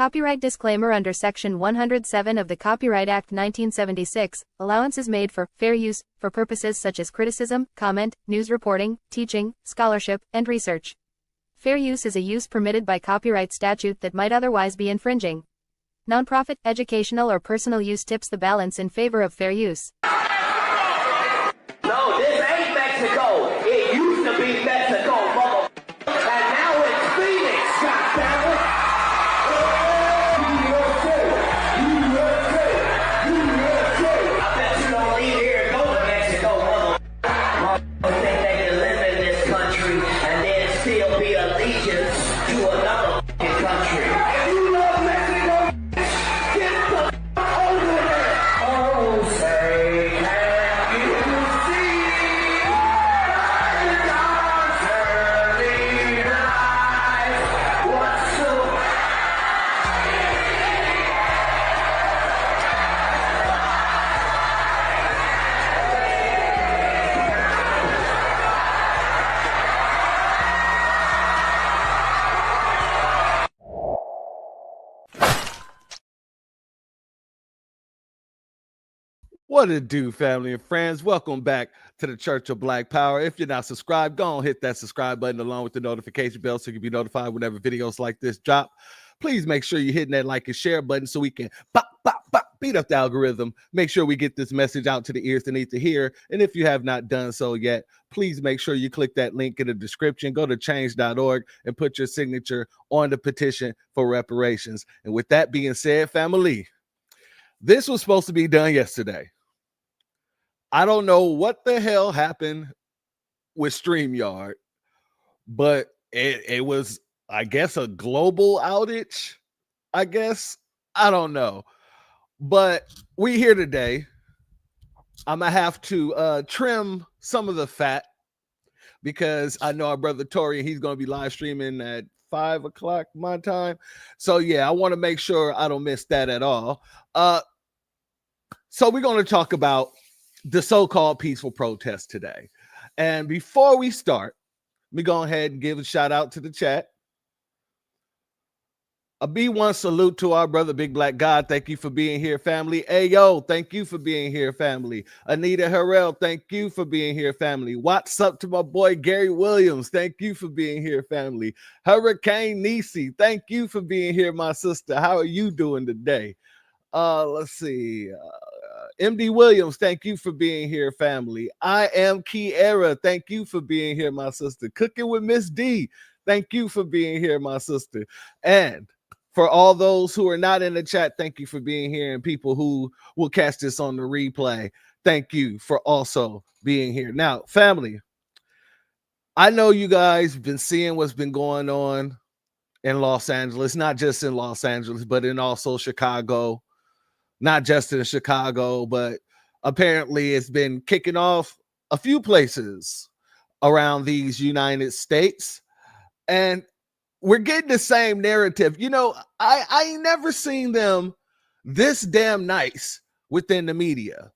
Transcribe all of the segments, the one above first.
Copyright disclaimer. Under Section 107 of the Copyright Act 1976, allowance is made for fair use for purposes such as criticism, comment, news reporting, teaching, scholarship, and research. Fair use is a use permitted by copyright statute that might otherwise be infringing. Nonprofit, educational, or personal use tips the balance in favor of fair use. No, this ain't Mexico. It used to be Mexico, mother. And now it's Phoenix, goddammit. I bet you don't leave here and go to Mexico, mother. Motherfuckers think they can live in this country and then still be allegiance to another fucking country. If you love Mexico, get the over there. Oh, say, can you see what's so What it do, family and friends? Welcome back to the Church of Black Power. If you're not subscribed, go on, hit that subscribe button along with the notification bell so you can be notified whenever videos like this drop. Please make sure you're hitting that like and share button so we can beat up the algorithm. Make sure we get this message out to the ears that need to hear. And if you have not done so yet, please make sure you click that link in the description. Go to change.org and put your signature on the petition for reparations. And with that being said, family, this was supposed to be done yesterday. I don't know what the hell happened with StreamYard, but it was, I guess, a global outage, I guess. I don't know. But we here today. I'm going to have to trim some of the fat because I know our brother Tori, he's going to be live streaming at 5 o'clock my time. So, yeah, I want to make sure I don't miss that at all. So we're going to talk about the so-called peaceful protest today. And before we start, let me go ahead and give a shout out to the chat. A B1 salute to our brother Big Black God. Thank you for being here, family. Ayo, thank you for being here, family. Anita Harrell, thank you for being here, family. What's up to my boy Gary Williams? Thank you for being here, family. Hurricane Nisi, thank you for being here, my sister. How are you doing today? Let's see. MD Williams, thank you for being here, family. I am Kiera. Thank you for being here, my sister. Cooking with Miss D. Thank you for being here, my sister. And for all those who are not in the chat, thank you for being here. And people who will catch this on the replay, thank you for also being here. Now, family, I know you guys have been seeing what's been going on in Los Angeles, not just in Los Angeles, but in also Chicago. Not just in Chicago, but apparently it's been kicking off a few places around these United States. And we're getting the same narrative. You know, I ain't never seen them this damn nice within the media.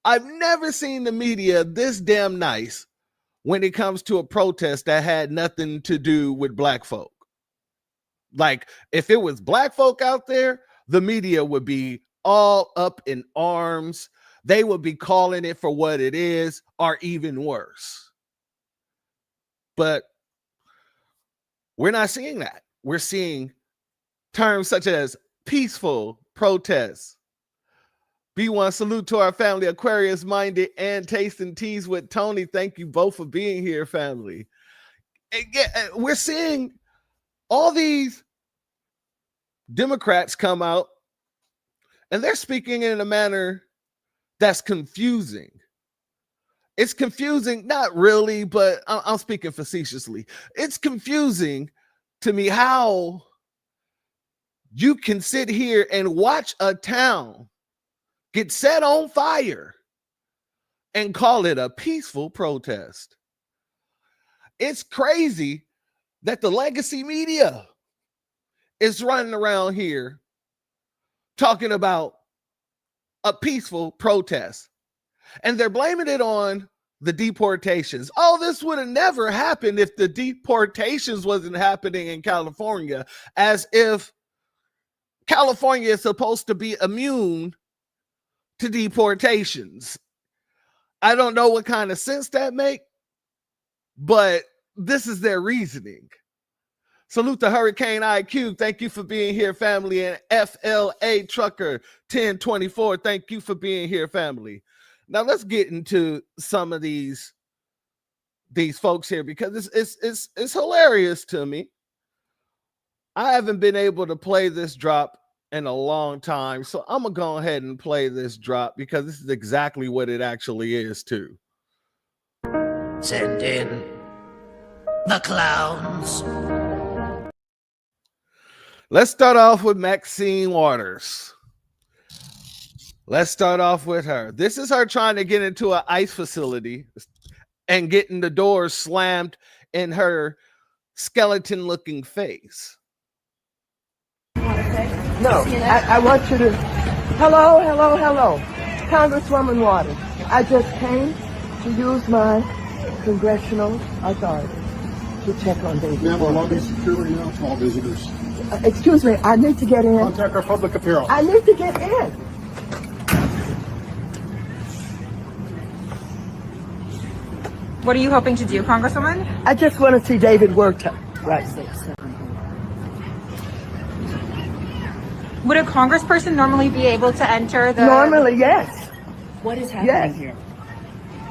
I've never seen the media this damn nice when it comes to a protest that had nothing to do with black folk. Like, if it was black folk out there, the media would be all up in arms. They would be calling it for what it is, or even worse. But we're not seeing that. We're seeing terms such as peaceful protests. B1 salute to our family, Aquarius Minded and Tasting Teas with Tony. Thank you both for being here, family. And yeah, we're seeing all these Democrats come out and they're speaking in a manner that's confusing. It's confusing, not really, but I'm speaking facetiously. It's confusing to me how you can sit here and watch a town get set on fire and call it a peaceful protest. It's crazy that the legacy media is running around here talking about a peaceful protest, and they're blaming it on the deportations. Oh, this would have never happened if the deportations wasn't happening in California, as if California is supposed to be immune to deportations. I don't know what kind of sense that makes, but this is their reasoning. Salute to Hurricane IQ. Thank you for being here, family. And FLA Trucker 1024. Thank you for being here, family. Now let's get into some of these folks here, because it's hilarious to me. I haven't been able to play this drop in a long time, so I'm gonna go ahead and play this drop because this is exactly what it actually is too. Send in the clowns. Let's start off with Maxine Waters. Let's start off with her. This is her trying to get into an ICE facility and getting the doors slammed in her skeleton-looking face. No, I want you to, hello, Congresswoman Waters. I just came to use my congressional authority to check on David. Ma'am, we're logging security now to all visitors. Excuse me, I need to get in. Contact our public appeal. I need to get in. What are you hoping to do, Congresswoman? I just want to see David Werta. Right. Would a congressperson normally be able to enter the... Normally, yes. What is happening here?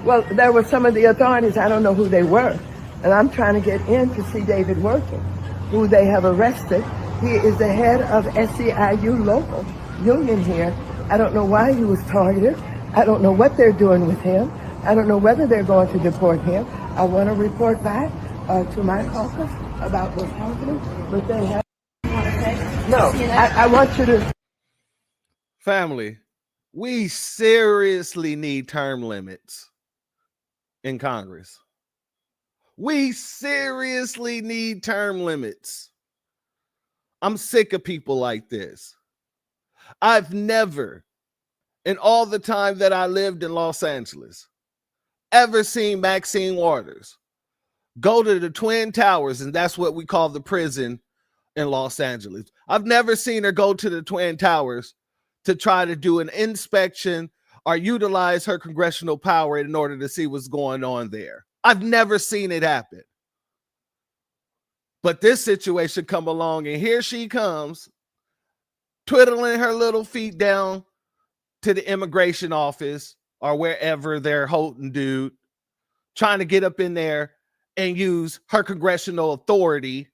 Well, there were some of the authorities, I don't know who they were, and I'm trying to get in to see David Werta, who they have arrested. He is the head of SEIU local union here. I don't know why he was targeted. I don't know what they're doing with him. I don't know whether they're going to deport him. I want to report back to my caucus about what's happening, but they have... No, I want you to... Family, we seriously need term limits in Congress. We seriously need term limits. I'm sick of people like this. I've never, in all the time that I lived in Los Angeles, ever seen Maxine Waters go to the Twin Towers, and that's what we call the prison in Los Angeles. I've never seen her go to the Twin Towers to try to do an inspection or utilize her congressional power in order to see what's going on there. I've never seen it happen. But this situation come along, and here she comes, twiddling her little feet down to the immigration office or wherever they're holding dude, trying to get up in there and use her congressional authority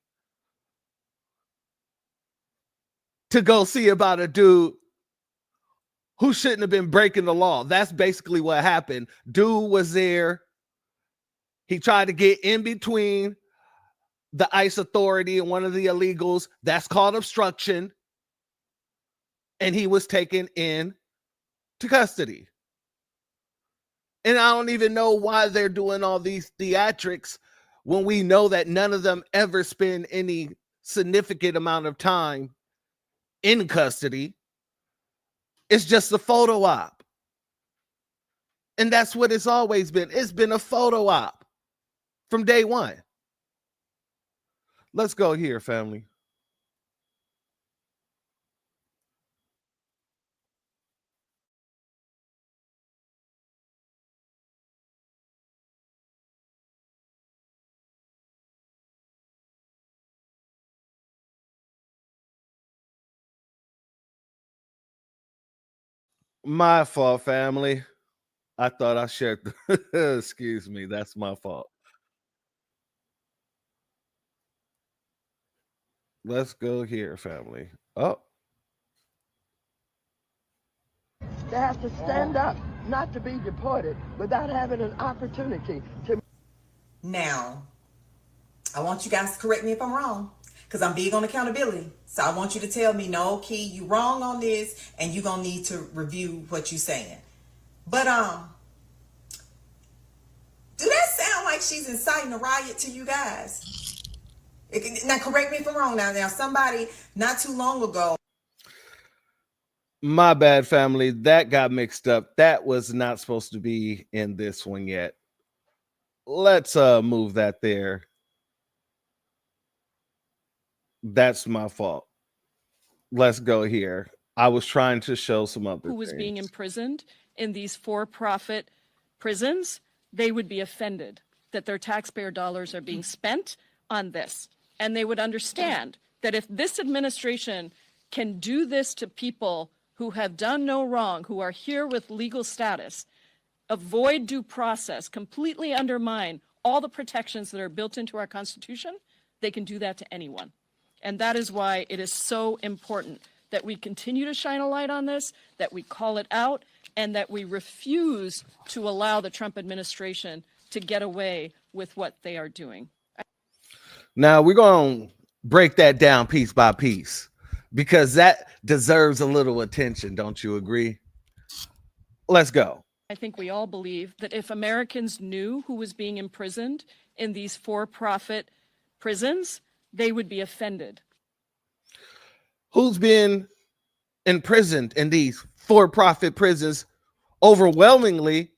to go see about a dude who shouldn't have been breaking the law. That's basically what happened. Dude was there. He tried to get in between the ICE authority and one of the illegals. That's called obstruction. And he was taken in to custody. And I don't even know why they're doing all these theatrics when we know that none of them ever spend any significant amount of time in custody. It's just a photo op. And that's what it's always been. It's been a photo op from day one. Let's go here, family. My fault, family. I thought I shared. Excuse me. That's my fault. Let's go here, family. Oh, They have to stand up, not to be deported, without having an opportunity to... Now, I want you guys to correct me if I'm wrong, because I'm big on accountability. So I want you to tell me, no, Key, you wrong on this, and you're going to need to review what you're saying. But, do that sound like she's inciting a riot to you guys? Now, correct me if I'm wrong. Now, somebody not too long ago. my bad, family. That got mixed up. That was not supposed to be in this one yet. Let's move that there. That's my fault. let's go here. I was trying to show some other who was things. being imprisoned in these for-profit prisons, they would be offended that their taxpayer dollars are being spent on this. And they would understand that if this administration can do this to people who have done no wrong, who are here with legal status, avoid due process, completely undermine all the protections that are built into our Constitution, they can do that to anyone. And that is why it is so important that we continue to shine a light on this, that we call it out, and that we refuse to allow the Trump administration to get away with what they are doing. Now we're going to break that down piece by piece because that deserves a little attention. Don't you agree? Let's go. I think we all believe that if Americans knew who was being imprisoned in these for-profit prisons, they would be offended. Who's been imprisoned in these for-profit prisons? Overwhelmingly,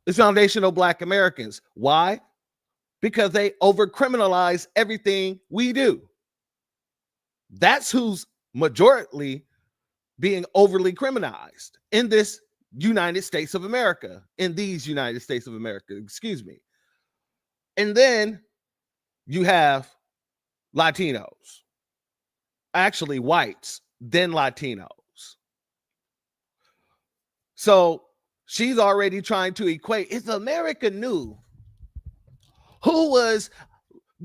is foundational Black Americans. Why? Because they over-criminalize everything we do. That's who's majority being overly criminalized in this United States of America, in these United States of America, excuse me. And then you have Latinos, actually whites, then Latinos. So she's already trying to equate, if America knew who was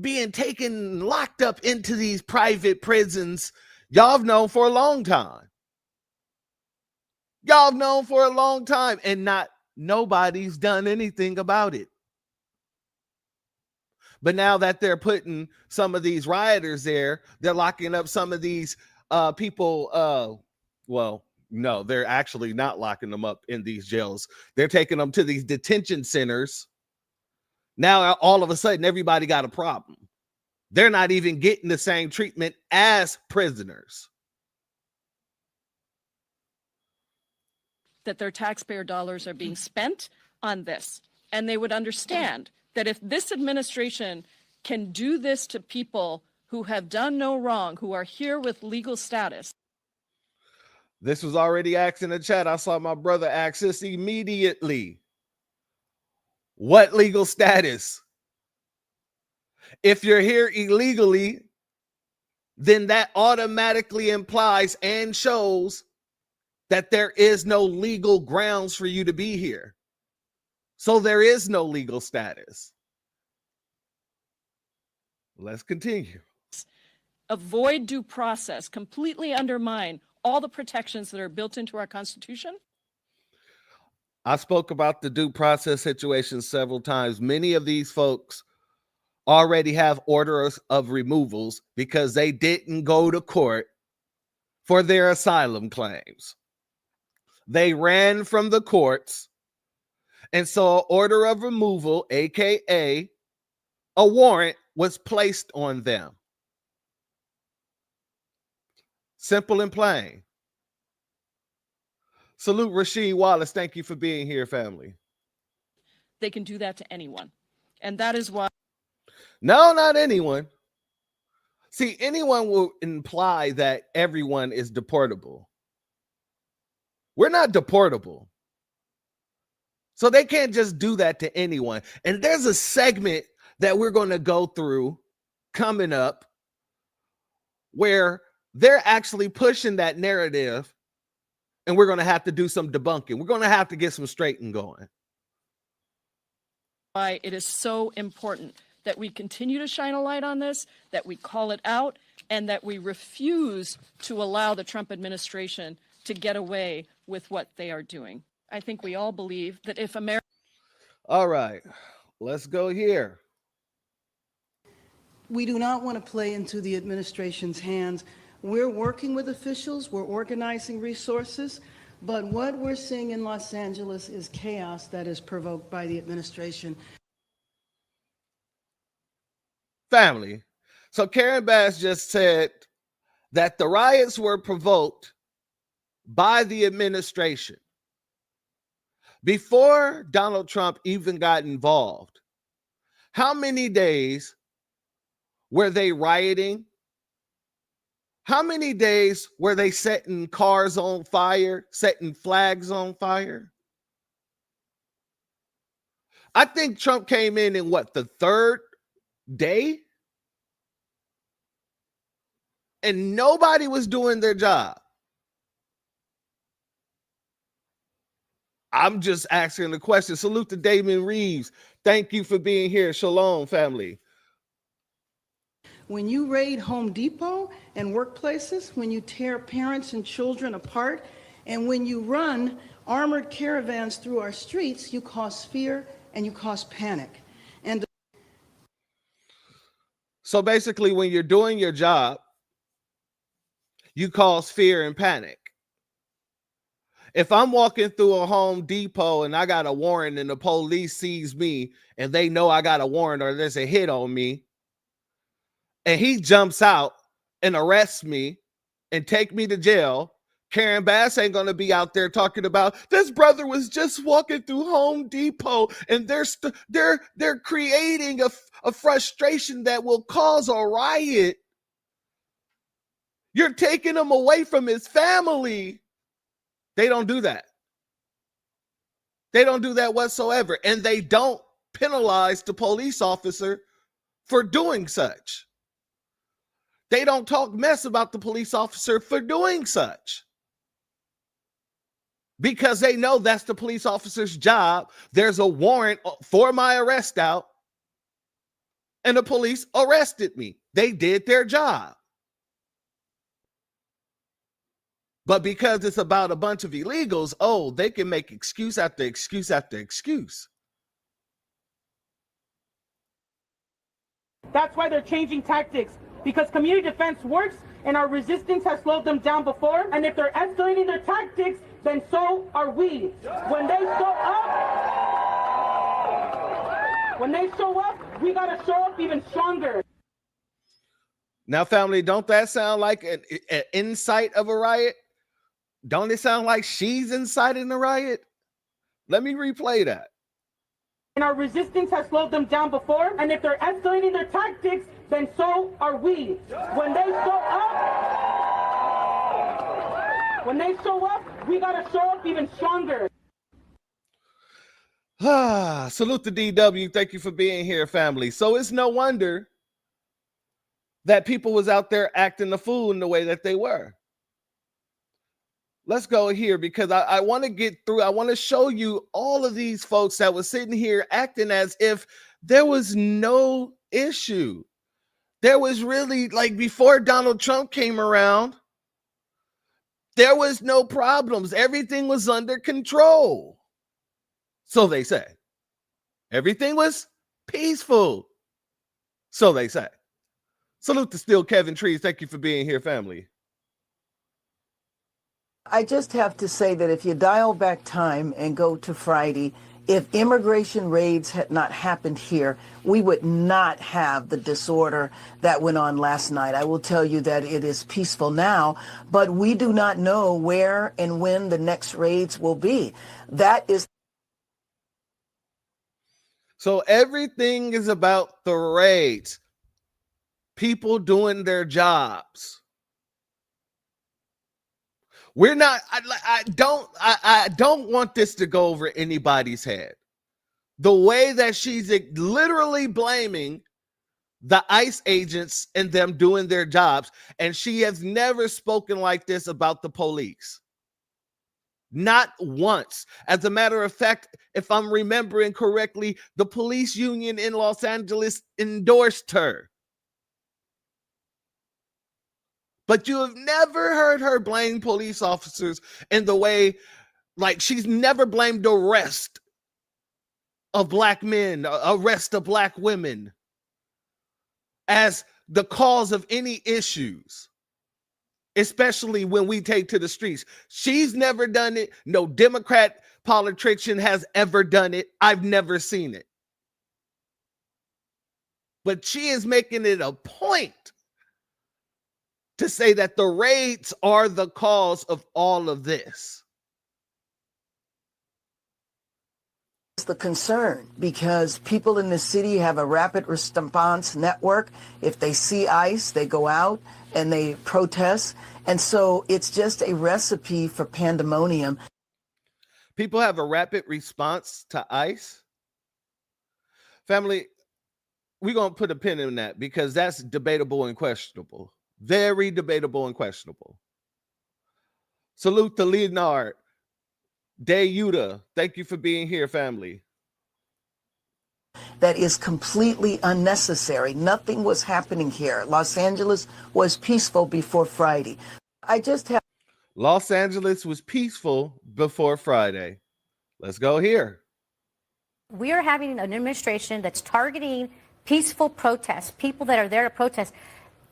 being taken, locked up into these private prisons, y'all have known for a long time. Y'all have known for a long time, and nobody's done anything about it. But now that they're putting some of these rioters there, they're locking up some of these people. Well, no, they're actually not locking them up in these jails. They're taking them to these detention centers. Now, all of a sudden, everybody got a problem. They're not even getting the same treatment as prisoners. That their taxpayer dollars are being spent on this. And they would understand that if this administration can do this to people who have done no wrong, who are here with legal status. This was already asked in the chat. I saw my brother ask this immediately. What legal status? If you're here illegally, then that automatically implies and shows that there is no legal grounds for you to be here. So there is no legal status. Let's continue. Avoid due process, completely undermine all the protections that are built into our Constitution. I spoke about the due process situation several times. Many of these folks already have orders of removals because they didn't go to court for their asylum claims. They ran from the courts, and so an order of removal, aka a warrant, was placed on them. Simple and plain. Salute Rasheed Wallace. Thank you for being here, family. They can do that to anyone. And that is why. No, not anyone. See, anyone will imply that everyone is deportable. We're not deportable. So they can't just do that to anyone. And there's a segment that we're going to go through coming up where they're actually pushing that narrative, and we're going to have to do some debunking. We're going to have to get some straightening going. Why it is so important that we continue to shine a light on this, that we call it out, and that we refuse to allow the Trump administration to get away with what they are doing. I think we all believe that if America... All right, let's go here. We do not want to play into the administration's hands. We're working with officials, we're organizing resources, but what we're seeing in Los Angeles is chaos that is provoked by the administration. Family. So Karen Bass just said that the riots were provoked by the administration. Before Donald Trump even got involved, how many days were they rioting How many days were they setting cars on fire, setting flags on fire? I think Trump came in what, the third day? And nobody was doing their job. I'm just asking the question. Salute to Damon Reeves. Thank you for being here. Shalom, family. When you raid Home Depot and workplaces, when you tear parents and children apart, and when you run armored caravans through our streets, you cause fear and you cause panic. And so basically, when you're doing your job, you cause fear and panic. If I'm walking through a Home Depot and I got a warrant and the police sees me and they know I got a warrant or there's a hit on me, and he jumps out and arrests me and take me to jail, Karen Bass ain't going to be out there talking about this brother was just walking through Home Depot and they're creating a frustration that will cause a riot. You're taking him away from his family. They don't do that. They don't do that whatsoever. And they don't penalize the police officer for doing such. They don't talk mess about the police officer for doing such. Because they know that's the police officer's job. There's a warrant for my arrest out. And the police arrested me. They did their job. But because it's about a bunch of illegals, oh, they can make excuse after excuse after excuse. That's why they're changing tactics, because community defense works and our resistance has slowed them down before. And if they're escalating their tactics, then so are we. When they show up, we gotta show up even stronger. Now, family, don't that sound like an insight of a riot? Don't it sound like she's inciting the riot? Let me replay that. And our resistance has slowed them down before. And if they're escalating their tactics, then so are we. When they show up, we gotta show up even stronger. Salute to DW. Thank you for being here, family. So it's no wonder that people was out there acting the fool in the way that they were. Let's go here because I want to get through. I want to show you all of these folks that was sitting here acting as if there was no issue. There was really, like, before Donald Trump came around, there was no problems. Everything was under control. So they say. Everything was peaceful. So they say. Salute to Still Kevin Trees. Thank you for being here, family. I just have to say that if you dial back time and go to Friday, if immigration raids had not happened here, we would not have the disorder that went on last night. I will tell you that it is peaceful now, but we do not know where and when the next raids will be. That is. So everything is about the raids. People doing their jobs. We're not, I don't want this to go over anybody's head. The way that she's literally blaming the ICE agents and them doing their jobs. And she has never spoken like this about the police. Not once. As a matter of fact, if I'm remembering correctly, the police union in Los Angeles endorsed her. But you have never heard her blame police officers in the way, like, she's never blamed arrest of black men, arrest of black women as the cause of any issues, especially when we take to the streets. She's never done it. No Democrat politician has ever done it. I've never seen it. But she is making it a point to say that the raids are the cause of all of this. the concern, because people in the city have a rapid response network. If they see ICE, they go out and they protest. And so it's just a recipe for pandemonium. People have a rapid response to ICE. Family, we're going to put a pin in that because that's debatable and questionable. Very debatable and questionable. Salute to Leonard. Day Yuta, thank you for being here, family. That is completely unnecessary. Nothing was happening here. Los Angeles was peaceful before Friday. I just have. Los Angeles was peaceful before Friday. Let's go here. We are having an administration that's targeting peaceful protests, people that are there to protest.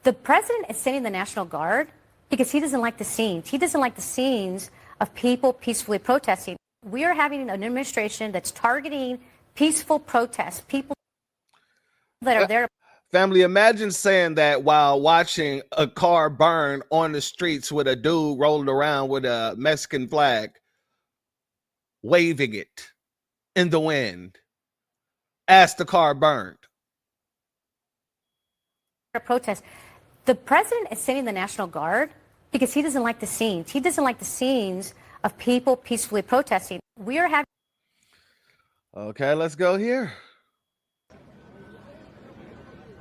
The president is sending the National Guard because he doesn't like the scenes. He doesn't like the scenes of people peacefully protesting. We are having an administration that's targeting peaceful protests, people that are there. Family, imagine saying that while watching a car burn on the streets with a dude rolling around with a Mexican flag, waving it in the wind as the car burned. Protest. The president is sending the National Guard because he doesn't like the scenes. He doesn't like the scenes of people peacefully protesting. We are having. Okay, let's go here.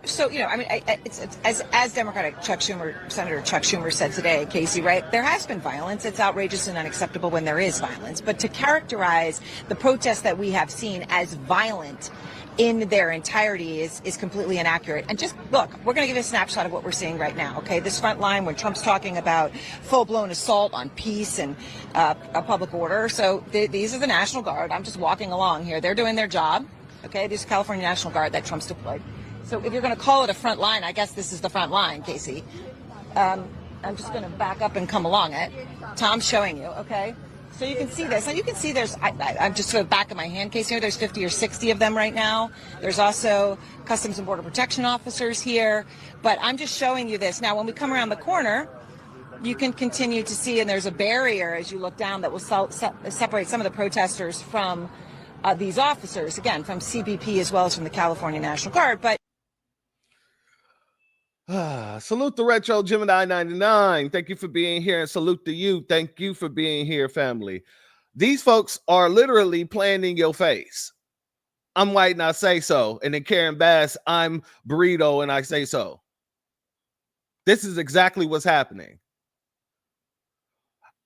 So, you know, I mean, it's as Democratic Senator Chuck Schumer said today, Casey, right? There has been violence. It's outrageous and unacceptable when there is violence. But to characterize the protests that we have seen as violent in their entirety is completely inaccurate. And just look, we're going to give a snapshot of what we're seeing right now. OK, this front line when Trump's talking about full blown assault on peace and a public order. So these are the National Guard. I'm just walking along here. They're doing their job. OK, this is California National Guard that Trump's deployed. So if you're going to call it a front line, I guess this is the front line, Casey. I'm just going to back up and come along it. Tom's showing you. OK. So you can see this. Now you can see there's, I'm just sort of back of my hand case here, there's 50 or 60 of them right now. There's also Customs and Border Protection officers here. But I'm just showing you this. Now when we come around the corner, you can continue to see, and there's a barrier as you look down that will separate some of the protesters from these officers, again, from CBP as well as from the California National Guard. But salute the Retro Gemini 99. Thank you for being here, and salute to you. Thank you for being here, family. These folks are literally playing in your face. I'm white and I say so. And then Karen Bass, I'm burrito and I say so. This is exactly what's happening.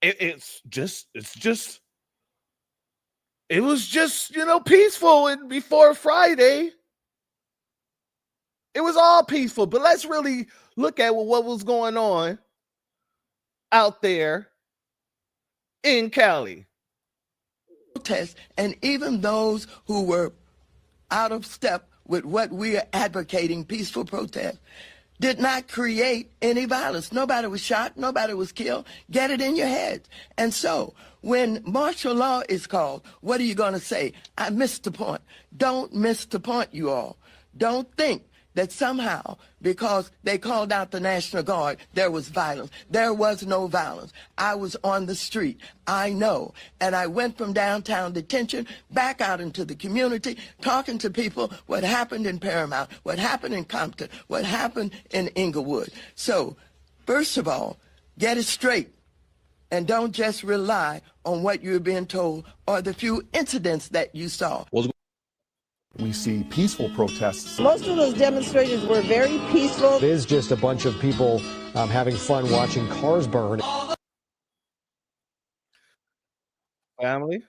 It was just, you know, peaceful before Friday. It was all peaceful, but let's really look at what was going on out there in Cali. And even those who were out of step with what we are advocating, peaceful protest, did not create any violence. Nobody was shot. Nobody was killed. Get it in your head. And so when martial law is called, what are you going to say? I missed the point. Don't miss the point, you all. Don't think that somehow, because they called out the National Guard, there was violence. There was no violence. I was on the street. I know. And I went from downtown detention back out into the community, talking to people what happened in Paramount, what happened in Compton, what happened in Inglewood. So, first of all, get it straight. And don't just rely on what you're being told or the few incidents that you saw. We see peaceful protests. Most of those demonstrations were very peaceful. It is just a bunch of people having fun watching cars burn. Family,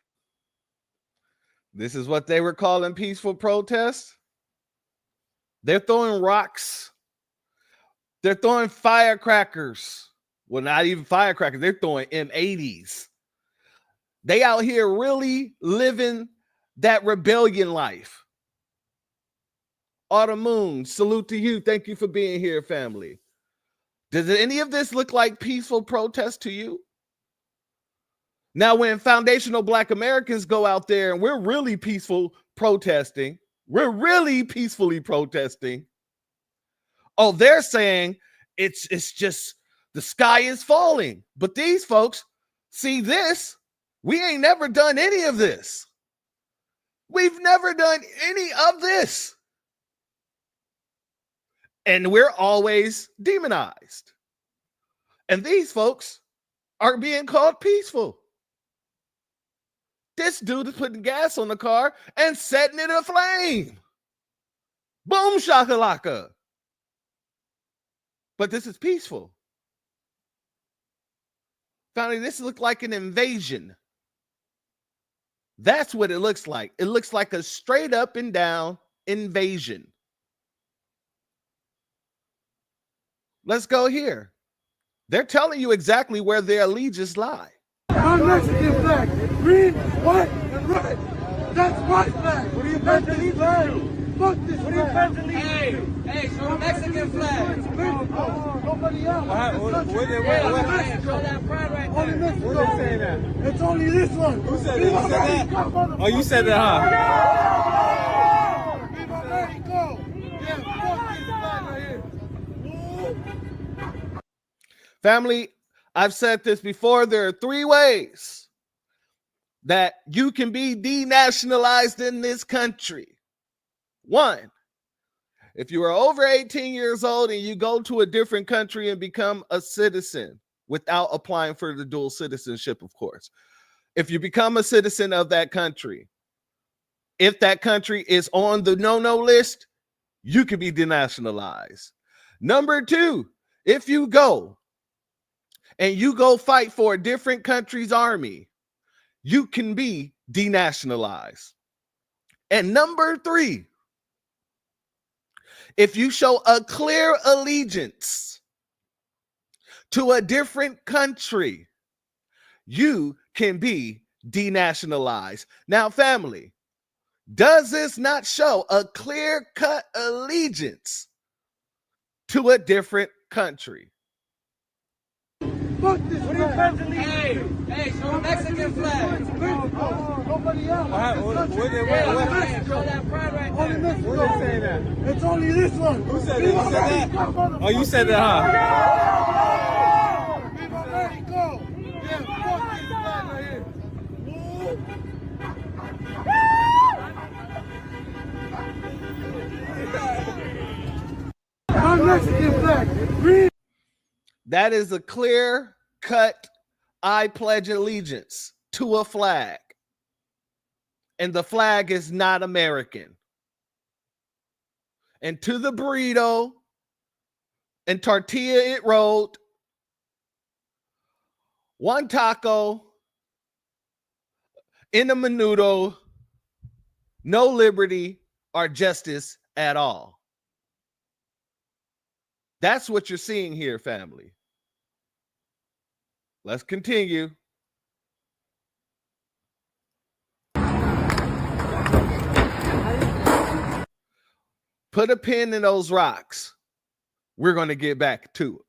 this is what they were calling peaceful protests. They're throwing rocks. They're throwing firecrackers. Well, not even firecrackers. They're throwing M80s. They out here really living that rebellion life. Autumn Moon, salute to you. Thank you for being here, family. Does any of this look like peaceful protest to you? Now, when foundational Black Americans go out there and we're really peaceful protesting, we're really peacefully protesting. Oh, they're saying it's just the sky is falling. But these folks see this. We ain't never done any of this. We've never done any of this. And we're always demonized. And these folks are being called peaceful. This dude is putting gas on the car and setting it aflame. Boom shakalaka. But this is peaceful. Finally, this looks like an invasion. That's what it looks like. It looks like a straight up and down invasion. Let's go here. They're telling you exactly where their allegiance lie. Our Mexican flag, green, white, and red. That's my flag. What do you pledge allegiance to? Fuck this flag. What do you pledge allegiance to? Hey, show the Mexican flag. Nobody else. Only Mexico. Who's saying that? It's only this one. Who said that? You said that? Oh, you said that, huh? Viva Mexico. Yeah, fuck this flag right here. Family, I've said this before. There are 3 ways that you can be denationalized in this country. 1, if you are over 18 years old and you go to a different country and become a citizen without applying for the dual citizenship, of course. If you become a citizen of that country, if that country is on the no-no list, you can be denationalized. Number 2, if you go and you go fight for a different country's army, you can be denationalized. And number 3, if you show a clear allegiance to a different country, you can be denationalized. Now, family, does this not show a clear-cut allegiance to a different country? Fuck this flag. Hey, show the Mexican flag. Nobody else. Only Mexico. Who's saying that? It's only this one. Who said that? You said that? Oh, you said that, huh? Viva Mexico. Yeah, fuck this flag right here. Our Mexican flag. Green. That is a clear-cut, I pledge allegiance to a flag. And the flag is not American. And to the burrito and tortilla it rolled, 1 taco, in a menudo, no liberty or justice at all. That's what you're seeing here, family. Let's continue. Put a pin in those rocks. We're going to get back to it.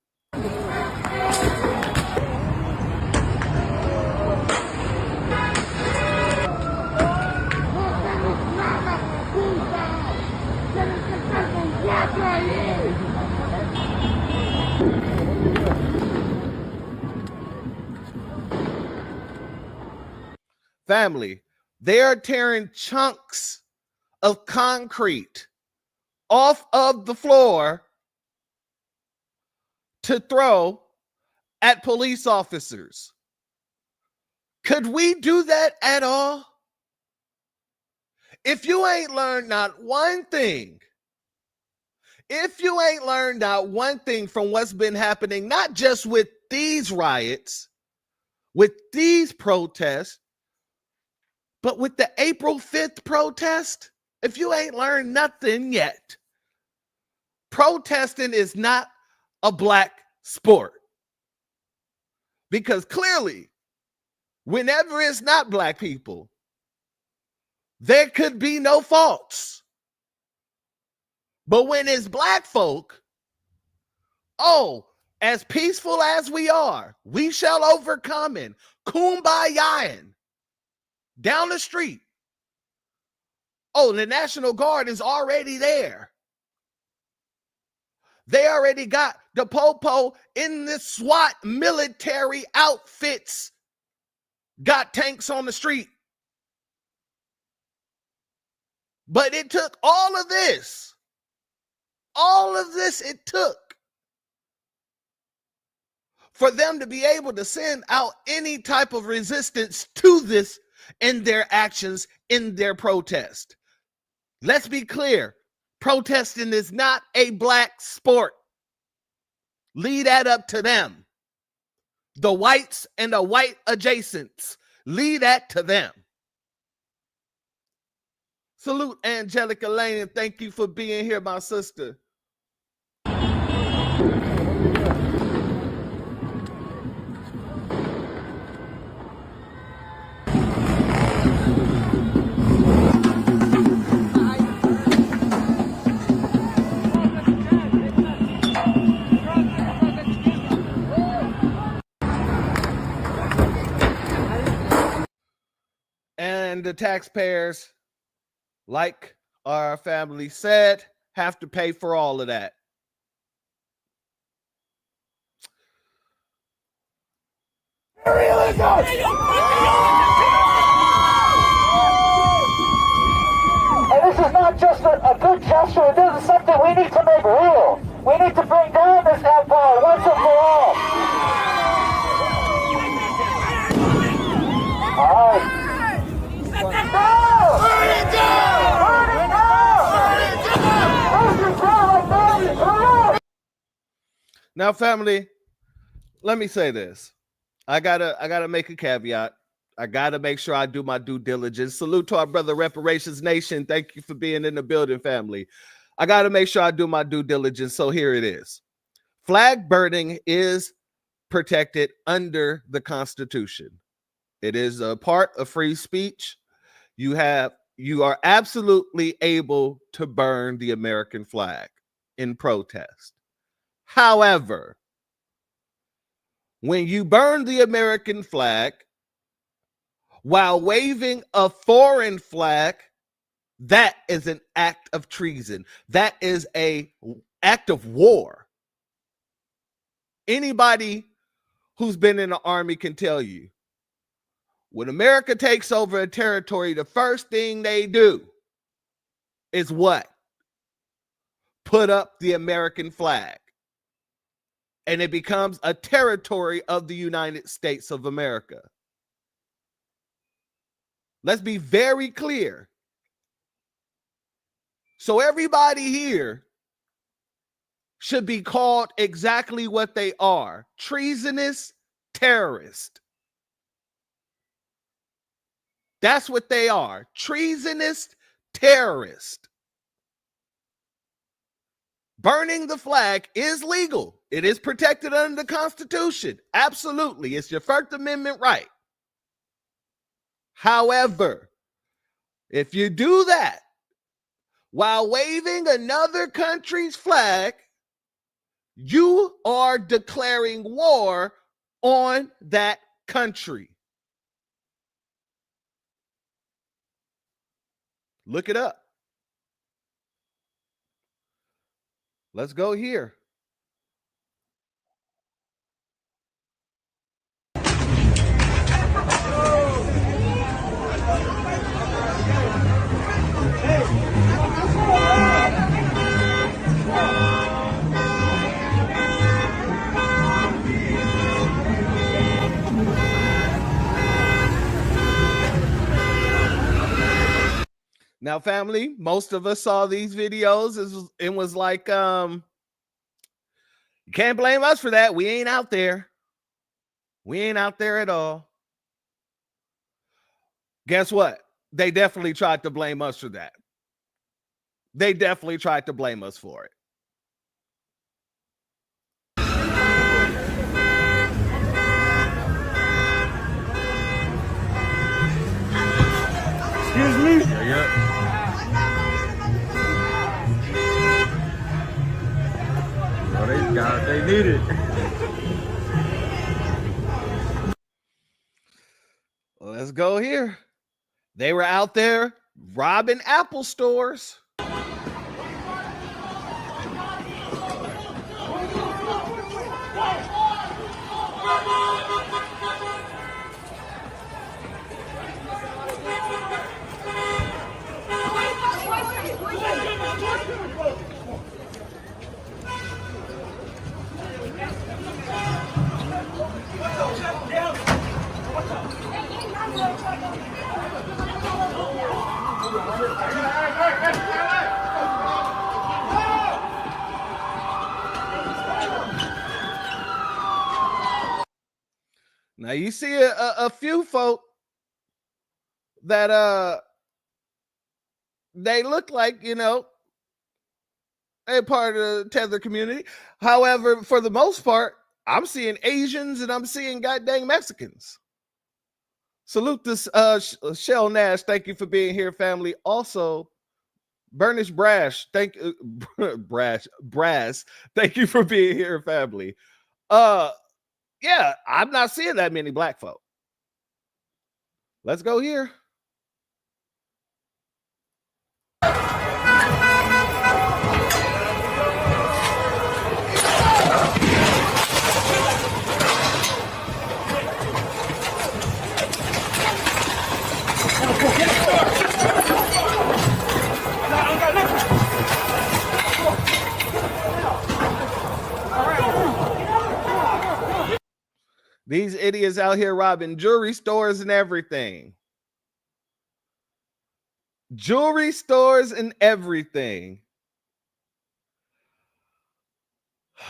Family, they are tearing chunks of concrete off of the floor to throw at police officers. Could we do that at all? If you ain't learned not one thing, from what's been happening, not just with these riots, with these protests, but with the April 5th protest, if you ain't learned nothing yet, protesting is not a black sport. Because clearly, whenever it's not black people, there could be no faults. But when it's black folk, as peaceful as we are, we shall overcome and kumbayaing down the street. The National Guard is already there. They already got the popo in the SWAT military outfits, got tanks on the street. But it took all of this it took for them to be able to send out any type of resistance to this in their actions, in their protest. Let's be clear. Protesting is not a black sport. Leave that up to them. The whites and the white adjacents. Leave that to them. Salute Angelica Lane, and thank you for being here, my sister. And the taxpayers, like our family said, have to pay for all of that. And this is not just a good gesture, this is something we need to make real. We need to bring down this empire once and for all. All right. Now, family, let me say this. I gotta make a caveat. I gotta make sure I do my due diligence. Salute to our brother Reparations Nation. Thank you for being in the building, family. I gotta make sure I do my due diligence. So here it is. Flag burning is protected under the Constitution. It is a part of free speech. You are absolutely able to burn the American flag in protest. However, when you burn the American flag while waving a foreign flag, that is an act of treason. That is an act of war. Anybody who's been in the army can tell you, when America takes over a territory, the first thing they do is what? Put up the American flag. And it becomes a territory of the United States of America. Let's be very clear. So everybody here should be called exactly what they are: treasonous terrorists. That's what they are: treasonous terrorists. Burning the flag is legal. It is protected under the Constitution. Absolutely. It's your First Amendment right. However, if you do that while waving another country's flag, you are declaring war on that country. Look it up. Let's go here. Now, family, most of us saw these videos. It was like, you can't blame us for that. We ain't out there. We ain't out there at all. Guess what? They definitely tried to blame us for that. They definitely tried to blame us for it. Excuse me? Yeah. They need it. Let's go here. They were out there robbing Apple stores. Now you see a few folk that they look like, you know, they're part of the tether community. However, for the most part, I'm seeing Asians and I'm seeing goddamn Mexicans. Salute this Shell Nash. Thank you for being here, family. Also, Burnish Brash. Thank you, Brass. Thank you for being here, family. Yeah, I'm not seeing that many black folk. Let's go here. These idiots out here robbing jewelry stores and everything. Jewelry stores and everything.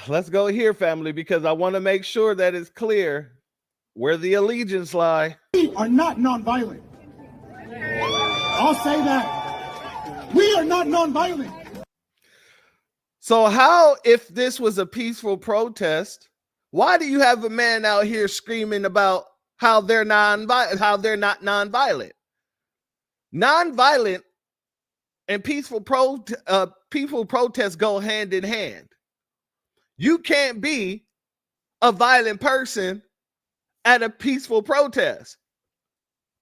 Let's go here, family, because I want to make sure that it's clear where the allegiance lie. We are not nonviolent. I'll say that. We are not nonviolent. So how, if this was a peaceful protest, why do you have a man out here screaming about how they're not nonviolent? Nonviolent and peaceful protests go hand in hand. You can't be a violent person at a peaceful protest.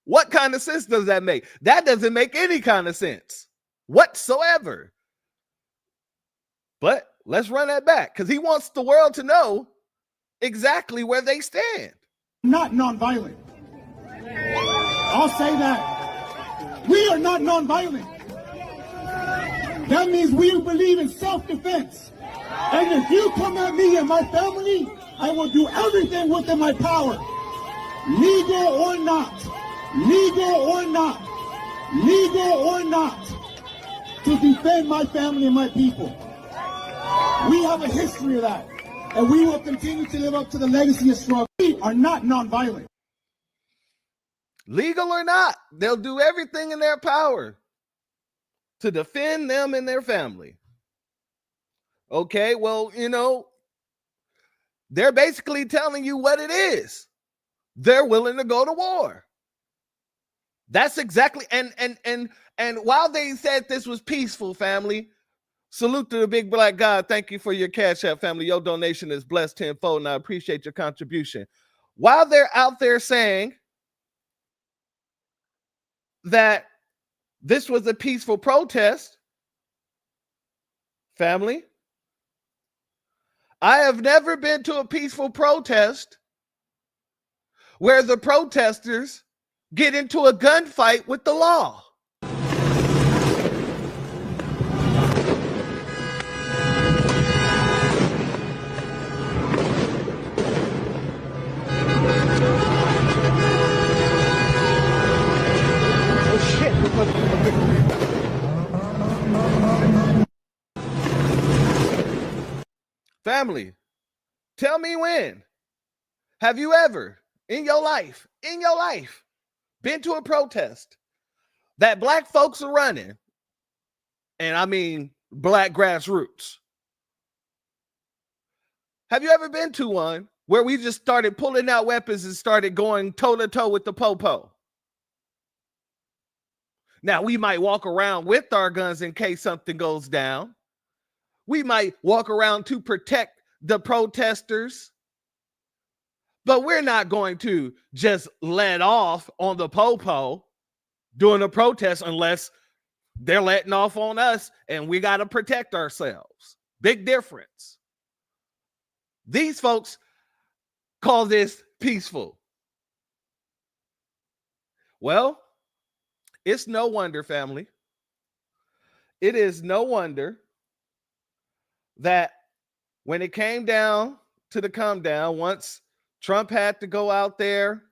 What kind of sense does that make? That doesn't make any kind of sense whatsoever. But let's run that back because he wants the world to know exactly where they stand. Not nonviolent. I'll say that. We are not nonviolent. That means we believe in self-defense. And if you come at me and my family, I will do everything within my power. Legal or not. Legal or not. Legal or not. To defend my family and my people. We have a history of that. And we will continue to live up to the legacy of struggle. We are not nonviolent. Legal or not, they'll do everything in their power to defend them and their family. Okay, well, you know, they're basically telling you what it is. They're willing to go to war. That's exactly, and while they said this was peaceful, family, salute to the big black God. Thank you for your Cash App, family. Your donation is blessed tenfold, and I appreciate your contribution. While they're out there saying that this was a peaceful protest, family, I have never been to a peaceful protest where the protesters get into a gunfight with the law. Family, tell me when. Have you ever in your life, been to a protest that black folks are running? And I mean black grassroots. Have you ever been to one where we just started pulling out weapons and started going toe-to-toe with the po-po? Now, we might walk around with our guns in case something goes down. We might walk around to protect the protesters. But we're not going to just let off on the po-po during a protest unless they're letting off on us and we got to protect ourselves. Big difference. These folks call this peaceful. Well, it's no wonder, family. It is no wonder that when it came down to the come down, once Trump had to go out there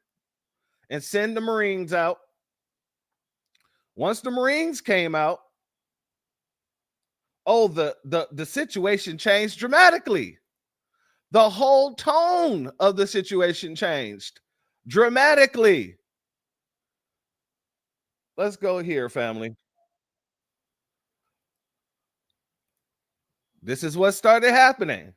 and send the Marines out. Once the Marines came out, the situation changed dramatically. The whole tone of the situation changed dramatically. Let's go here, family. This is what started happening.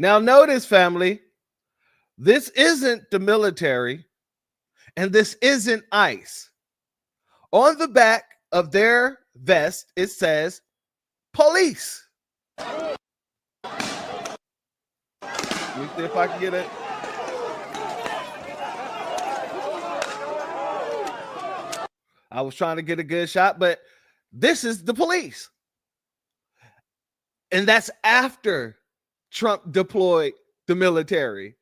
Now, notice, family, this isn't the military and this isn't ICE. On the back of their vest, it says police. Let me see if I can get it. I was trying to get a good shot, but this is the police. And that's after Trump deployed the military.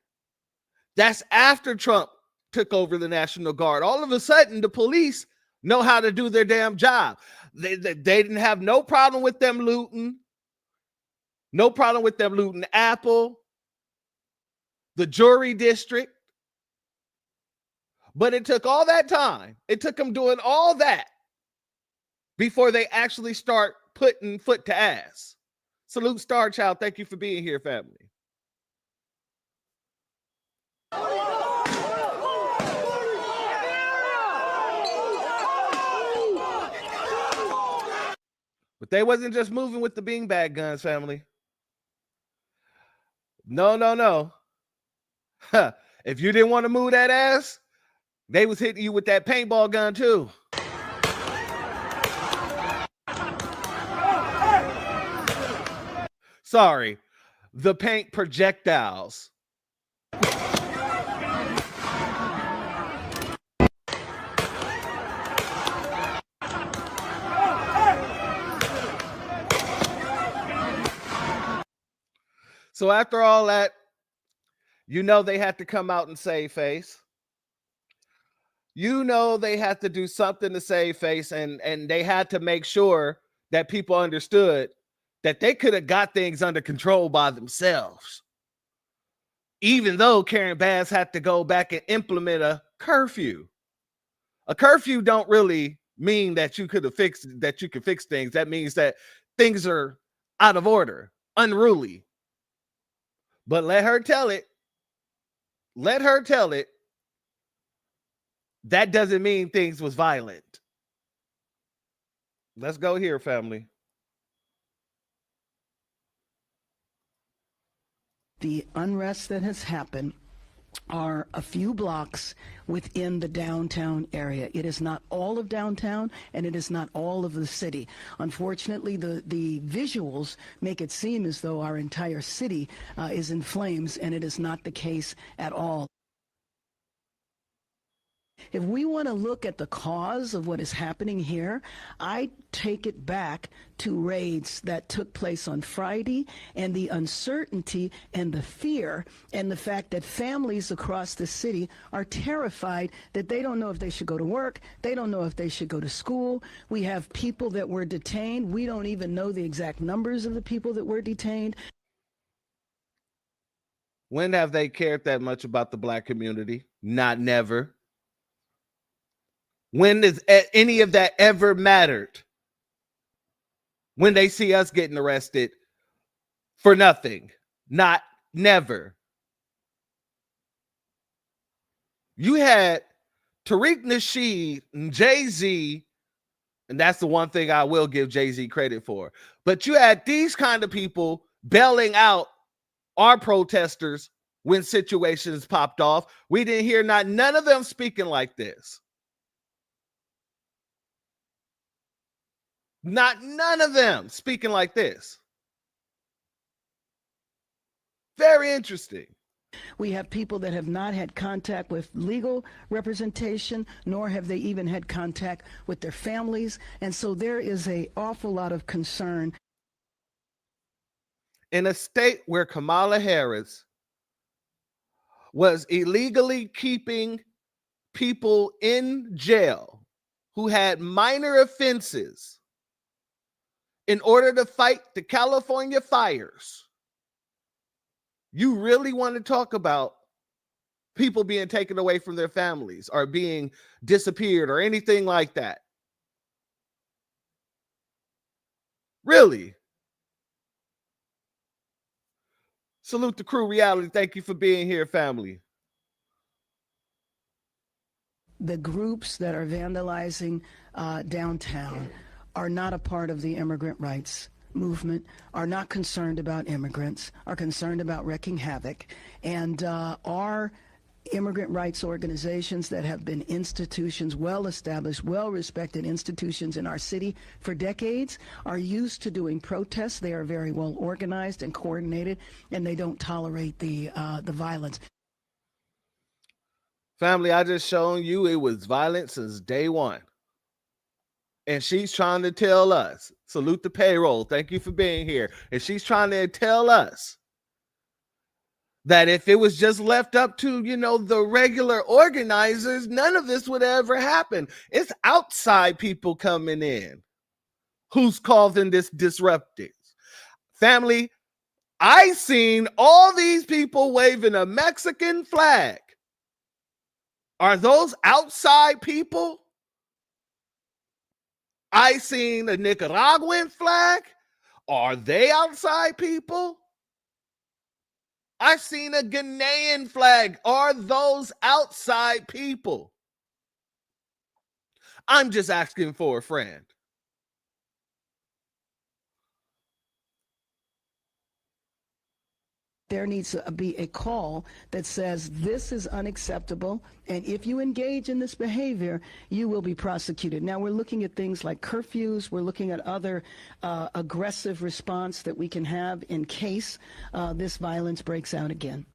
That's after Trump took over the National Guard. All of a sudden, the police know how to do their damn job. They didn't have no problem with them looting. No problem with them looting Apple, the jury district. But it took all that time. It took them doing all that before they actually start putting foot to ass. Salute, Star Child. Thank you for being here, family. But they wasn't just moving with the beanbag guns, family. No. If you didn't want to move that ass, they was hitting you with that paintball gun too. Sorry, the paint projectiles. So after all that, you know they had to come out and save face. You know they had to do something to save face, and they had to make sure that people understood that they could have got things under control by themselves. Even though Karen Bass had to go back and implement a curfew. A curfew don't really mean that you could fix things. That means that things are out of order, unruly. But let her tell it. Let her tell it. That doesn't mean things was violent. Let's go here, family. The unrest that has happened are a few blocks within the downtown area. It is not all of downtown, and it is not all of the city. Unfortunately, the visuals make it seem as though our entire city is in flames, and it is not the case at all. If we want to look at the cause of what is happening here, I take it back to raids that took place on Friday, and the uncertainty and the fear and the fact that families across the city are terrified that they don't know if they should go to work, they don't know if they should go to school. We have people that were detained. We don't even know the exact numbers of the people that were detained. When have they cared that much about the Black community? Not never. When does any of that ever mattered? When they see us getting arrested for nothing? Not never. You had Tariq Nasheed and Jay-Z, and that's the one thing I will give Jay-Z credit for. But you had these kind of people bailing out our protesters when situations popped off. We didn't hear none of them speaking like this. None of them speaking like this. Very interesting. We have people that have not had contact with legal representation, nor have they even had contact with their families. And so there is an awful lot of concern. In a state where Kamala Harris was illegally keeping people in jail who had minor offenses in order to fight the California fires, you really want to talk about people being taken away from their families or being disappeared or anything like that? Really? Salute the crew reality. Thank you for being here, family. The groups that are vandalizing downtown are not a part of the immigrant rights movement, are not concerned about immigrants, are concerned about wreaking havoc, and are immigrant rights organizations that have been institutions, well-established, well-respected institutions in our city for decades, are used to doing protests. They are very well organized and coordinated, and they don't tolerate the violence. Family, I just shown you it was violent since day one. And she's trying to tell us, salute the payroll, thank you for being here. And she's trying to tell us that if it was just left up to, the regular organizers, none of this would ever happen. It's outside people coming in who's causing this disrupting. Family, I seen all these people waving a Mexican flag. Are those outside people? I seen a Nicaraguan flag. Are they outside people? I seen a Ghanaian flag. Are those outside people? I'm just asking for a friend. There needs to be a call that says this is unacceptable, and if you engage in this behavior, you will be prosecuted. Now, we're looking at things like curfews. We're looking at other aggressive response that we can have in case this violence breaks out again.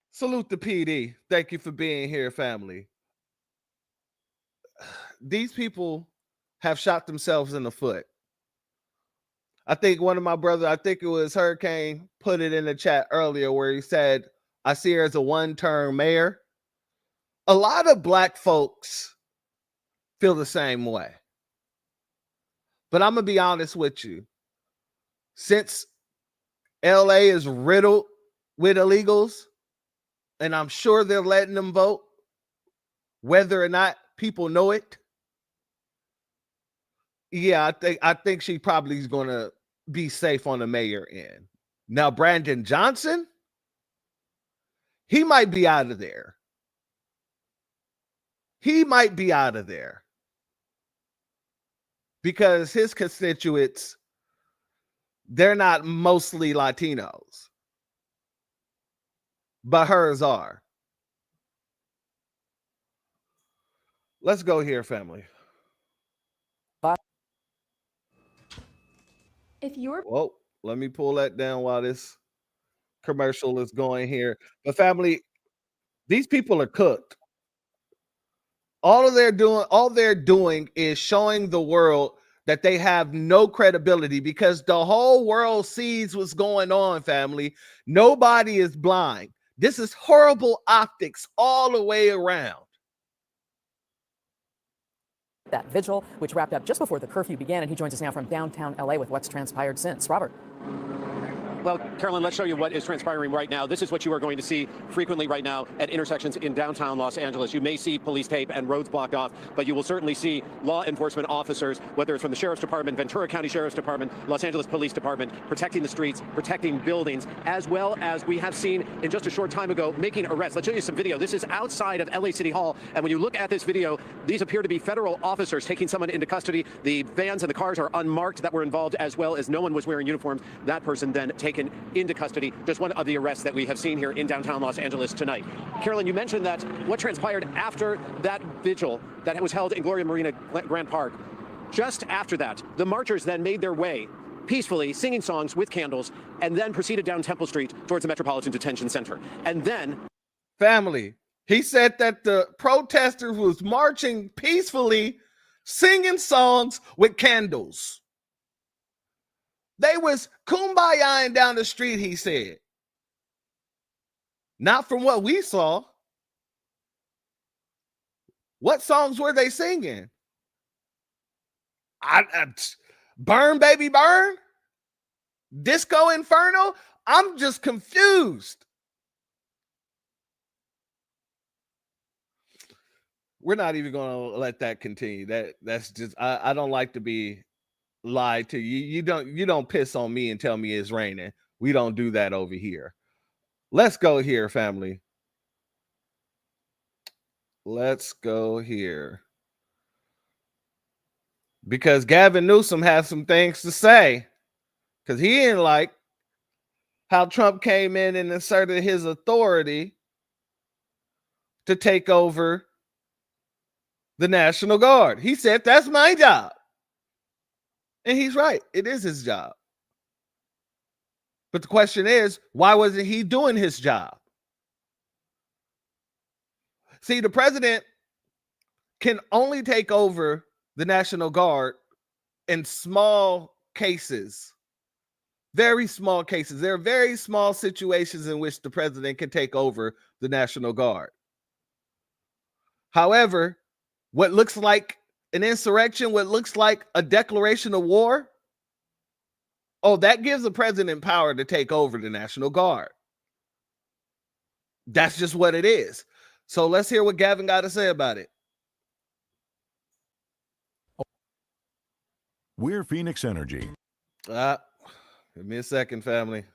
Salute the PD. Thank you for being here, family. These people have shot themselves in the foot. I think one of my brothers, I think it was Hurricane, put it in the chat earlier where he said, I see her as a one-term mayor. A lot of black folks feel the same way. But I'm going to be honest with you. Since LA is riddled with illegals, and I'm sure they're letting them vote, whether or not people know it, yeah, I think she probably is going to be safe on the mayor end. Now, Brandon Johnson, he might be out of there. He might be out of there because his constituents, they're not mostly Latinos, but hers are. Let's go here, family. If you're Well, let me pull that down while this commercial is going here. But family, these people are cooked. All they're doing is showing the world that they have no credibility because the whole world sees what's going on, family. Nobody is blind. This is horrible optics all the way around. That vigil, which wrapped up just before the curfew began, and he joins us now from downtown LA with what's transpired since. Robert. Well, Carolyn, let's show you what is transpiring right now. This is what you are going to see frequently right now at intersections in downtown Los Angeles. You may see police tape and roads blocked off, but you will certainly see law enforcement officers, whether it's from the Sheriff's Department, Ventura County Sheriff's Department, Los Angeles Police Department, protecting the streets, protecting buildings, as well as we have seen in just a short time ago making arrests. Let's show you some video. This is outside of LA City Hall, and when you look at this video, these appear to be federal officers taking someone into custody. The vans and the cars are unmarked that were involved, as well as no one was wearing uniforms. That person then taken taken into custody. Just one of the arrests that we have seen here in downtown Los Angeles tonight. Carolyn, you mentioned that what transpired after that vigil that was held in Gloria Marina Grant Park, just after that, the marchers then made their way peacefully, singing songs with candles, and then proceeded down Temple Street towards the Metropolitan Detention Center. And then... Family, he said that the protesters was marching peacefully, singing songs with candles. They was kumbayaing down the street, he said. Not from what we saw. What songs were they singing? Burn, baby, burn? Disco Inferno? I'm just confused. We're not even going to let that continue. That's just I don't like to be lied to. You don't piss on me and tell me it's raining. We don't do that over here. Let's go here, family. Let's go here. Because Gavin Newsom has some things to say. Because he didn't like how Trump came in and asserted his authority to take over the National Guard. He said, that's my job. And he's right. It is his job. But the question is, why wasn't he doing his job? See, the president can only take over the National Guard in small cases. Very small cases. There are very small situations in which the president can take over the National Guard. However, what looks like an insurrection, what looks like a declaration of war, oh, that gives the president power to take over the National Guard. That's just what it is. So let's hear what Gavin got to say about it. We're Phoenix Energy. Give me a second, family.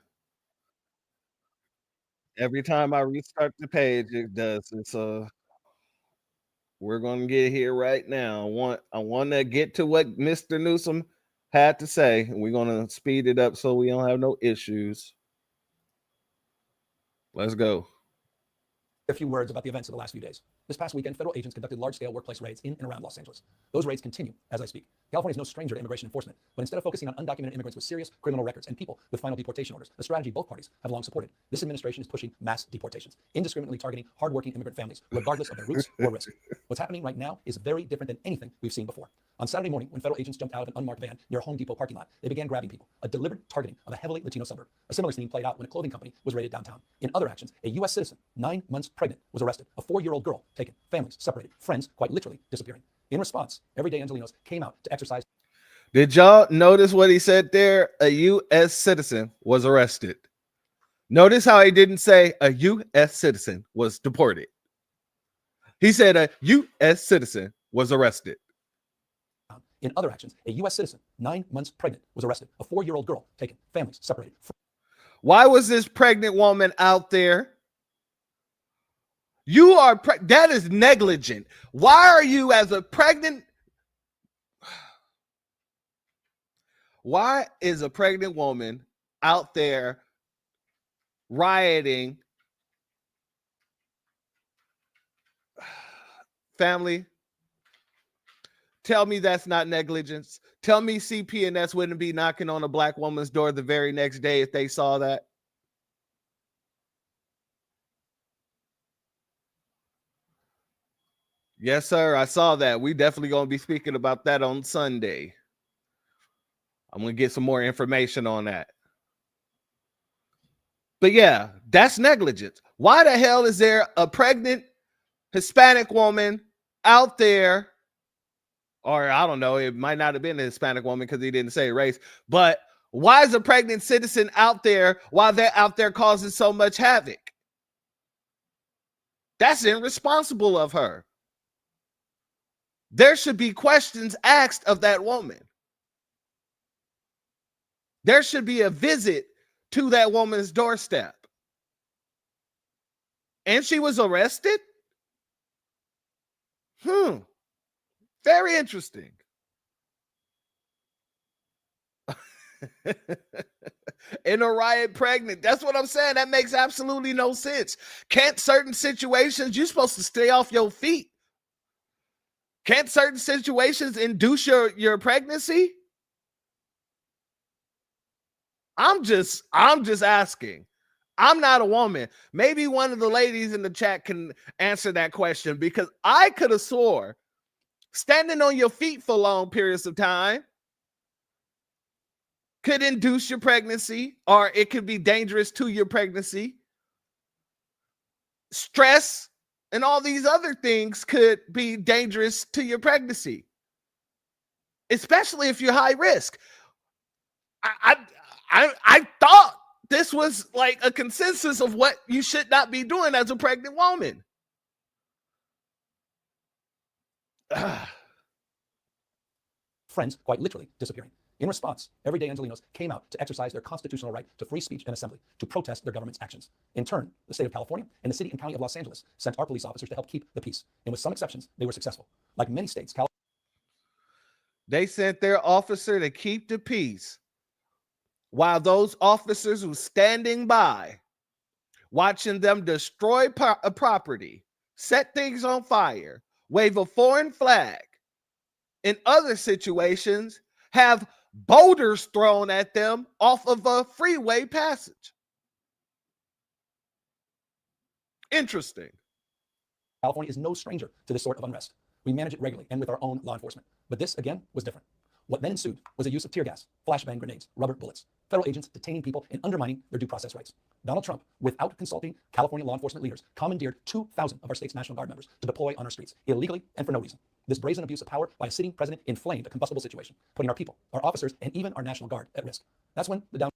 Every time I restart the page, it does. It's we're gonna get here right now. I want to get to what Mr. Newsom had to say, and we're gonna speed it up so we don't have no issues. Let's go. A few words about the events of the last few days. This past weekend, federal agents conducted large-scale workplace raids in and around Los Angeles. Those raids continue as I speak. California is no stranger to immigration enforcement, but instead of focusing on undocumented immigrants with serious criminal records and people with final deportation orders, a strategy both parties have long supported, this administration is pushing mass deportations, indiscriminately targeting hardworking immigrant families, regardless of their roots or risk. What's happening right now is very different than anything we've seen before. On Saturday morning, when federal agents jumped out of an unmarked van near a Home Depot parking lot, they began grabbing people, a deliberate targeting of a heavily Latino suburb. A similar scene played out when a clothing company was raided downtown. In other actions, a U.S. citizen, 9 months pregnant, was arrested. A 4-year-old girl taken, families separated, friends quite literally disappearing. In response, everyday Angelenos came out to exercise. Did y'all notice what he said there? A U.S. citizen was arrested. Notice how he didn't say a U.S. citizen was deported. He said a U.S. citizen was arrested. In other actions, a U.S. citizen, 9 months pregnant, was arrested. A 4-year-old girl taken, families separated. Why was this pregnant woman out there? You are that is negligent. Why are you as a pregnant? Why is a pregnant woman out there rioting? Family, tell me that's not negligence. Tell me CP&S wouldn't be knocking on a black woman's door the very next day if they saw that. Yes, sir. I saw that. We definitely going to be speaking about that on Sunday. I'm going to get some more information on that. But yeah, that's negligence. Why the hell is there a pregnant Hispanic woman out there? Or I don't know, it might not have been a Hispanic woman because he didn't say race. But why is a pregnant citizen out there while they're out there causing so much havoc? That's irresponsible of her. There should be questions asked of that woman. There should be a visit to that woman's doorstep. And she was arrested? Very interesting. in a riot pregnant. That's what I'm saying. That makes absolutely no sense. Can't certain situations, you're supposed to stay off your feet. Can't certain situations induce your pregnancy? I'm just asking. I'm not a woman. Maybe one of the ladies in the chat can answer that question, because I could have swore standing on your feet for long periods of time could induce your pregnancy, or it could be dangerous to your pregnancy. Stress and all these other things could be dangerous to your pregnancy, especially if you're high risk. I thought this was like a consensus of what you should not be doing as a pregnant woman. Friends quite literally disappearing. In response, everyday Angelenos came out to exercise their constitutional right to free speech and assembly, to protest their government's actions. In turn, the state of California and the city and county of Los Angeles sent our police officers to help keep the peace. And with some exceptions, they were successful. Like many states, they sent their officer to keep the peace, while those officers were standing by, watching them destroy a property, set things on fire, wave a foreign flag. In other situations, have boulders thrown at them off of a freeway passage. Interesting. California is no stranger to this sort of unrest. We manage it regularly and with our own law enforcement. But this, again, was different. What then ensued was a use of tear gas, flashbang grenades, rubber bullets, federal agents detaining people and undermining their due process rights. Donald Trump, without consulting California law enforcement leaders, commandeered 2,000 of our state's National Guard members to deploy on our streets, illegally and for no reason. This brazen abuse of power by a sitting president inflamed a combustible situation, putting our people, our officers, and even our National Guard at risk. That's when the down.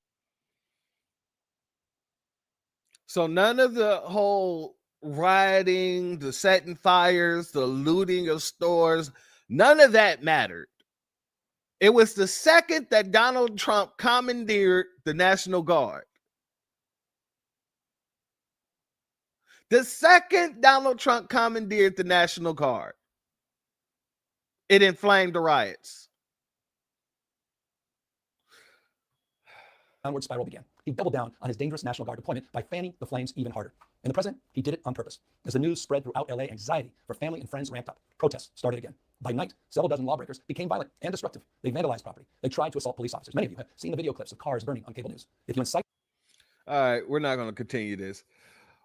So none of the whole rioting, the setting fires, the looting of stores, none of that mattered. It was the second that Donald Trump commandeered the National Guard. The second Donald Trump commandeered the National Guard, it inflamed the riots. Downward spiral began. He doubled down on his dangerous National Guard deployment by fanning the flames even harder. And the president, he did it on purpose. As the news spread throughout LA, anxiety for family and friends ramped up. Protests started again. By night, several dozen lawbreakers became violent and destructive. They vandalized property. They tried to assault police officers. Many of you have seen the video clips of cars burning on cable news. If you incite... All right, we're not going to continue this.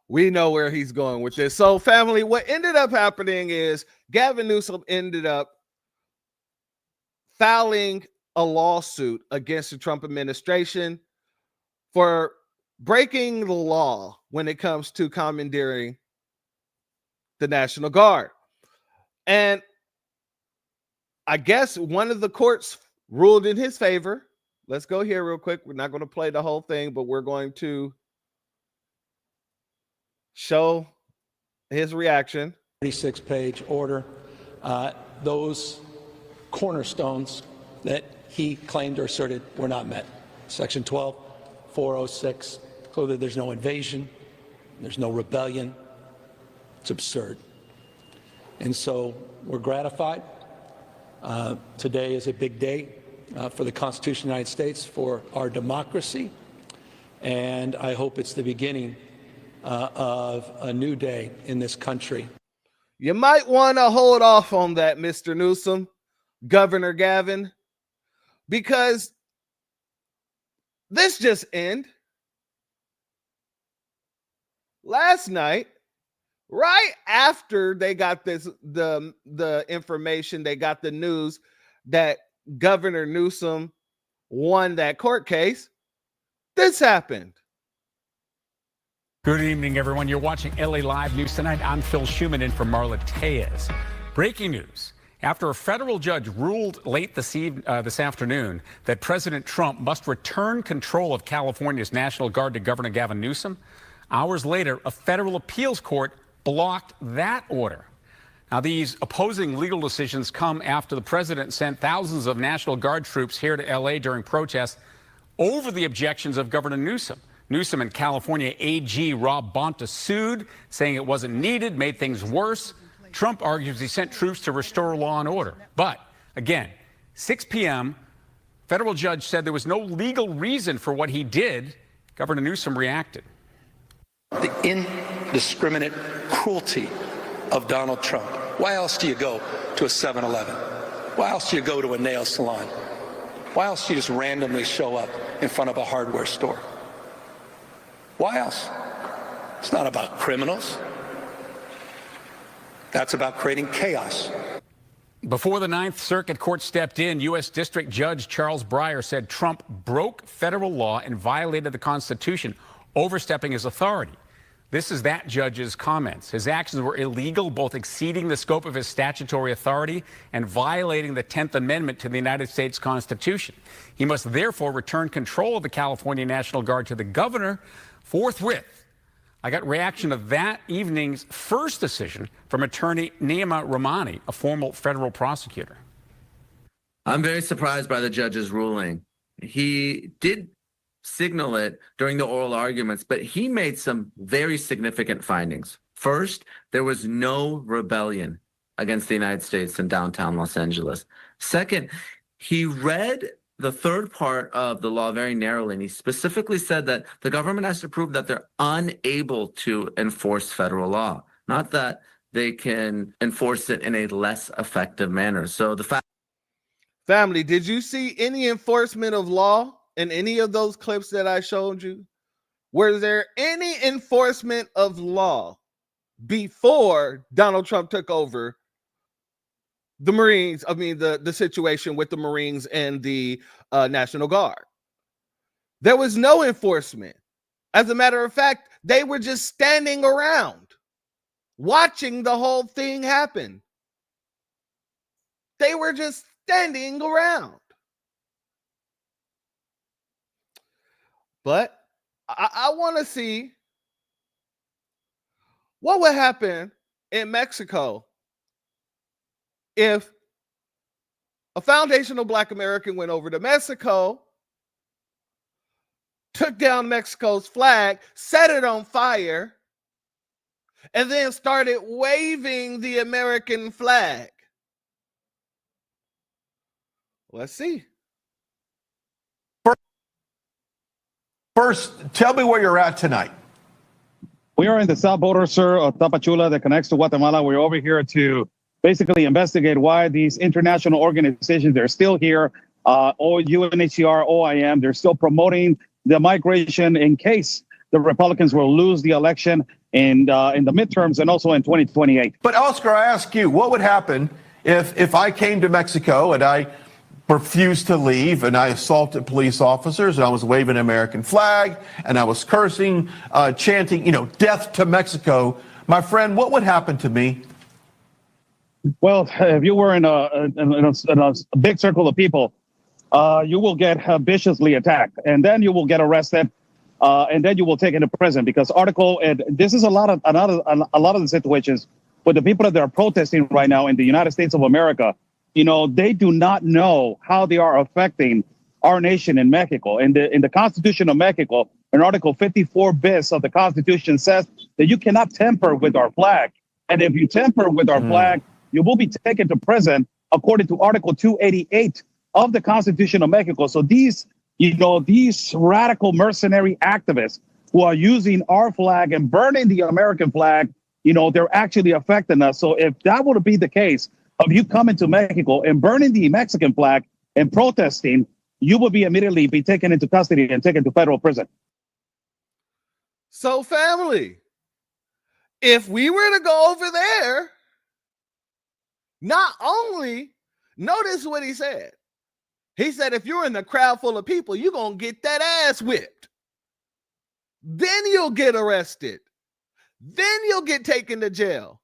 We know where he's going with this. So, family, what ended up happening is Gavin Newsom ended up filing a lawsuit against the Trump administration for breaking the law when it comes to commandeering the National Guard. And I guess one of the courts ruled in his favor. Let's go here real quick. We're not going to play the whole thing, but we're going to show his reaction. 36-page order. Those cornerstones that he claimed or asserted were not met. Section 12, 406, clearly there's no invasion, there's no rebellion. It's absurd. And so we're gratified. Today is a big day for the Constitution of the United States, for our democracy, and I hope it's the beginning of a new day in this country. You might want to hold off on that, Mr. Newsom, Governor Gavin, because this just ended. Last night, right after they got the information, they got the news that Governor Newsom won that court case, this happened. Good evening, everyone. You're watching LA Live News Tonight. I'm Phil Schuman in for Marla Tejas. Breaking news. After a federal judge ruled late this afternoon that President Trump must return control of California's National Guard to Governor Gavin Newsom, hours later, a federal appeals court blocked that order. Now, these opposing legal decisions come after the president sent thousands of National Guard troops here to LA during protests over the objections of Governor Newsom. Newsom and California AG Rob Bonta sued, saying it wasn't needed, made things worse. Trump argues he sent troops to restore law and order. But again, 6 p.m., Federal judge said there was no legal reason for what he did. Governor Newsom reacted. The indiscriminate cruelty of Donald Trump. Why else do you go to a 7-Eleven? Why else do you go to a nail salon? Why else do you just randomly show up in front of a hardware store? Why else? It's not about criminals. That's about creating chaos. Before the Ninth Circuit Court stepped in, U.S. District Judge Charles Breyer said Trump broke federal law and violated the Constitution, overstepping his authority. This is that judge's comments. His actions were illegal, both exceeding the scope of his statutory authority and violating the 10th Amendment to the United States Constitution. He must therefore return control of the California National Guard to the governor forthwith. I got reaction to that evening's first decision from attorney Neema Rahmani, a former federal prosecutor. I'm very surprised by the judge's ruling. He did signal it during the oral arguments, but he made some very significant findings. First, there was no rebellion against the United States in downtown Los Angeles. Second, he read the third part of the law very narrowly, and he specifically said that the government has to prove that they're unable to enforce federal law, not that they can enforce it in a less effective manner. So the fact. Family, did you see any enforcement of law in any of those clips that I showed you? Were there any enforcement of law before Donald Trump took over the Marines? I mean, the situation with the Marines and the National Guard. There was no enforcement. As a matter of fact, they were just standing around watching the whole thing happen. They were just standing around. But I want to see what would happen in Mexico if a foundational Black American went over to Mexico, took down Mexico's flag, set it on fire, and then started waving the American flag. Let's see. First, tell me where you're at tonight. We are in the south border, sir, of Tapachula that connects to Guatemala. We're over here to basically investigate why these international organizations, they're still here, UNHCR, OIM, they're still promoting the migration in case the Republicans will lose the election in the midterms and also in 2028. But Oscar, I ask you, what would happen if I came to Mexico and I refused to leave and I assaulted police officers and I was waving an American flag and I was cursing, chanting, death to Mexico? My friend, what would happen to me? Well, if you were in a big circle of people, you will get viciously attacked, and then you will get arrested, and then you will take into prison because and this is a lot of the situations with the people that are protesting right now in the United States of America. They do not know how they are affecting our nation in Mexico. In the Constitution of Mexico, in Article 54 bis of the Constitution says that you cannot tamper with our flag. And if you tamper with our flag, you will be taken to prison according to Article 288 of the Constitution of Mexico. So these radical mercenary activists who are using our flag and burning the American flag, they're actually affecting us. So if that would be the case, of you coming to Mexico and burning the Mexican flag and protesting, you will be immediately be taken into custody and taken to federal prison. So, family, if we were to go over there, not only, notice what he said. He said, if you're in the crowd full of people, you're going to get that ass whipped. Then you'll get arrested. Then you'll get taken to jail.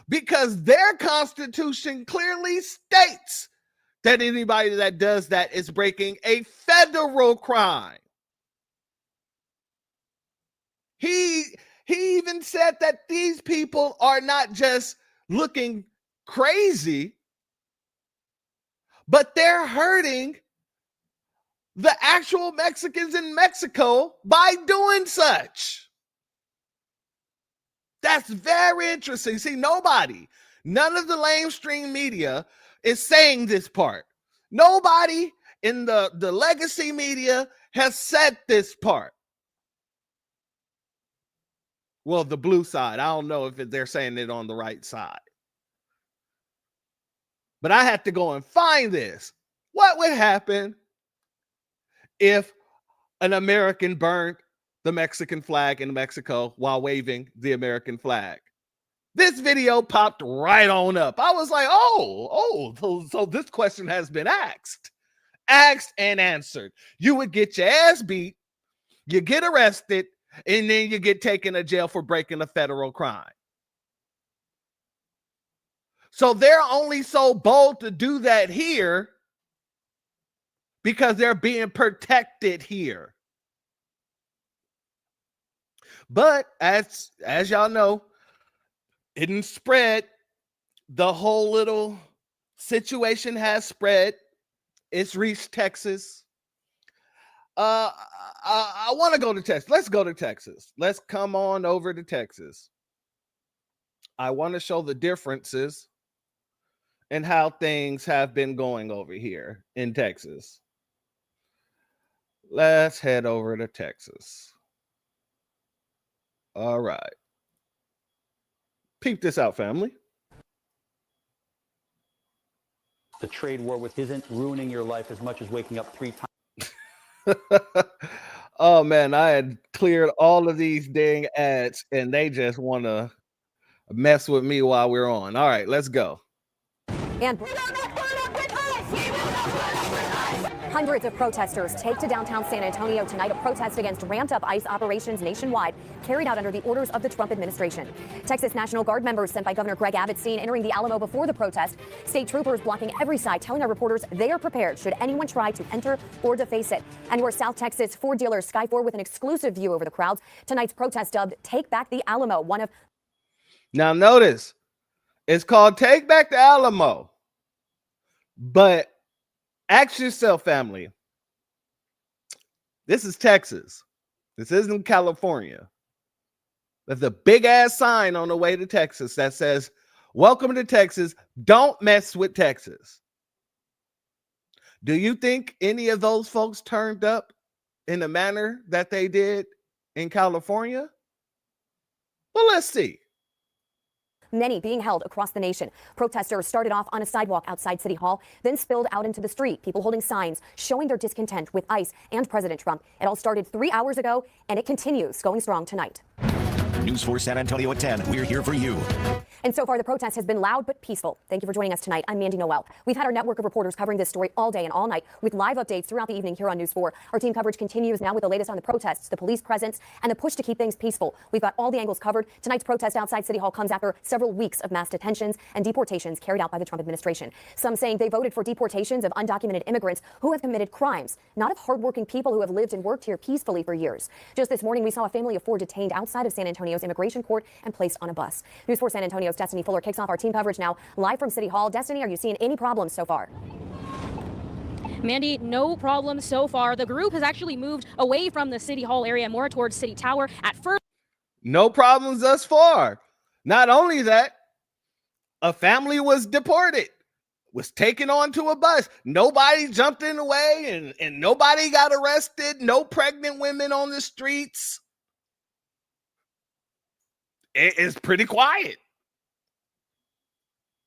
Because their constitution clearly states that anybody that does that is breaking a federal crime. He even said that these people are not just looking crazy, but they're hurting the actual Mexicans in Mexico by doing such. That's very interesting. See, none of the lamestream media is saying this part. Nobody in the legacy media has said this part. Well, the blue side. I don't know if they're saying it on the right side. But I had to go and find this. What would happen if an American burned the Mexican flag in Mexico while waving the American flag? This video popped right on up. I was like, so this question has been asked and answered. You would get your ass beat, you get arrested, and then you get taken to jail for breaking a federal crime. So they're only so bold to do that here because they're being protected here. But as y'all know, it didn't spread. The whole little situation has spread. It's reached Texas. I want to go to Texas. Let's go to Texas. Let's come on over to Texas. I want to show the differences and how things have been going over here in Texas. Let's head over to Texas. All right. Peep this out, family. The trade war with isn't ruining your life as much as waking up 3 times. Oh man, I had cleared all of these dang ads and they just want to mess with me while we're on. All right, let's go. And hundreds of protesters take to downtown San Antonio tonight, a protest against ramped-up ICE operations nationwide carried out under the orders of the Trump administration. Texas National Guard members sent by Governor Greg Abbott seen entering the Alamo before the protest. State troopers blocking every side, telling our reporters they are prepared should anyone try to enter or deface it. And your South Texas Ford dealer Sky Ford with an exclusive view over the crowds. Tonight's protest dubbed Take Back the Alamo, one of... Now notice, it's called Take Back the Alamo. But ask yourself, family, this is Texas. This isn't California. There's a big ass sign on the way to Texas that says, "Welcome to Texas. Don't mess with Texas." Do you think any of those folks turned up in the manner that they did in California? Well, let's see. Many being held across the nation. Protesters started off on a sidewalk outside City Hall, then spilled out into the street, people holding signs showing their discontent with ICE and President Trump. It all started 3 hours ago, and it continues going strong tonight. News 4 San Antonio at 10. We're here for you. And so far, the protest has been loud but peaceful. Thank you for joining us tonight. I'm Mandy Noel. We've had our network of reporters covering this story all day and all night with live updates throughout the evening here on News 4. Our team coverage continues now with the latest on the protests, the police presence, and the push to keep things peaceful. We've got all the angles covered. Tonight's protest outside City Hall comes after several weeks of mass detentions and deportations carried out by the Trump administration. Some saying they voted for deportations of undocumented immigrants who have committed crimes, not of hardworking people who have lived and worked here peacefully for years. Just this morning, we saw a family of 4 detained outside of San Antonio's immigration court and placed on a bus. News 4 San Antonio's Destiny Fuller kicks off our team coverage now live from City Hall. Destiny, are you seeing any problems so far? Mandy, no problem so far. The group has actually moved away from the City Hall area, more towards City Tower. At first, no problems thus far. Not only that, a family was deported, was taken onto a bus. Nobody jumped in the way and nobody got arrested. No pregnant women on the streets. It is pretty quiet.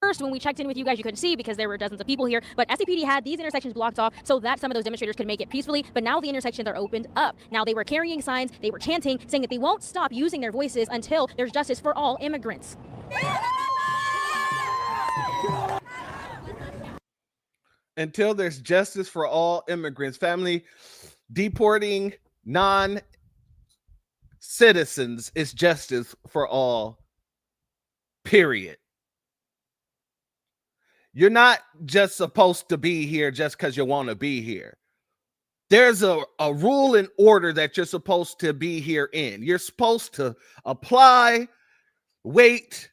First, when we checked in with you guys, you couldn't see because there were dozens of people here, but SCPD had these intersections blocked off so that some of those demonstrators could make it peacefully, but now the intersections are opened up. Now they were carrying signs, they were chanting, saying that they won't stop using their voices until there's justice for all immigrants. Until there's justice for all immigrants. Family, deporting non-citizens is justice for all, period. You're not just supposed to be here just because you want to be here. There's a rule and order that you're supposed to be here in. You're supposed to apply, wait,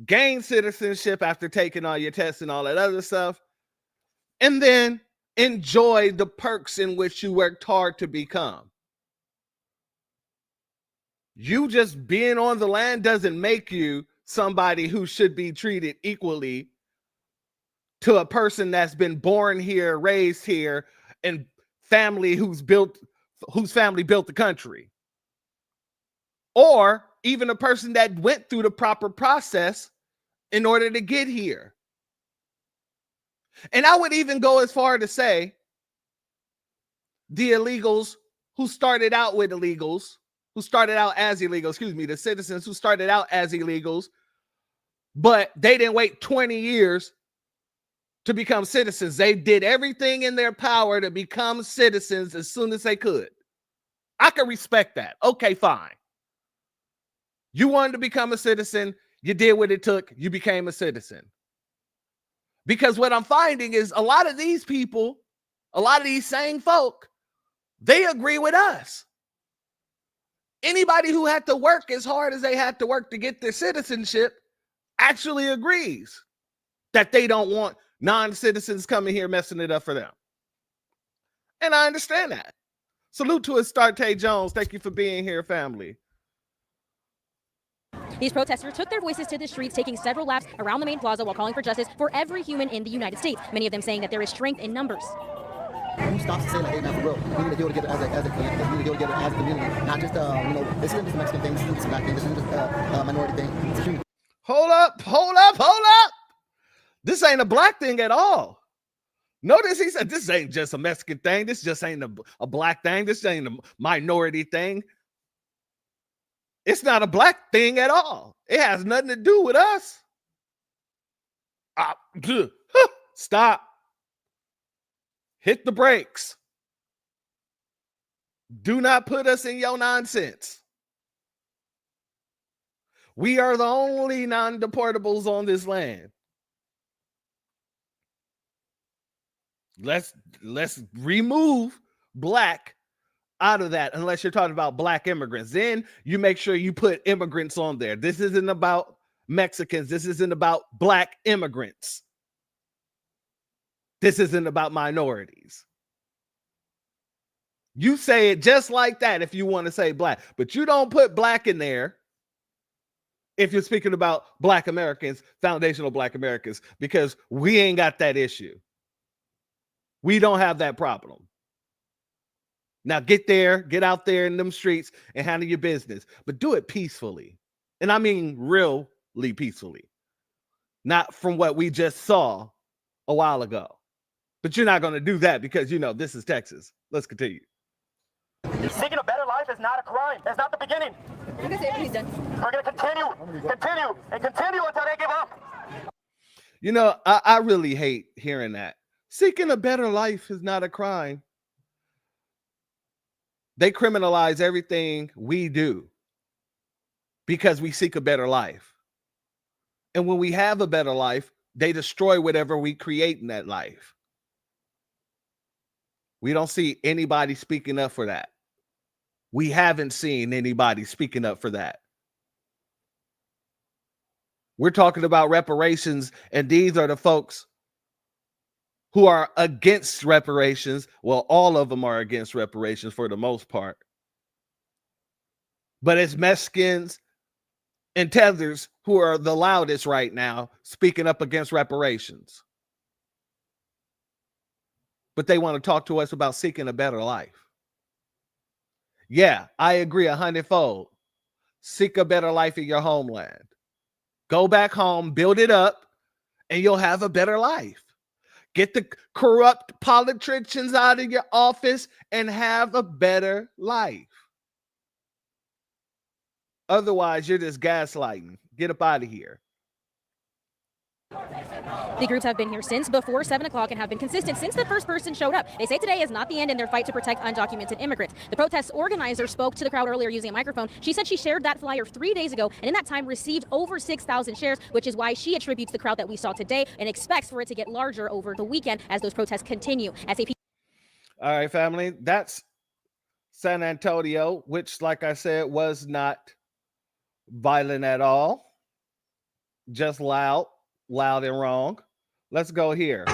gain citizenship after taking all your tests and all that other stuff, and then enjoy the perks in which you worked hard to become. You just being on the land doesn't make you somebody who should be treated equally to a person that's been born here, raised here, and family whose family built the country, or even a person that went through the proper process in order to get here. And I would even go as far to say the illegals who started out with illegals, who started out as illegals, the citizens who started out as illegals, but they didn't wait 20 years to become citizens. They did everything in their power to become citizens as soon as they could. I can respect that. Okay, fine. You wanted to become a citizen, you did what it took, you became a citizen. Because what I'm finding is a lot of these people, a lot of these same folk, they agree with us. Anybody who had to work as hard as they had to work to get their citizenship actually agrees that they don't want non-citizens coming here messing it up for them. And I understand that. Salute to Astarte Jones. Thank you for being here, family. These protesters took their voices to the streets, taking several laps around the main plaza while calling for justice for every human in the United States, many of them saying that there is strength in numbers. Who stops to say like, hey, now for real, we need to deal together as a community, not just, this isn't just a Mexican thing, this isn't just a black thing, this isn't just a minority thing, it's a human. Hold up. This ain't a black thing at all. Notice he said this ain't just a Mexican thing, this just ain't a black thing, this ain't a minority thing. It's not a black thing at all. It has nothing to do with us. Stop. Hit the brakes. Do not put us in your nonsense. We are the only non-deportables on this land. Let's remove black out of that, unless you're talking about black immigrants. Then you make sure you put immigrants on there. This isn't about Mexicans. This isn't about black immigrants. This isn't about minorities. You say it just like that if you want to say black, but you don't put black in there if you're speaking about black Americans, foundational black Americans, because we ain't got that issue. We don't have that problem. Now get out there in them streets and handle your business, but do it peacefully. And I mean really peacefully, not from what we just saw a while ago. But you're not going to do that because, this is Texas. Let's continue. Seeking a better life is not a crime. That's not the beginning. We're going to continue until they give up. I really hate hearing that. Seeking a better life is not a crime. They criminalize everything we do because we seek a better life. And when we have a better life, they destroy whatever we create in that life. We don't see anybody speaking up for that. We haven't seen anybody speaking up for that. We're talking about reparations, and these are the folks who are against reparations. Well, all of them are against reparations for the most part. But it's Mexicans and tethers who are the loudest right now speaking up against reparations. But they want to talk to us about seeking a better life. Yeah, I agree 100-fold. Seek a better life in your homeland. Go back home, build it up, and you'll have a better life. Get the corrupt politicians out of your office and have a better life. Otherwise, you're just gaslighting. Get up out of here. The groups have been here since before 7 o'clock and have been consistent since the first person showed up. They say today is not the end in their fight to protect undocumented immigrants. The protest organizer spoke to the crowd earlier using a microphone. She said she shared that flyer 3 days ago and in that time received over 6,000 shares, which is why she attributes the crowd that we saw today and expects for it to get larger over the weekend as those protests continue. SAP. All right, family. That's San Antonio, which, like I said, was not violent at all. Just loud and wrong. Let's go here.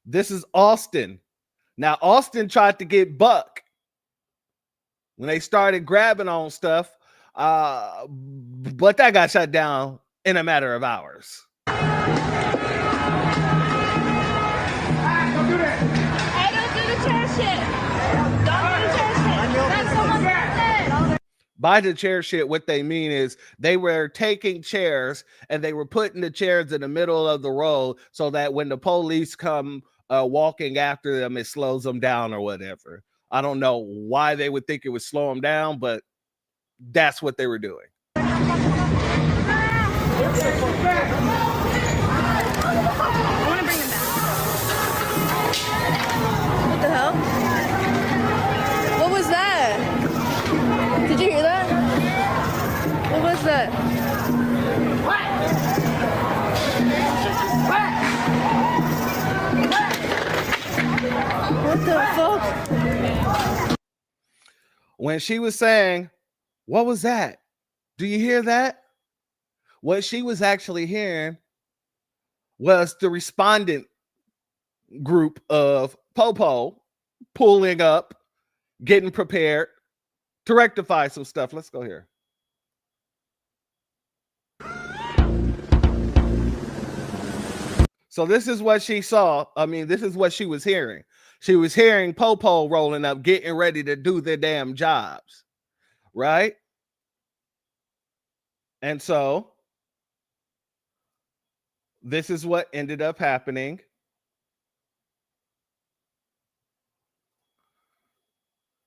This is Austin. Now, Austin tried to get buck when they started grabbing on stuff, but that got shut down in a matter of hours. Hey, don't do this. By the chair shit, what they mean is they were taking chairs and they were putting the chairs in the middle of the road so that when the police come walking after them, it slows them down or whatever. I don't know why they would think it would slow them down, but that's what they were doing. What the hell? What was that? Did you hear that? What was that? What the fuck? When she was saying, what was that? Do you hear that? What she was actually hearing was the respondent group of Popo pulling up, getting prepared to rectify some stuff. Let's go here. So this is what she saw. I mean, this is what she was hearing. She was hearing Popo rolling up, getting ready to do their damn jobs, right? And so this is what ended up happening.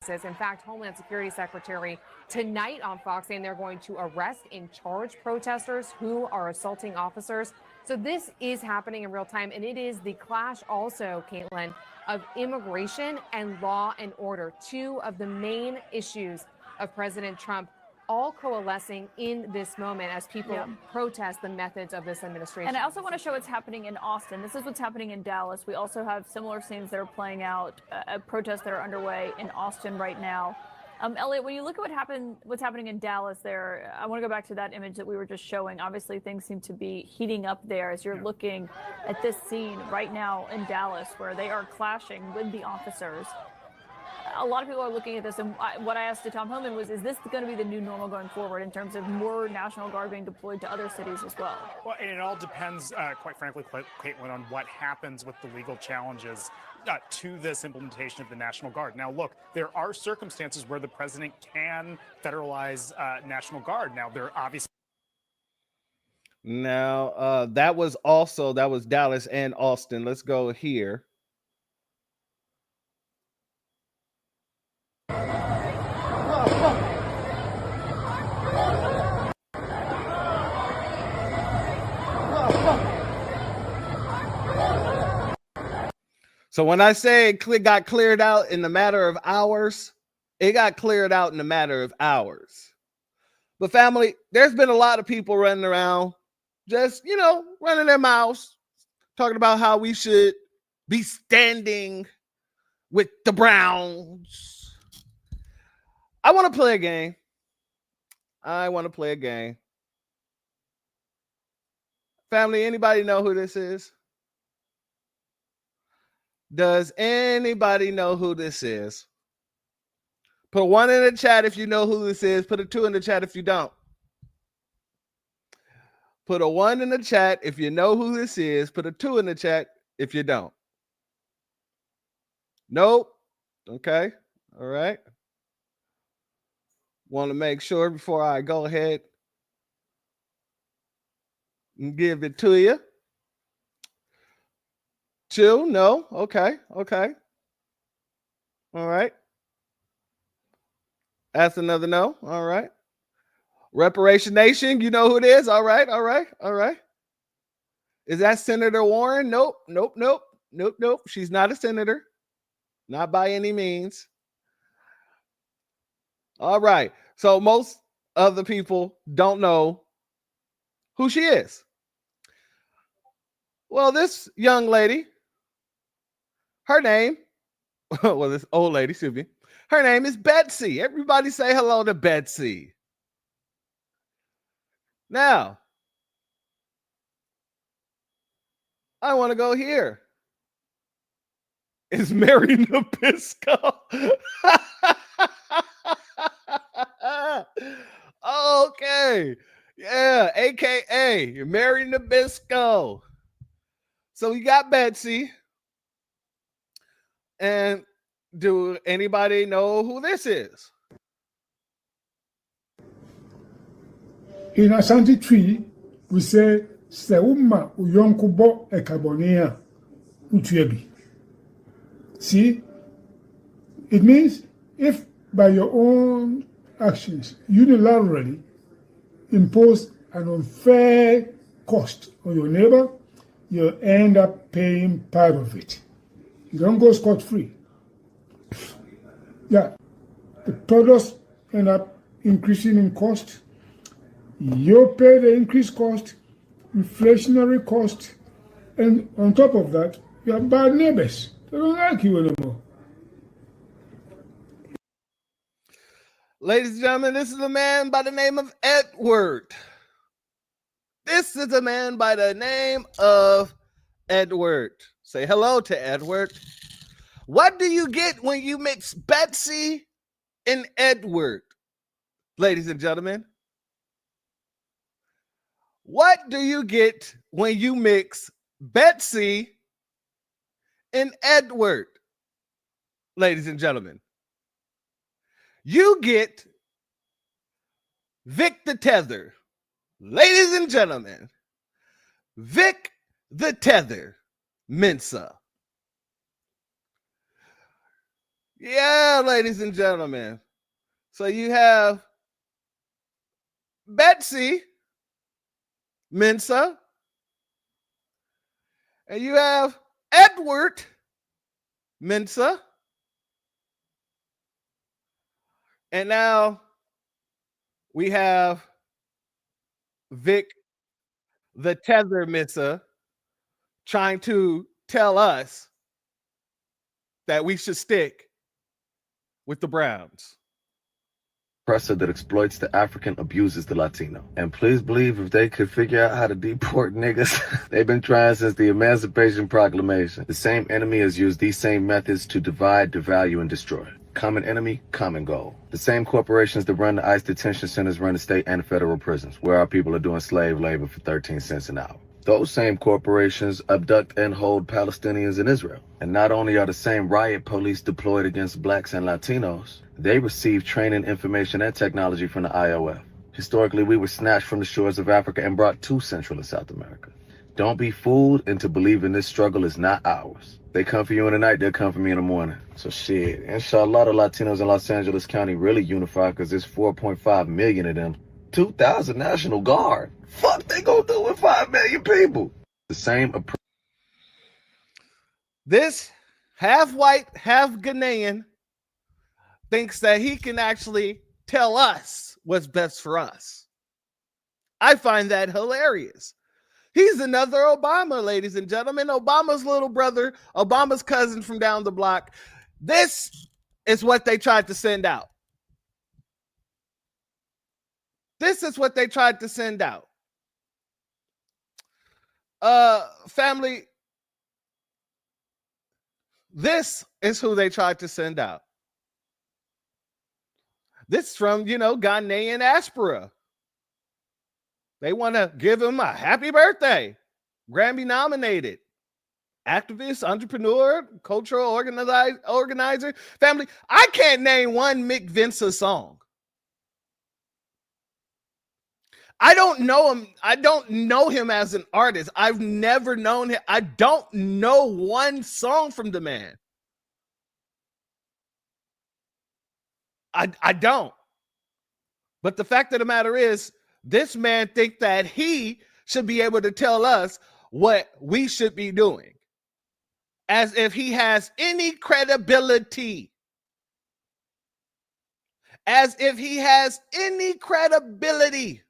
In fact, Homeland Security Secretary tonight on Fox saying they're going to arrest and charge protesters who are assaulting officers. So this is happening in real time, and it is the clash also, Caitlin, of immigration and law and order, two of the main issues of President Trump, all coalescing in this moment as people protest the methods of this administration. And I also want to show what's happening in Austin. This is what's happening in Dallas. We also have similar scenes that are playing out, protests that are underway in Austin right now. Elliot, when you look at what's happening in Dallas there, I want to go back to that image that we were just showing. Obviously, things seem to be heating up there as you're looking at this scene right now in Dallas where they are clashing with the officers. A lot of people are looking at this, and what I asked to Tom Homan was, is this going to be the new normal going forward in terms of more National Guard being deployed to other cities as well? Well, and it all depends, quite frankly, Caitlin, on what happens with the legal challenges to this implementation of the National Guard. Now, look, there are circumstances where the president can federalize National Guard. Now, there obviously. Now, that was Dallas and Austin. Let's go here. So when I say it got cleared out in a matter of hours, it got cleared out in a matter of hours. But family, there's been a lot of people running around, just, running their mouths, talking about how we should be standing with the Browns. I want to play a game. Family, anybody know who this is? Does anybody know who this is? Put 1 in the chat if you know who this is. Put a 2 in the chat if you don't. Put a 1 in the chat if you know who this is. Put a 2 in the chat if you don't. Nope. Okay. All right. Want to make sure before I go ahead and give it to you. 2, no. Okay. All right. That's another no. All right. Reparation Nation, you know who it is. All right. Is that Senator Warren? Nope. She's not a senator. Not by any means. All right. So most of the people don't know who she is. Well, this young lady, her name, this old lady, excuse me. Her name is Betsy. Everybody say hello to Betsy. Now, I want to go here. Is Mary Nabisco. Okay. Yeah, AKA Mary Nabisco. So we got Betsy. And do anybody know who this is? In Ashanti tree, we say, Seuma uyonkubo ekabonea utuebi. See, it means if by your own actions, unilaterally impose an unfair cost on your neighbor, you'll end up paying part of it. You don't go scot-free. Yeah, the products end up increasing in cost. You pay the increased cost, inflationary cost, and on top of that, you have bad neighbors. They don't like you anymore. Ladies and gentlemen, this is a man by the name of Edward. This is a man by the name of Edward. Say hello to Edward. What do you get when you mix Betsy and Edward? Ladies and gentlemen, what do you get when you mix Betsy and Edward? Ladies and gentlemen, you get Vic the Tether. Ladies and gentlemen, Vic the Tether Mensa. Yeah, ladies and gentlemen. So you have Betsy Mensa, and you have Edward Mensa, and now we have Vic the Tether Mensa trying to tell us that we should stick with the Browns. Oppressor that exploits the African abuses the Latino. And please believe if they could figure out how to deport niggas, they've been trying since the Emancipation Proclamation. The same enemy has used these same methods to divide, devalue, and destroy. Common enemy, common goal. The same corporations that run the ICE detention centers run the state and federal prisons, where our people are doing slave labor for 13 cents an hour. Those same corporations abduct and hold Palestinians in Israel. And not only are the same riot police deployed against blacks and Latinos, they receive training, information, and technology from the IOF. Historically, we were snatched from the shores of Africa and brought to Central and South America. Don't be fooled into believing this struggle is not ours. They come for you in the night, they'll come for me in the morning. So shit, inshallah, the Latinos in Los Angeles County really unify because there's 4.5 million of them. 2,000 National Guard. Fuck they gonna do with 5 million people? The same approach. This half white, half Ghanaian thinks that he can actually tell us what's best for us. I find that hilarious. He's another Obama, ladies and gentlemen. Obama's little brother, Obama's cousin from down the block. This is what they tried to send out. This is what they tried to send out. Family, this is who they tried to send out. This from, Ghanaian Aspera. They want to give him a happy birthday. Grammy nominated. Activist, entrepreneur, cultural organizer. Family, I can't name one Mick Vince's song. I don't know him. I don't know him as an artist. I've never known him. I don't know one song from the man. I don't. But the fact of the matter is, this man thinks that he should be able to tell us what we should be doing. As if he has any credibility. As if he has any credibility.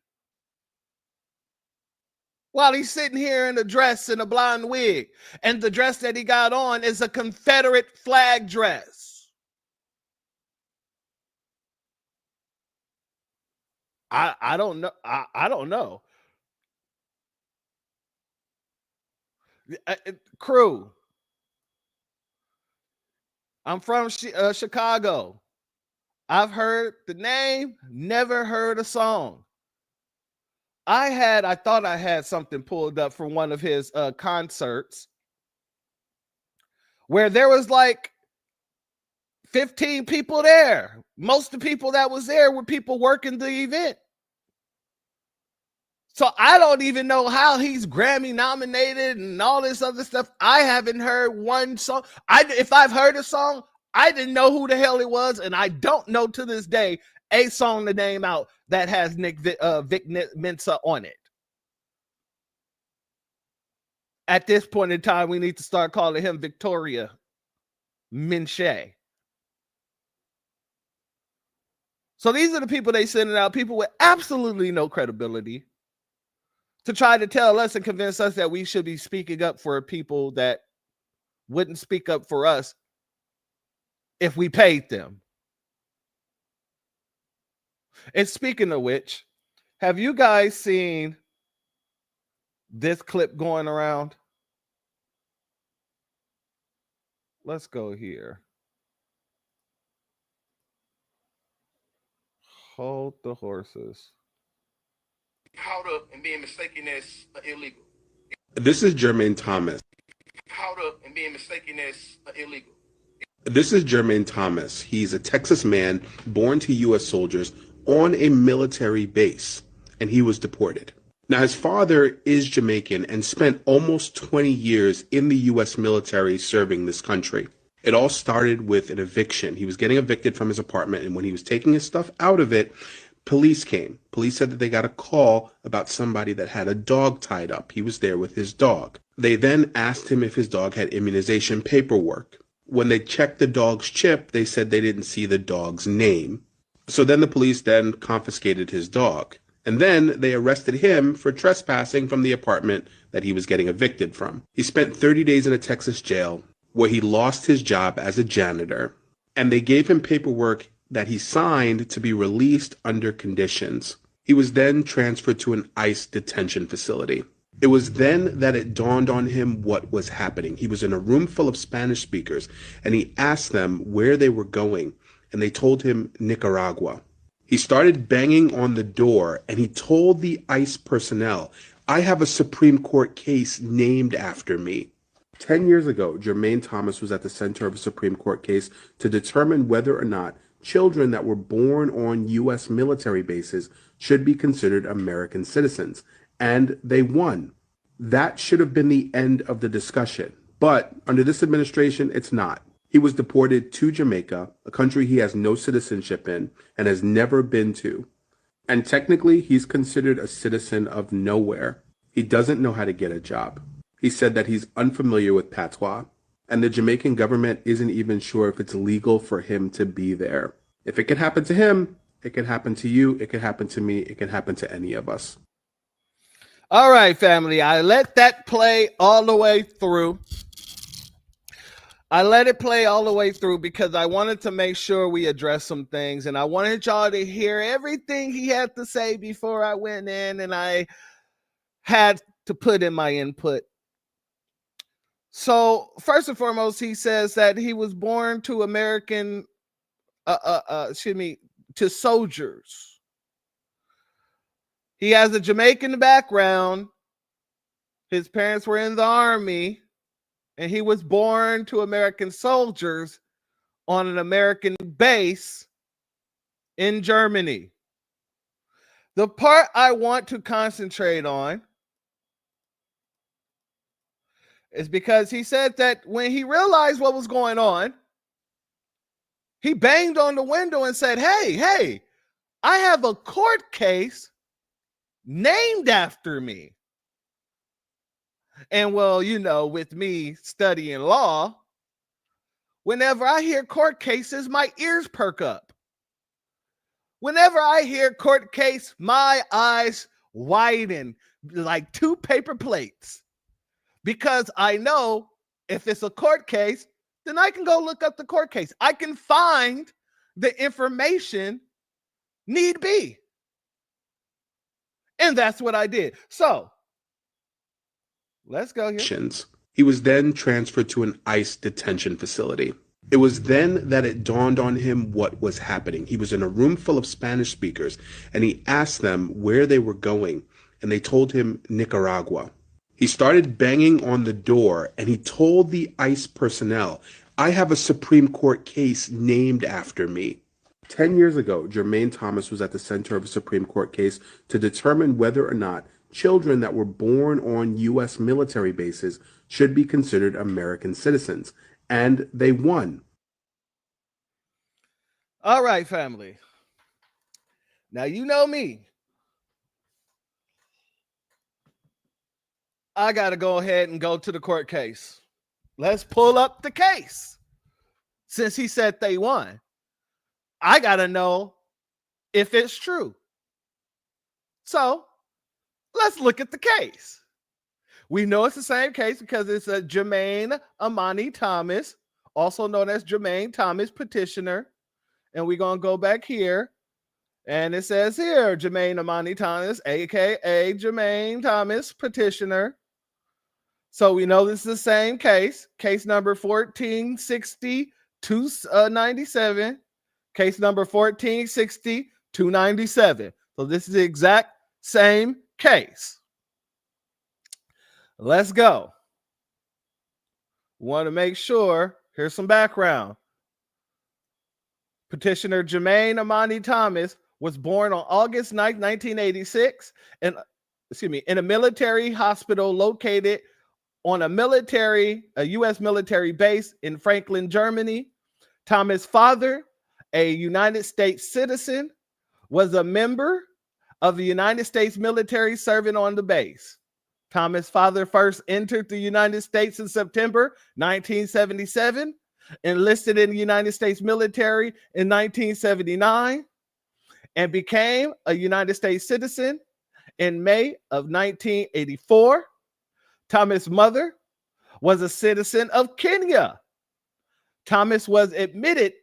While he's sitting here in a dress and a blonde wig. And the dress that he got on is a Confederate flag dress. I don't know. I don't know. Crew. I'm from Chicago. I've heard the name, never heard a song. I thought I had something pulled up from one of his concerts where there was like 15 people there. Most of the people that was there were people working the event. So I don't even know how he's Grammy nominated and all this other stuff. I haven't heard one song. If I've heard a song, I didn't know who the hell it was, and I don't know to this day a song to name out that has Vic Mensa on it. At this point in time, we need to start calling him Victoria Menche. So these are the people they sending out, people with absolutely no credibility, to try to tell us and convince us that we should be speaking up for people that wouldn't speak up for us if we paid them. And speaking of which, have you guys seen this clip going around? Let's go here. Hold the horses. Caught up and being mistaken as illegal. This is Jermaine Thomas. Caught up and being mistaken as illegal. This is Jermaine Thomas. He's a Texas man born to U.S. soldiers on a military base, and he was deported. Now, his father is Jamaican and spent almost 20 years in the U.S. military serving this country. It all started with an eviction. He was getting evicted from his apartment, and when he was taking his stuff out of it, police came. Police said that they got a call about somebody that had a dog tied up. He was there with his dog. They then asked him if his dog had immunization paperwork. When they checked the dog's chip, they said they didn't see the dog's name. So then the police then confiscated his dog. And then they arrested him for trespassing from the apartment that he was getting evicted from. He spent 30 days in a Texas jail where he lost his job as a janitor. And they gave him paperwork that he signed to be released under conditions. He was then transferred to an ICE detention facility. It was then that it dawned on him what was happening. He was in a room full of Spanish speakers, and he asked them where they were going, and they told him Nicaragua. He started banging on the door, and he told the ICE personnel, "I have a Supreme Court case named after me." 10 years ago, Jermaine Thomas was at the center of a Supreme Court case to determine whether or not children that were born on U.S. military bases should be considered American citizens. And they won. That should have been the end of the discussion. But under this administration, it's not. He was deported to Jamaica, a country he has no citizenship in and has never been to. And technically, he's considered a citizen of nowhere. He doesn't know how to get a job. He said that he's unfamiliar with patois, and the Jamaican government isn't even sure if it's legal for him to be there. If it can happen to him, it can happen to you, it can happen to me, it can happen to any of us. All right, family. I let that play all the way through. I let it play all the way through because I wanted to make sure we address some things, and I wanted y'all to hear everything he had to say before I went in, and I had to put in my input. So first and foremost, he says that he was born to to soldiers. He has a Jamaican background. His parents were in the army, and he was born to American soldiers on an American base in Germany. The part I want to concentrate on is because he said that when he realized what was going on, he banged on the window and said, hey, I have a court case named after me. And well, you know, with me studying law, whenever I hear court cases, my ears perk up. Whenever I hear court case, my eyes widen like two paper plates. Because I know if it's a court case, then I can go look up the court case. I can find the information need be. And that's what I did. So let's go here. He was then transferred to an ICE detention facility. It was then that it dawned on him what was happening. He was in a room full of Spanish speakers, and he asked them where they were going, and they told him Nicaragua. He started banging on the door, and he told the ICE personnel, "I have a Supreme Court case named after me." 10 years ago, Jermaine Thomas was at the center of a Supreme Court case to determine whether or not children that were born on U.S. military bases should be considered American citizens. And they won. All right, family. Now, you know me. I got to go ahead and go to the court case. Let's pull up the case. Since he said they won, I got to know if it's true. So let's look at the case. We know it's the same case because it's a Jermaine Amani Thomas, also known as Jermaine Thomas petitioner. And we're going to go back here. And it says here, Jermaine Amani Thomas, a.k.a. Jermaine Thomas petitioner. So we know this is the same case. Case number 1460-297. Case number 1460-297. So this is the exact same case. Let's go. Want to make sure. Here's some background. Petitioner Jermaine Amani Thomas was born on August 9, 1986, in a military hospital located on a U.S. military base in Franklin, Germany. Thomas' father, a United States citizen, was a member of the United States military serving on the base. Thomas' father first entered the United States in September 1977, enlisted in the United States military in 1979, and became a United States citizen in May of 1984. Thomas' mother was a citizen of Kenya. Thomas was admitted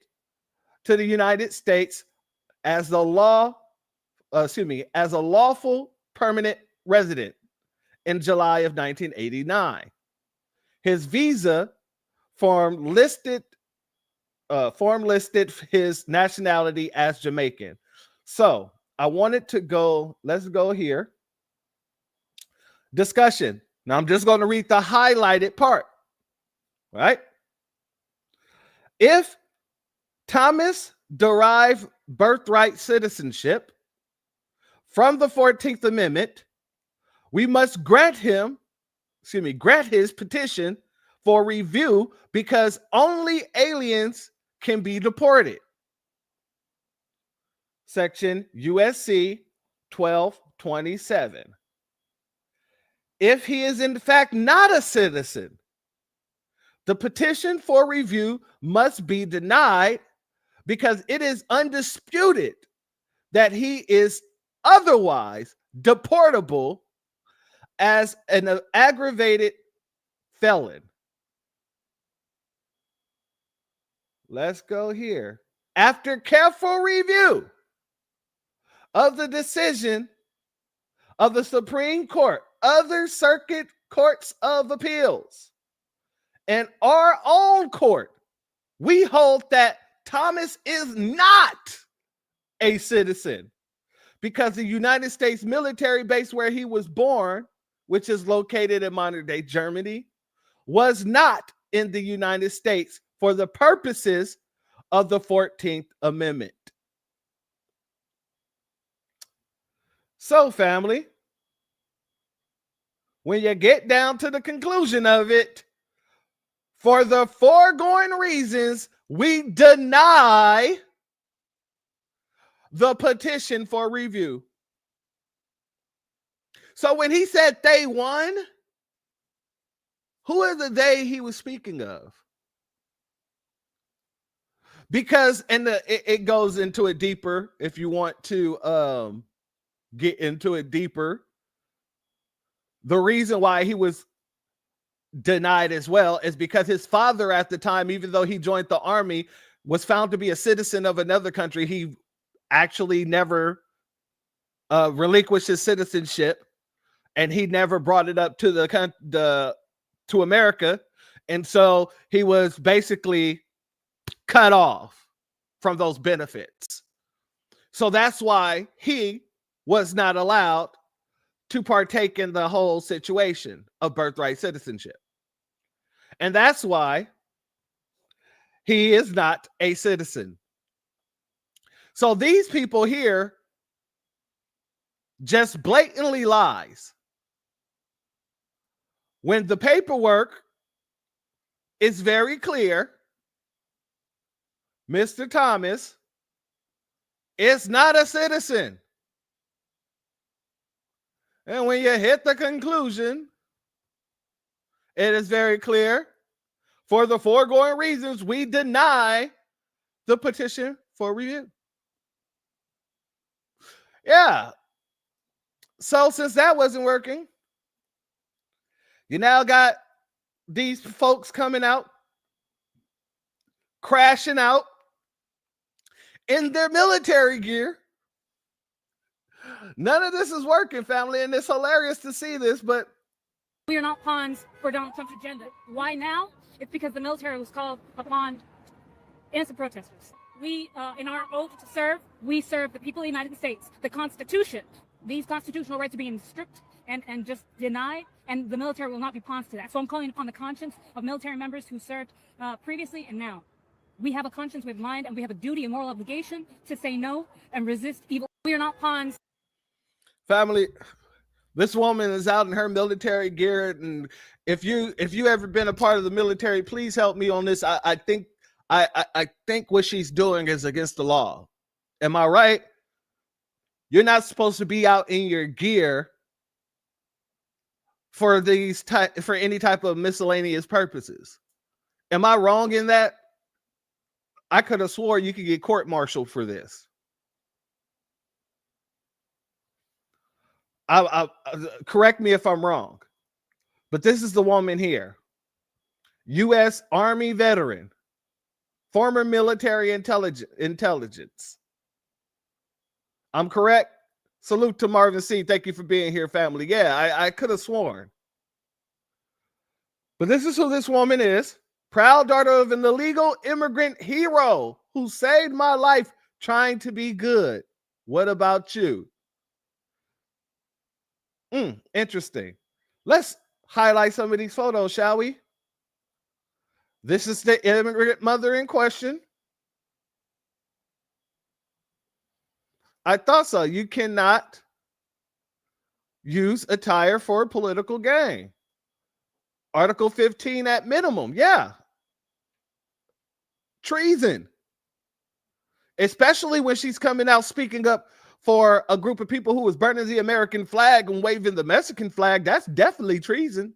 to the United States as a lawful permanent resident in July of 1989. His visa form listed his nationality as Jamaican. So I wanted to go, let's go here. Discussion. Now I'm just going to read the highlighted part, right? If Thomas derived birthright citizenship from the 14th Amendment, we must grant his petition for review because only aliens can be deported. Section USC 1227. If he is in fact not a citizen, the petition for review must be denied because it is undisputed that he is otherwise deportable as an aggravated felon. Let's go here. After careful review of the decision of the Supreme Court, other circuit courts of appeals, and our own court, we hold that Thomas is not a citizen because the United States military base where he was born, which is located in modern-day Germany, was not in the United States for the purposes of the 14th Amendment. So, family, when you get down to the conclusion of it, for the foregoing reasons, we deny the petition for review. So when he said they won, who are the they he was speaking of? Because, and it goes into it deeper if you want to get into it deeper. The reason why he was denied as well is because his father at the time, even though he joined the army, was found to be a citizen of another country. He actually never relinquished his citizenship, and he never brought it up to to America, and so he was basically cut off from those benefits. So that's why he was not allowed to partake in the whole situation of birthright citizenship. And that's why he is not a citizen. So these people here just blatantly lies. when the paperwork is very clear, Mr. Thomas is not a citizen. And when you hit the conclusion, it is very clear. For the foregoing reasons, we deny the petition for review. Yeah. So since that wasn't working, you now got these folks coming out, crashing out in their military gear. None of this is working, family, and it's hilarious to see this, but we are not pawns for Donald Trump's agenda. Why now? It's because the military was called upon innocent protesters. We, in our oath to serve, we serve the people of the United States. The Constitution, these constitutional rights are being stripped and just denied, and the military will not be pawns to that. So I'm calling upon the conscience of military members who served previously and now. We have a conscience, we have mind, and we have a duty and moral obligation to say no and resist evil. We are not pawns. Family, this woman is out in her military gear, and if you ever been a part of the military, please help me on this. I think what she's doing is against the law. Am I right? You're not supposed to be out in your gear for any type of miscellaneous purposes. Am I wrong in that? I could have swore you could get court-martialed for this. I correct me if I'm wrong, but this is the woman here. U.S. Army veteran, former military intelligence. I'm correct? Salute to Marvin C. Thank you for being here, family. Yeah, I could have sworn. But this is who this woman is. Proud daughter of an illegal immigrant hero who saved my life trying to be good. What about you? Interesting. Let's highlight some of these photos, shall we? This is the immigrant mother in question. I thought so. You cannot use attire for political gain. Article 15 at minimum. Yeah. Treason. Especially when she's coming out speaking up for a group of people who was burning the American flag and waving the Mexican flag. That's definitely treason.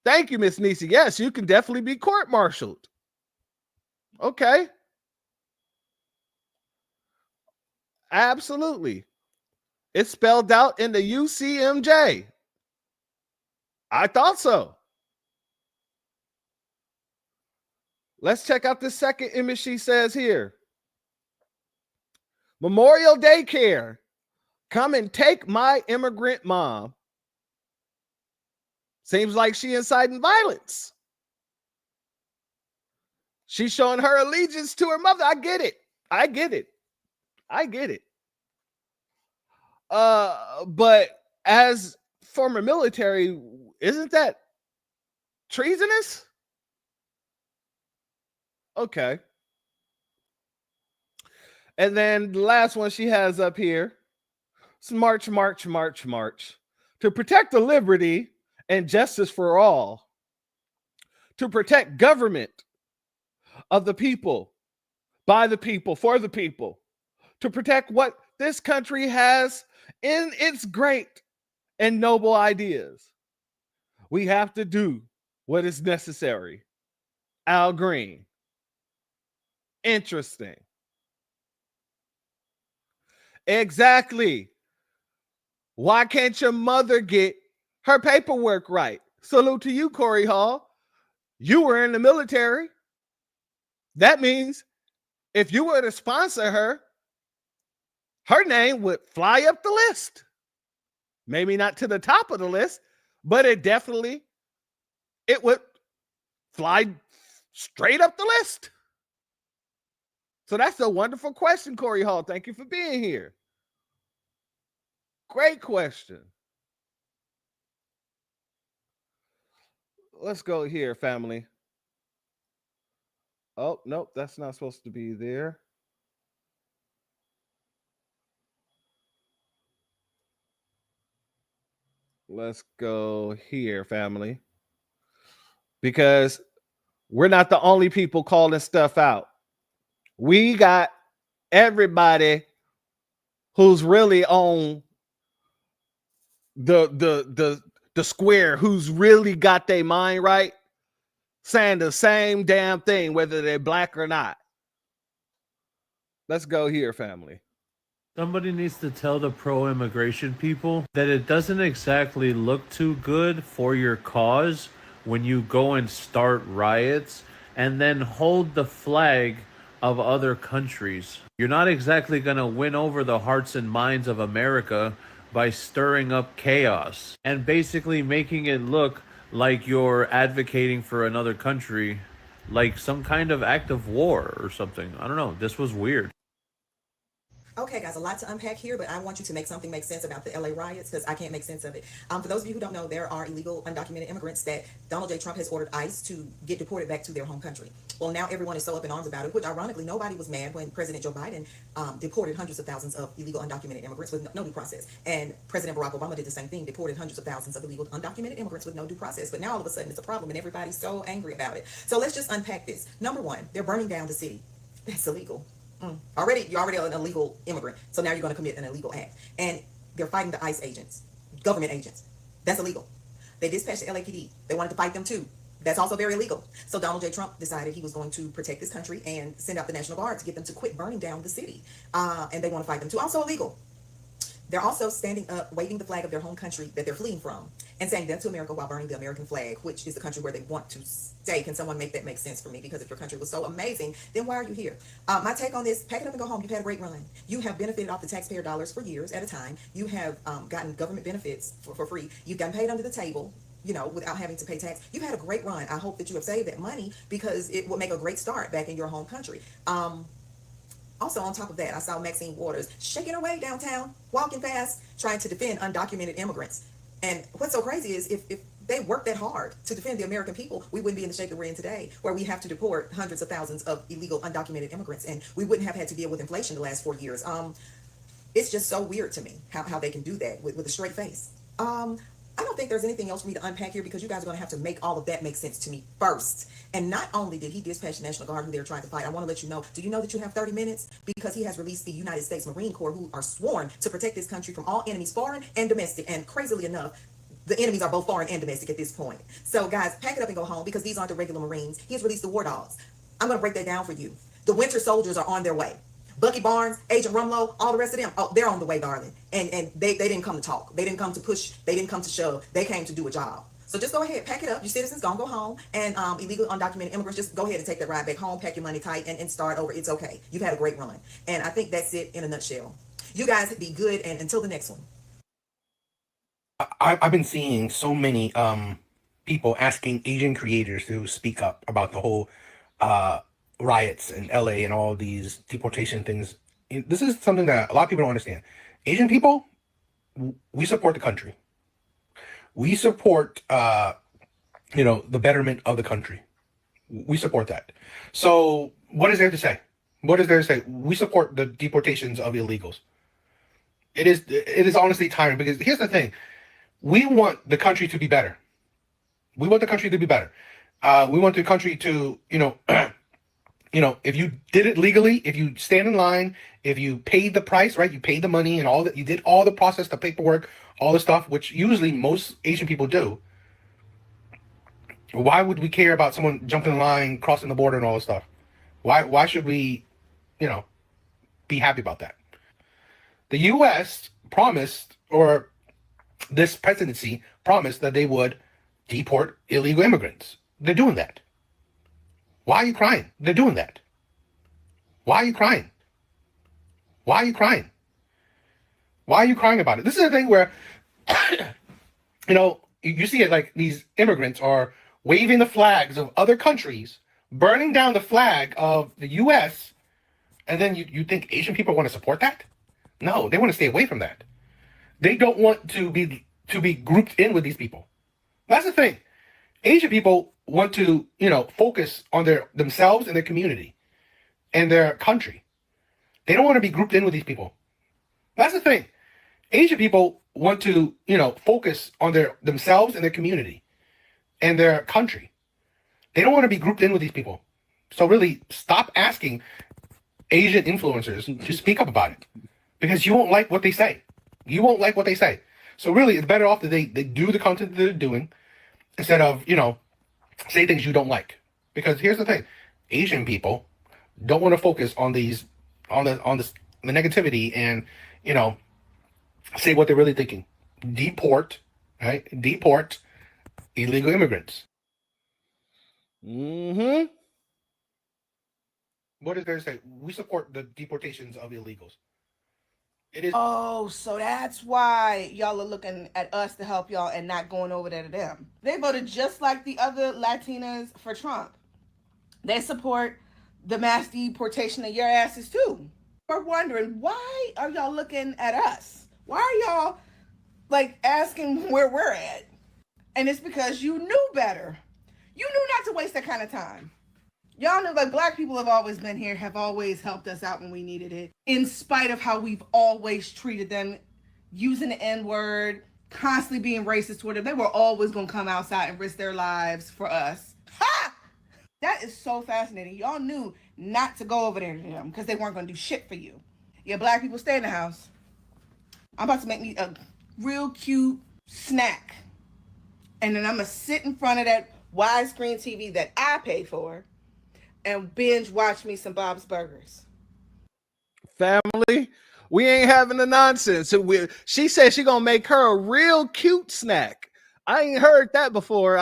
Thank you, Miss Nisi. Yes, you can definitely be court-martialed. Okay. Absolutely. It's spelled out in the UCMJ. I thought so. Let's check out the second image she says here. Memorial Daycare. Come and take my immigrant mom. Seems like she inciting violence. She's showing her allegiance to her mother. I get it. But as former military, isn't that treasonous? Okay. And then the last one she has up here. It's march. To protect the liberty and justice for all. To protect government of the people, by the people, for the people. To protect what this country has in its great and noble ideas. We have to do what is necessary. Al Green. Interesting. Exactly. Why can't your mother get her paperwork right? Salute to you, Corey Hall. You were in the military. That means if you were to sponsor her, her name would fly up the list. Maybe not to the top of the list, but it would fly straight up the list. So that's a wonderful question, Corey Hall. Thank you for being here. Great question. Let's go here, family. Oh, nope, that's not supposed to be there. Let's go here, family. Because we're not the only people calling stuff out. We got everybody who's really on the square, who's really got their mind right, saying the same damn thing, whether they're black or not. Let's go here, family. Somebody needs to tell the pro-immigration people that it doesn't exactly look too good for your cause when you go and start riots and then hold the flag of other countries. You're not exactly going to win over the hearts and minds of America by stirring up chaos and basically making it look like you're advocating for another country, like some kind of act of war or something. I don't know. This was weird. Okay, guys, a lot to unpack here, but I want you to make something make sense about the LA riots because I can't make sense of it. For those of you who don't know, there are illegal undocumented immigrants that Donald J. Trump has ordered ICE to get deported back to their home country. Well, now everyone is so up in arms about it, which ironically, nobody was mad when President Joe Biden deported hundreds of thousands of illegal undocumented immigrants with no due process. And President Barack Obama did the same thing, deported hundreds of thousands of illegal undocumented immigrants with no due process. But now all of a sudden it's a problem and everybody's so angry about it. So let's just unpack this. Number one, they're burning down the city. That's illegal. You're already an illegal immigrant, so now you're going to commit an illegal act. And they're fighting the ICE agents, government agents. That's illegal. They dispatched the LAPD. They wanted to fight them too. That's also very illegal. So Donald J. Trump decided he was going to protect this country and send out the National Guard to get them to quit burning down the city. And they want to fight them too. Also illegal. They're also standing up, waving the flag of their home country that they're fleeing from, and saying them to America while burning the American flag, which is the country where they want to stay. Can someone make that make sense for me? Because if your country was so amazing, then why are you here? My take on this, pack it up and go home. You've had a great run. You have benefited off the taxpayer dollars for years at a time. You have gotten government benefits for free. You've gotten paid under the table, without having to pay tax. You've had a great run. I hope that you have saved that money because it will make a great start back in your home country. Also, on top of that, I saw Maxine Waters shaking her way downtown, walking fast, trying to defend undocumented immigrants. And what's so crazy is if they worked that hard to defend the American people, we wouldn't be in the shape that we're in today, where we have to deport hundreds of thousands of illegal undocumented immigrants, and we wouldn't have had to deal with inflation the last 4 years. It's just so weird to me how they can do that with a straight face. I don't think there's anything else for me to unpack here because you guys are going to have to make all of that make sense to me first. And not only did he dispatch the National Guard who they're trying to fight, I want to let you know, do you know that you have 30 minutes? Because he has released the United States Marine Corps who are sworn to protect this country from all enemies, foreign and domestic. And crazily enough, the enemies are both foreign and domestic at this point. So guys, pack it up and go home because these aren't the regular Marines. He has released the war dogs. I'm going to break that down for you. The winter soldiers are on their way. Bucky Barnes, Agent Rumlow, all the rest of them, they're on the way, darling. And they didn't come to talk. They didn't come to push. They didn't come to shove. They came to do a job. So just go ahead, pack it up. Your citizens gonna go home. And illegal undocumented immigrants, just go ahead and take that ride back home, pack your money tight, and start over. It's okay. You've had a great run. And I think that's it in a nutshell. You guys be good, and until the next one. I've been seeing so many people asking Asian creators to speak up about the whole riots in LA and all these deportation things. This is something that a lot of people don't understand. Asian people, we support the country. We support, the betterment of the country. We support that. So what is there to say? What is there to say? We support the deportations of illegals. It is honestly tiring because here's the thing. We want the country to be better. We want the country to be better. We want the country to, if you did it legally, if you stand in line, if you paid the price, right? You paid the money and all that, you did all the process, the paperwork, all the stuff, which usually most Asian people do. Why would we care about someone jumping in line, crossing the border and all this stuff? Why should we, be happy about that? The U.S. promised, or this presidency promised that they would deport illegal immigrants. They're doing that. Why are you crying? They're doing that. Why are you crying? Why are you crying? Why are you crying about it? This is a thing where, you see it like these immigrants are waving the flags of other countries, burning down the flag of the U.S., and then you think Asian people want to support that? No, they want to stay away from that. They don't want to be grouped in with these people. That's the thing. Asian people want to, focus on themselves and their community and their country. They don't want to be grouped in with these people. That's the thing. Asian people want to, focus on themselves and their community and their country. They don't want to be grouped in with these people. So really, stop asking Asian influencers to speak up about it, because you won't like what they say. You won't like what they say. So really, it's better off that they do the content that they're doing instead of, say things you don't like. Because here's the thing. Asian people don't want to focus on the negativity and, say what they're really thinking. Deport, right? Deport illegal immigrants. Mm-hmm. What is there to say? We support the deportations of illegals. It is. Oh, so that's why y'all are looking at us to help y'all and not going over there to them. They voted just like the other Latinas for Trump. They support the mass deportation of your asses too. We're wondering, why are y'all looking at us? Why are y'all asking where we're at? And it's because you knew better. You knew not to waste that kind of time. Y'all know Black people have always been here, have always helped us out when we needed it, in spite of how we've always treated them, using the N-word, constantly being racist toward them. They were always going to come outside and risk their lives for us. Ha! That is so fascinating. Y'all knew not to go over there to them because they weren't going to do shit for you. Yeah, Black people, stay in the house. I'm about to make me a real cute snack. And then I'm going to sit in front of that widescreen TV that I pay for and binge watch me some Bob's Burgers. Family, we ain't having the nonsense. She said she gonna make her a real cute snack. I ain't heard that before.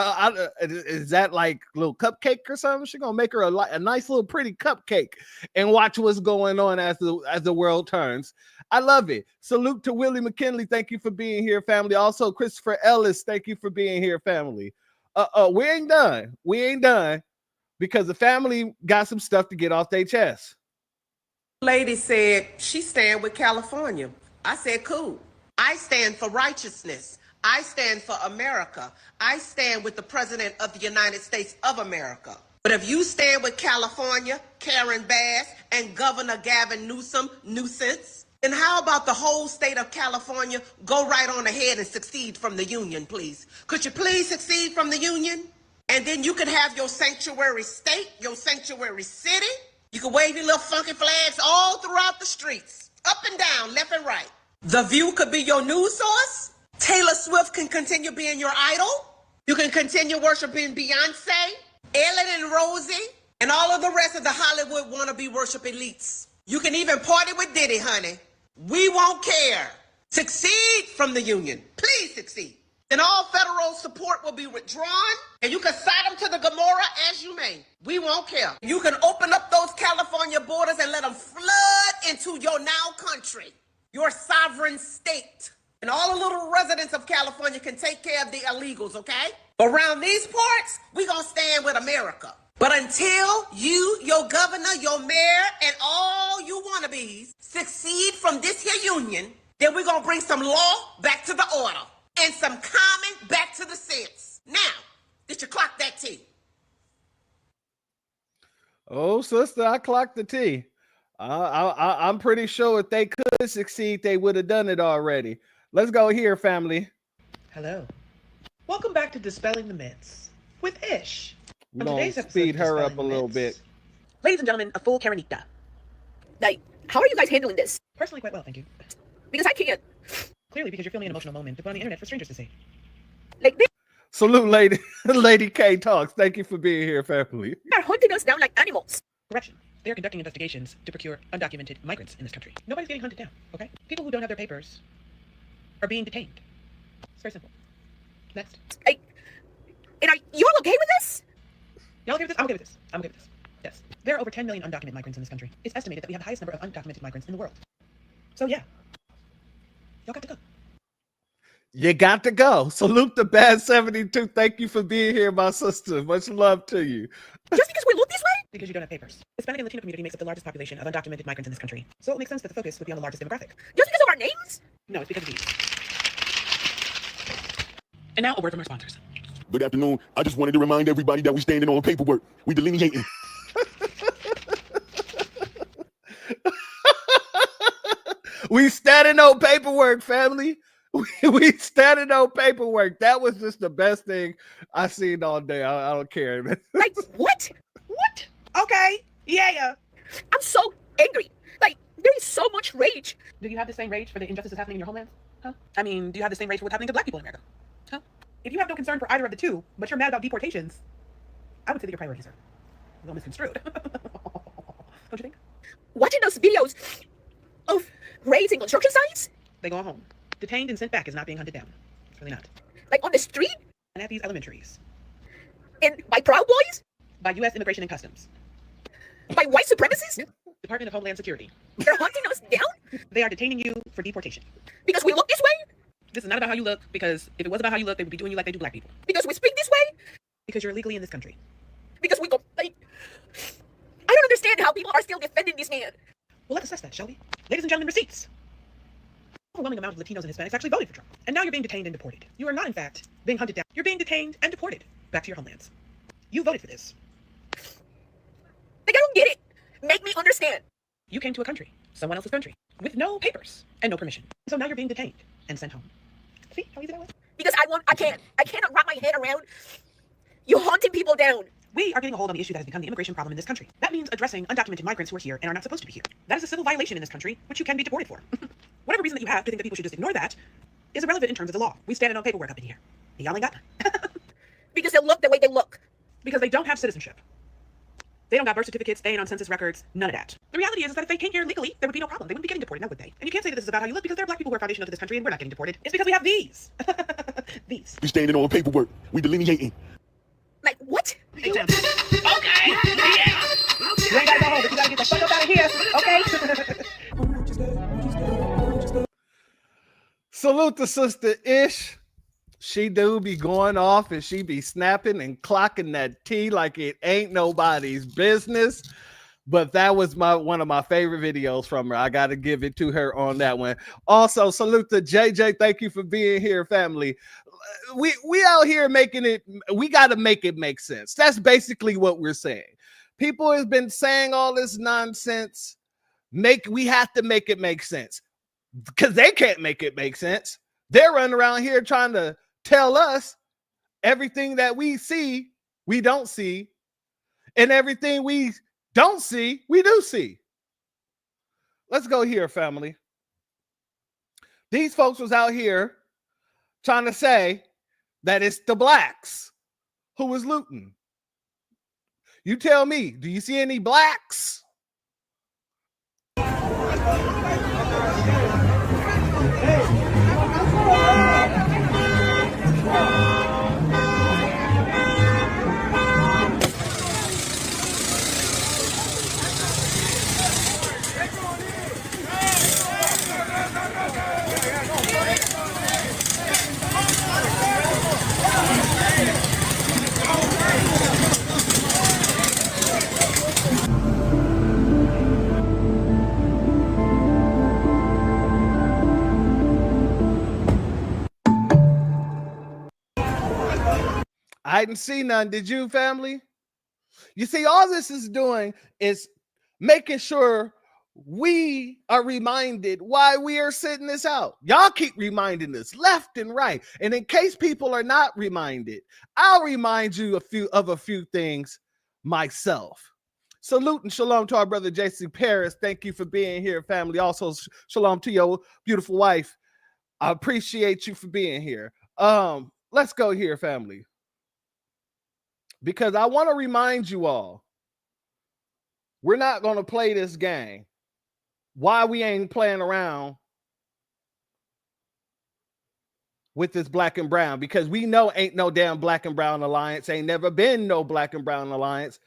Is that like a little cupcake or something? She gonna make her a nice little pretty cupcake and watch what's going on as the world turns. I love it. Salute to Willie McKinley. Thank you for being here, family. Also, Christopher Ellis, thank you for being here, family. We ain't done. We ain't done. Because the family got some stuff to get off their chest. Lady said she stand with California. I said, cool. I stand for righteousness. I stand for America. I stand with the President of the United States of America. But if you stand with California, Karen Bass, and Governor Gavin Newsom, nuisance, then how about the whole state of California go right on ahead and secede from the union, please? Could you please secede from the union? And then you can have your sanctuary state, your sanctuary city. You can wave your little funky flags all throughout the streets, up and down, left and right. The View could be your news source. Taylor Swift can continue being your idol. You can continue worshiping Beyonce, Ellen and Rosie, and all of the rest of the Hollywood wannabe worship elites. You can even party with Diddy, honey. We won't care. Succeed from the union. Please succeed. Then all federal support will be withdrawn, and you can side them to the Gomorrah as you may. We won't care. You can open up those California borders and let them flood into your now country, your sovereign state. And all the little residents of California can take care of the illegals, okay? Around these parts, we gonna stand with America. But until you, your governor, your mayor, and all you wannabes succeed from this here union, then we're gonna bring some law back to the order. And some common back to the sense. Now, did you clock that T? Oh, sister, I clocked the T. I'm pretty sure if they could succeed, they would have done it already. Let's go here, family. Hello. Welcome back to Dispelling the Myths with Ish. We're going to speed her up a little bit. Ladies and gentlemen, a full Karenita. How are you guys handling this? Personally, quite well, thank you. Because I can't. Clearly, because you're feeling an emotional moment to put on the internet for strangers to see. Salute, Lady K Talks. Thank you for being here, family. They're hunting us down like animals. Correction. They are conducting investigations to procure undocumented migrants in this country. Nobody's getting hunted down, okay? People who don't have their papers are being detained. It's very simple. Next. And are you all okay with this? Y'all okay with this? I'm okay with this. I'm okay with this. Yes. There are over 10 million undocumented migrants in this country. It's estimated that we have the highest number of undocumented migrants in the world. So yeah. Y'all got to go. You got to go. Salute the Bad 72. Thank you for being here, my sister. Much love to you. Just because we look this way? Because you don't have papers. Hispanic and Latino community makes up the largest population of undocumented migrants in this country. So it makes sense that the focus would be on the largest demographic. Just because of our names? No, it's because of these. And now a word from our sponsors. Good afternoon. I just wanted to remind everybody that we're standing on paperwork. We delineating. We standing on paperwork, family. We standing on paperwork. That was just the best thing I seen all day. I don't care. Like, what? What? Okay. Yeah. I'm so angry. Like, there is so much rage. Do you have the same rage for the injustices happening in your homeland? Huh? I mean, do you have the same rage for what's happening to black people in America? Huh? If you have no concern for either of the two, but you're mad about deportations, I would say that your priorities are a little misconstrued. Don't you think? Watching those videos of raising construction sites, they go home. Detained and sent back is not being hunted down. It's really not. Like on the street? And at these elementaries. And by Proud Boys? By U.S. Immigration and Customs. By white supremacists? Department of Homeland Security. They're hunting us down? They are detaining you for deportation. Because we look this way? This is not about how you look, because if it was about how you look, they would be doing you like they do black people. Because we speak this way? Because you're illegally in this country. Because we go, like, I don't understand how people are still defending this man. Well, let's assess that, shall we? Ladies and gentlemen, receipts. Overwhelming amount of Latinos and Hispanics actually voted for Trump. And now you're being detained and deported. You are not, in fact, being hunted down. You're being detained and deported back to your homelands. You voted for this. Like, I don't get it. Make me understand. You came to a country, someone else's country, with no papers and no permission. So now you're being detained and sent home. See how easy that was? Because I cannot wrap my head around you hunting people down. We are getting a hold on the issue that has become the immigration problem in this country. That means addressing undocumented migrants who are here and are not supposed to be here. That is a civil violation in this country, which you can be deported for. Whatever reason that you have to think that people should just ignore that is irrelevant in terms of the law. We stand on paperwork up in here. Y'all ain't got none. Because they look the way they look. Because they don't have citizenship. They don't got birth certificates, they ain't on census records, none of that. The reality is that if they came here legally, there would be no problem. They wouldn't be getting deported, now would they? And you can't say that this is about how you look, because there are black people who are foundation of this country and we're not getting deported. It's because we have these. These. We standing on paperwork. We delineating. Like, what? Okay, yeah. You ain't gotta go home, but you gotta get the fuck up out of here, okay? Salute to Sister Ish. She do be going off and she be snapping and clocking that tea like it ain't nobody's business. But that was one of my favorite videos from her. I got to give it to her on that one. Also, salute to JJ. Thank you for being here, family. We out here making it. We got to make it make sense. That's basically what we're saying. People have been saying all this nonsense. We have to make it make sense because they can't make it make sense. They're running around here trying to tell us everything that we see, we don't see, and everything we don't see, we do see. Let's go here, family. These folks was out here trying to say that it's the blacks who was looting. You tell me, do you see any blacks? I didn't see none. Did you, family? You see, all this is doing is making sure we are reminded why we are sitting this out. Y'all keep reminding us left and right. And in case people are not reminded, I'll remind you of a few things myself. Salute and shalom to our brother JC Paris. Thank you for being here, family. Also, shalom to your beautiful wife. I appreciate you for being here. Let's go here, family. Because I want to remind you all, we're not going to play this game. Why we ain't playing around with this black and brown? Because we know ain't no damn black and brown alliance. Ain't never been no black and brown alliance.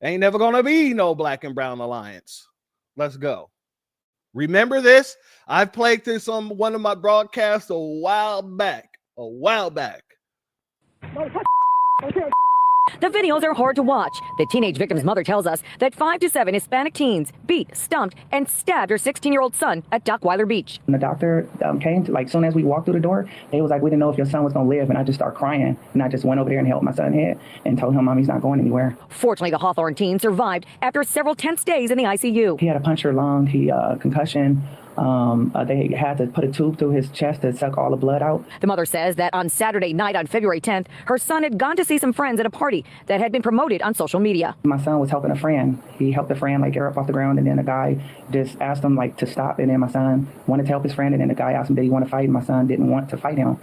Ain't never going to be no black and brown alliance. Let's go. Remember this? I've played this on one of my broadcasts a while back. The videos are hard to watch. The teenage victim's mother tells us that 5 to 7 Hispanic teens beat, stumped, and stabbed her 16-year-old son at Duckweiler Beach. When the doctor came, soon as we walked through the door, they was like, we didn't know if your son was going to live. And I just started crying. And I just went over there and held my son's head and told him, Mom, he's not going anywhere. Fortunately, the Hawthorne teen survived after several tense days in the ICU. He had a punctured lung, concussion, They had to put a tube through his chest to suck all the blood out. The mother says that on Saturday night on February 10th, her son had gone to see some friends at a party that had been promoted on social media. My son was helping a friend. He helped a friend like get her up off the ground, and then a guy just asked him like to stop, and then my son wanted to help his friend, and then the guy asked him did he want to fight, and my son didn't want to fight him.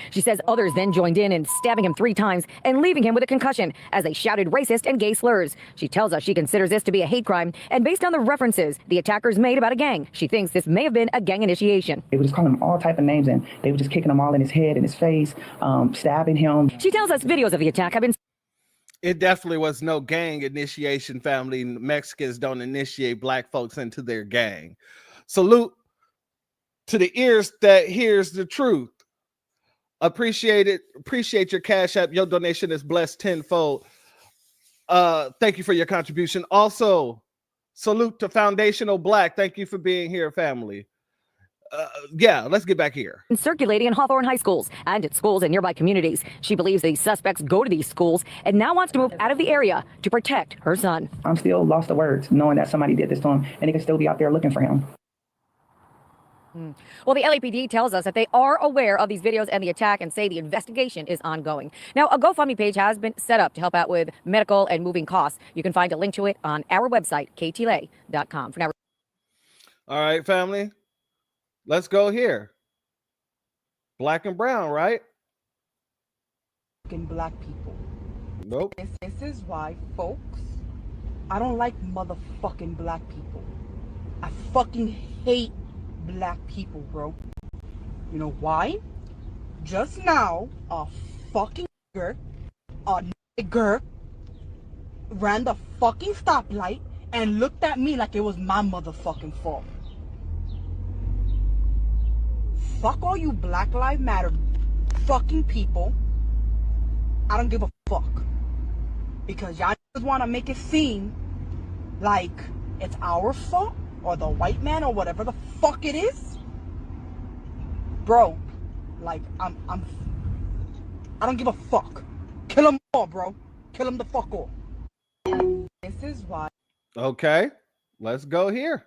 She says others then joined in stabbing him 3 times and leaving him with a concussion as they shouted racist and gay slurs. She tells us she considers this to be a hate crime, and based on the references the attackers made about a gang, she thinks this may have been a gang initiation. They were just calling him all type of names, and they were just kicking him all in his head and his face, stabbing him. She tells us videos of the attack have been... It definitely was no gang initiation, family. Mexicans don't initiate black folks into their gang. Salute to the ears that hears the truth. Appreciate it. Appreciate your Cash App. Your donation is blessed tenfold. Thank you for your contribution. Also, salute to Foundational Black. Thank you for being here, family. Yeah, let's get back here. Circulating in Hawthorne high schools and at schools in nearby communities. She believes these suspects go to these schools and now wants to move out of the area to protect her son. I'm still lost for words knowing that somebody did this to him, and they can still be out there looking for him. Well, the LAPD tells us that they are aware of these videos and the attack and say the investigation is ongoing. Now, a GoFundMe page has been set up to help out with medical and moving costs. You can find a link to it on our website, ktla.com. For now. All right, family. Let's go here. Black and brown, right? Black people. Nope. This is why, folks, I don't like motherfucking black people. I fucking hate black people, bro. You know why? Just now, a fucking nigger ran the fucking stoplight and looked at me like it was my motherfucking fault. Fuck all you Black Lives Matter fucking people. I don't give a fuck. Because y'all just want to make it seem like it's our fault or the white man or whatever the fuck it is. Bro, like, I don't give a fuck. Kill them all, bro. Kill them the fuck all. This is why. Okay, let's go here.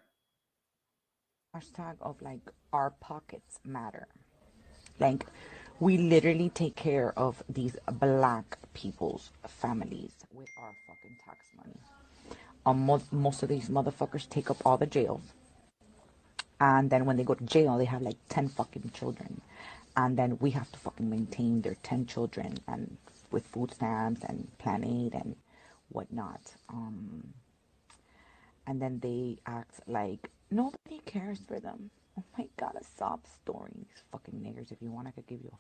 Hashtag of like our pockets matter. Like we literally take care of these black people's families with our fucking tax money. Most of these motherfuckers take up all the jails, and then when they go to jail, they have like 10 fucking children, and then we have to fucking maintain their 10 children and with food stamps and Plan Aid and whatnot. And then they act like nobody cares for them. Oh my god, a sob story. These fucking niggers. If you want, I could give you a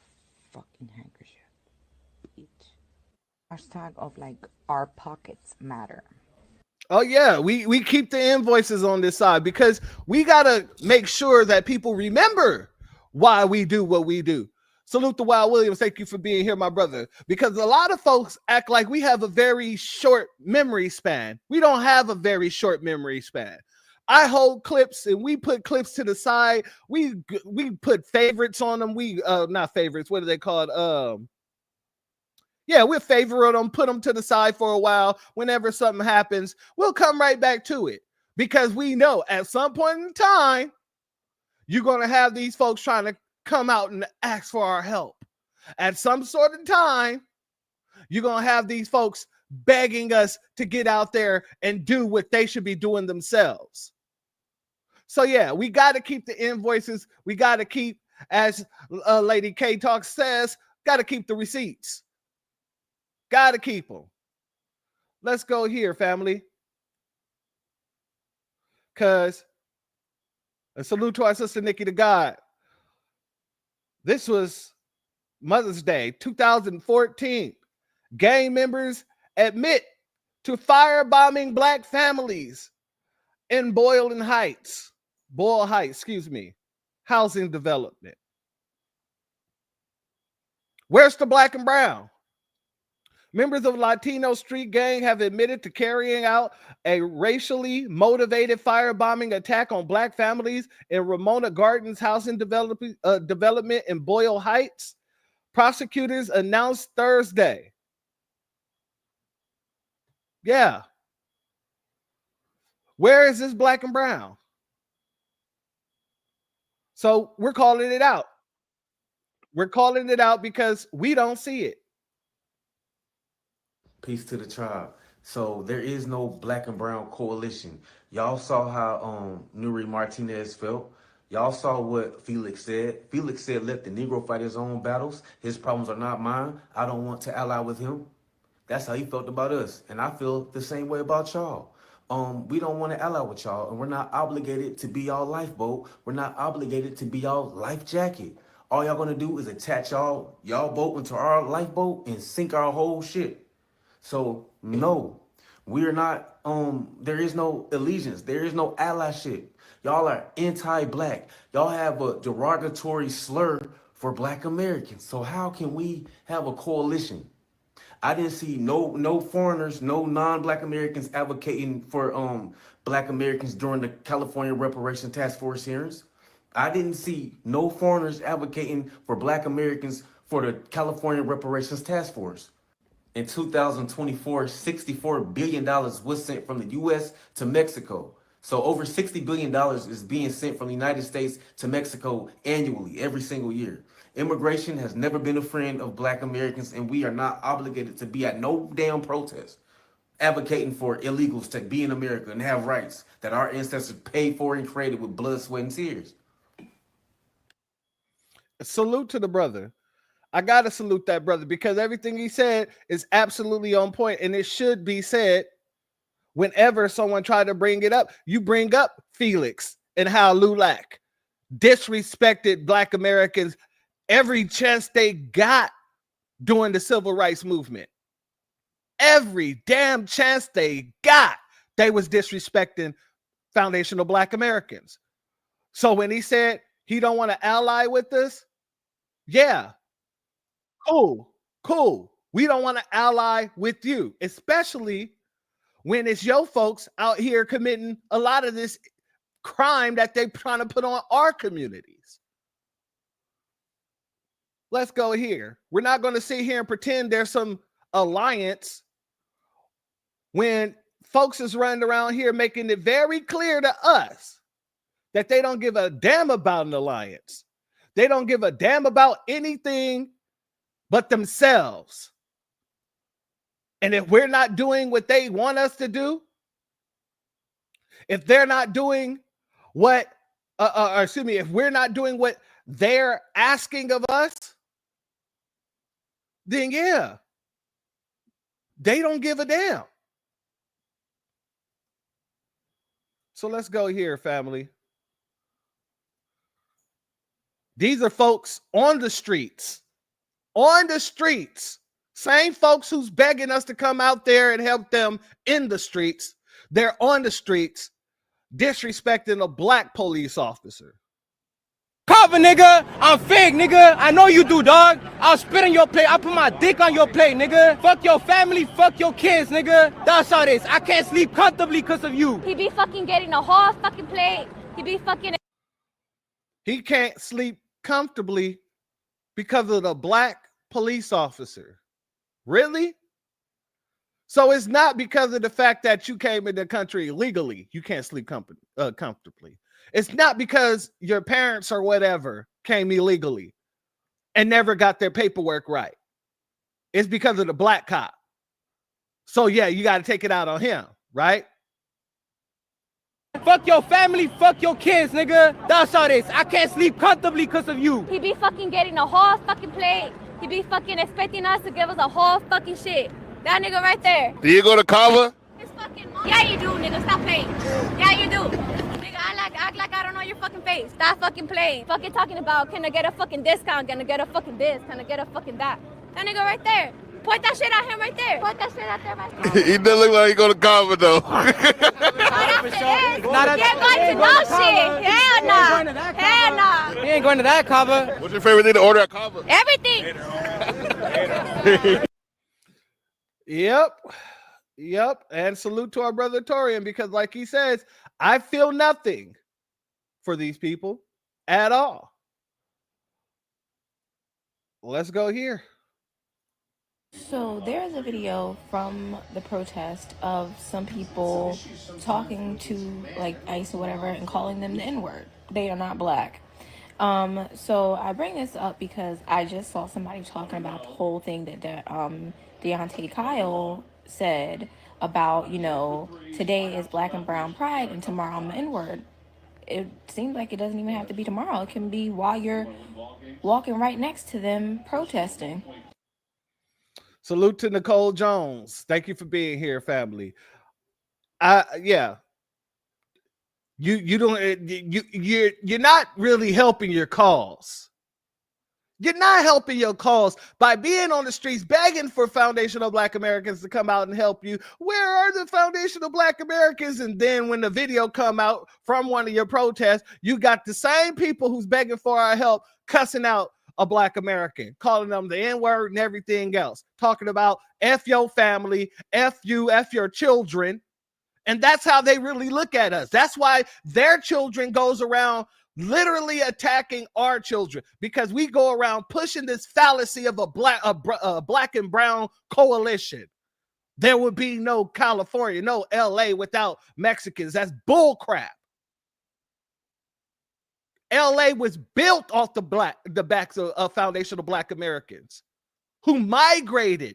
fucking handkerchief. Bitch. Hashtag of like our pockets matter. Oh yeah, we keep the invoices on this side because we gotta make sure that people remember why we do what we do. Salute to Wild Williams. Thank you for being here, my brother. Because a lot of folks act like we have a very short memory span. We don't have a very short memory span. I hold clips and we put clips to the side. We put favorites on them. We not favorites. What are they called? Yeah, we'll favorite them, put them to the side for a while. Whenever something happens, we'll come right back to it because we know at some point in time, you're going to have these folks trying to come out and ask for our help. At some sort of time, you're going to have these folks begging us to get out there and do what they should be doing themselves. So yeah, we got to keep the invoices. We got to keep, as Lady K Talk says, got to keep the receipts. Got to keep them. Let's go here, family. Because a salute to our sister Nikki the God. This was Mother's Day, 2014. Gang members admit to firebombing black families in Boyle Heights, housing development. Where's the black and brown? Members of Latino Street Gang have admitted to carrying out a racially motivated firebombing attack on black families in Ramona Gardens housing development in Boyle Heights. Prosecutors announced Thursday. Yeah. Where is this black and brown? So we're calling it out. We're calling it out because we don't see it. Peace to the tribe. So there is no black and brown coalition. Y'all saw how Nuri Martinez felt. Y'all saw what Felix said. Felix said, let the Negro fight his own battles. His problems are not mine. I don't want to ally with him. That's how he felt about us. And I feel the same way about y'all. We don't want to ally with y'all, and we're not obligated to be y'all lifeboat. We're not obligated to be y'all life jacket. All y'all gonna do is attach y'all boat into our lifeboat and sink our whole ship. So no, we're not, there is no allegiance. There is no allyship. Y'all are anti-black. Y'all have a derogatory slur for black Americans. So how can we have a coalition? I didn't see no foreigners, no non-black Americans advocating for black Americans during the California Reparation Task Force hearings. I didn't see no foreigners advocating for black Americans for the California Reparations Task Force. In 2024, $64 billion was sent from the U.S. to Mexico. So over $60 billion is being sent from the United States to Mexico annually, every single year. Immigration has never been a friend of black Americans, and we are not obligated to be at no damn protest advocating for illegals to be in America and have rights that our ancestors paid for and created with blood, sweat, and tears. Salute to the brother. I gotta salute that brother because everything he said is absolutely on point, and it should be said whenever someone tried to bring it up. You bring up Felix and how Lulac disrespected black Americans every chance they got during the civil rights movement. Every damn chance they got, they was disrespecting foundational black Americans. So when he said he don't want to ally with us, yeah, cool. We don't want to ally with you, especially when it's your folks out here committing a lot of this crime that they're trying to put on our communities. Let's go here. We're not going to sit here and pretend there's some alliance when folks is running around here making it very clear to us that they don't give a damn about an alliance. They don't give a damn about anything but themselves. And if we're not doing what they want us to do, if they're not doing what, if we're not doing what they're asking of us, then yeah, they don't give a damn. So let's go here, family. These are folks on the streets. Same folks who's begging us to come out there and help them in the streets. They're on the streets disrespecting a black police officer. Cover, nigga. I'm fake, nigga. I know you do, dog. I'll spit on your plate. I'll put my dick on your plate, nigga. Fuck your family. Fuck your kids, nigga. That's how it is. I can't sleep comfortably because of you. He be fucking getting a whole fucking plate. He can't sleep comfortably because of the black police officer. Really? So it's not because of the fact that you came in the country illegally, you can't sleep comfortably. It's not because your parents or whatever came illegally and never got their paperwork right. It's because of the black cop. So yeah, you got to take it out on him, right? Fuck your family, fuck your kids, nigga. That's how it is. I can't sleep comfortably because of you. He be fucking getting a whole fucking plate. He be fucking expecting us to give us a whole fucking shit. That nigga right there. Do you go to Kava? Yeah, you do, nigga. Stop playing. Yeah, you do. Nigga, act like I don't know your fucking face. Stop fucking playing. Fucking talking about, can I get a fucking discount? Can I get a fucking this? Can I get a fucking that? That nigga right there. Point that shit at him right there. Point that shit at there right there. He doesn't look like he go to Kava though. You're going to know shit. Hell no. Hell no. He ain't going to that Kava. What's your favorite thing to order at Kava? Everything. Yep. And salute to our brother Torian, because like he says, I feel nothing for these people at all. Let's go here. So there's a video from the protest of some people talking to like ICE or whatever and calling them the N-word. They are not black. So I bring this up because I just saw somebody talking about the whole thing that Deontay Kyle said about, today is Black and Brown Pride and tomorrow I'm the N-word. It seems like it doesn't even have to be tomorrow. It can be while you're walking right next to them protesting. Salute to Nicole Jones. Thank you for being here, family. Yeah. You don't you're not really helping your cause. You're not helping your cause by being on the streets begging for foundational Black Americans to come out and help you. Where are the foundational Black Americans? And then when the video come out from one of your protests, you got the same people who's begging for our help cussing out a Black American, calling them the N-word and everything else, talking about F your family, F you, F your children. And that's how they really look at us. That's why their children goes around literally attacking our children, because we go around pushing this fallacy of a black and brown coalition. There would be no California, no LA without Mexicans. That's bull crap. LA was built off the backs of foundational Black Americans who migrated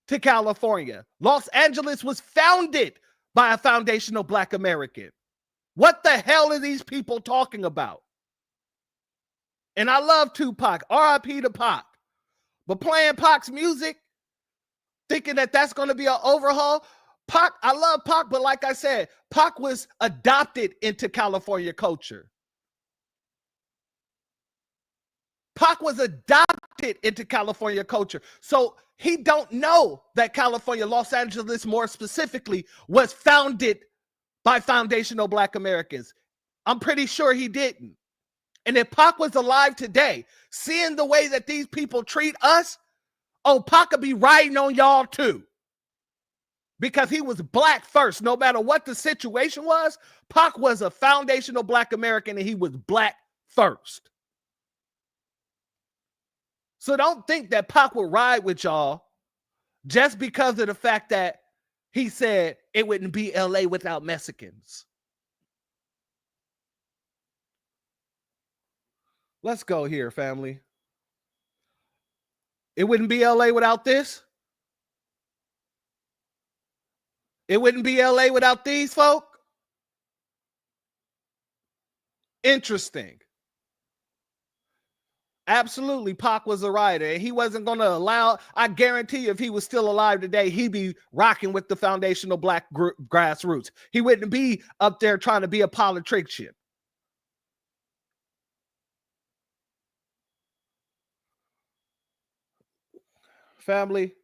to California. Los Angeles was founded by a foundational Black American. What the hell are these people talking about? And I love Tupac, R.I.P. to Pac. But playing Pac's music, thinking that that's going to be an overhaul, Pac, I love Pac, but like I said, Pac was adopted into California culture. Pac was adopted into California culture. So he don't know that California, Los Angeles more specifically, was founded by foundational Black Americans. I'm pretty sure he didn't. And if Pac was alive today, seeing the way that these people treat us, oh, Pac could be riding on y'all too. Because he was Black first. No matter what the situation was, Pac was a foundational Black American and he was Black first. So don't think that Pac will ride with y'all just because of the fact that he said it wouldn't be LA without Mexicans. Let's go here, family. It wouldn't be LA without this. It wouldn't be LA without these folk. Interesting. Absolutely, Pac was a writer, and he wasn't going to allow, I guarantee you, if he was still alive today, he'd be rocking with the foundational Black grassroots. He wouldn't be up there trying to be a politician. Family,